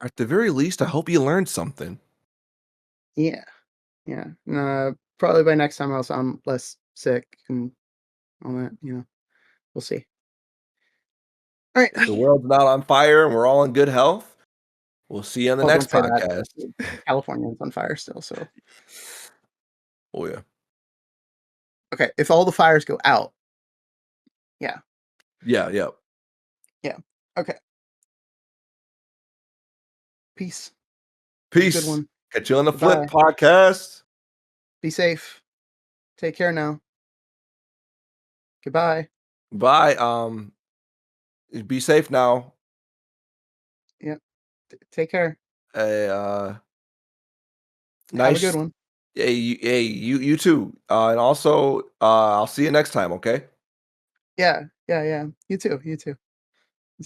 At the very least, I hope you learned something. yeah, yeah. Probably by next time I'll sound less sick and all that. We'll see. All right. If the world's not on fire and we're all in good health, we'll see you on the Well, next don't say that. podcast. California's on fire still. So Oh yeah, okay, if all the fires go out, yeah, yeah. yeah. Okay. Peace. Have a good Peace. one. Catch you on the Flip Goodbye. podcast. Be safe. Take care now. Goodbye. Bye. Be safe now. Yep. Take care. Hey, Have a good nice. one. You too. And also, I'll see you next time. Okay. Yeah. Yeah. Yeah. You too. You too.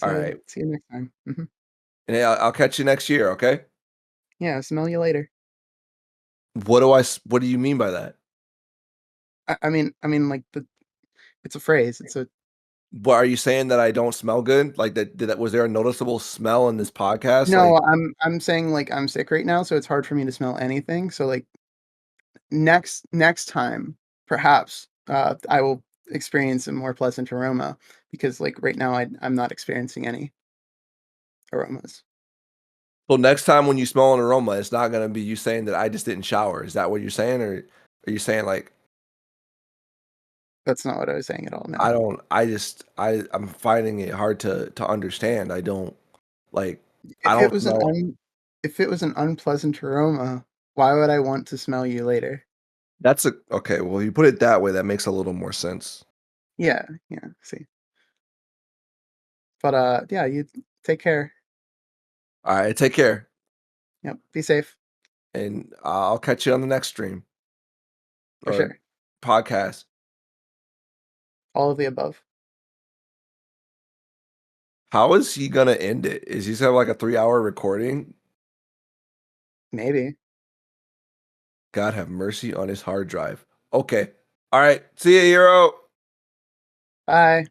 All So right. see you next time. And I'll catch you next year. Okay. Yeah. Smell you later. What do you mean by that? I mean, like it's a phrase. It's a What are you saying, that I don't smell good? Like that was there a noticeable smell in this podcast? Like, no. I'm saying like I'm sick right now, so it's hard for me to smell anything. So like next time, perhaps I will experience a more pleasant aroma because like right now I'm not experiencing any aromas. so next time when you smell an aroma, it's not gonna be you saying that I just didn't shower. Is that what you're saying, or are you saying like That's not what I was saying at all. No. I don't? I'm finding it hard to understand. I don't like. I If it don't was smell. if it was an unpleasant aroma, why would I want to smell you later? That's a okay. Well, you put it that way, that makes a little more sense. Yeah, yeah. See, but yeah. You take care. All right, take care, Yep. Be safe and I'll catch you on the next stream for or sure. podcast. All of the above. How is he gonna end it? Is he gonna have like a 3 hour recording? Maybe. God have mercy on his hard drive. Okay. All right. See you, Hero. Bye.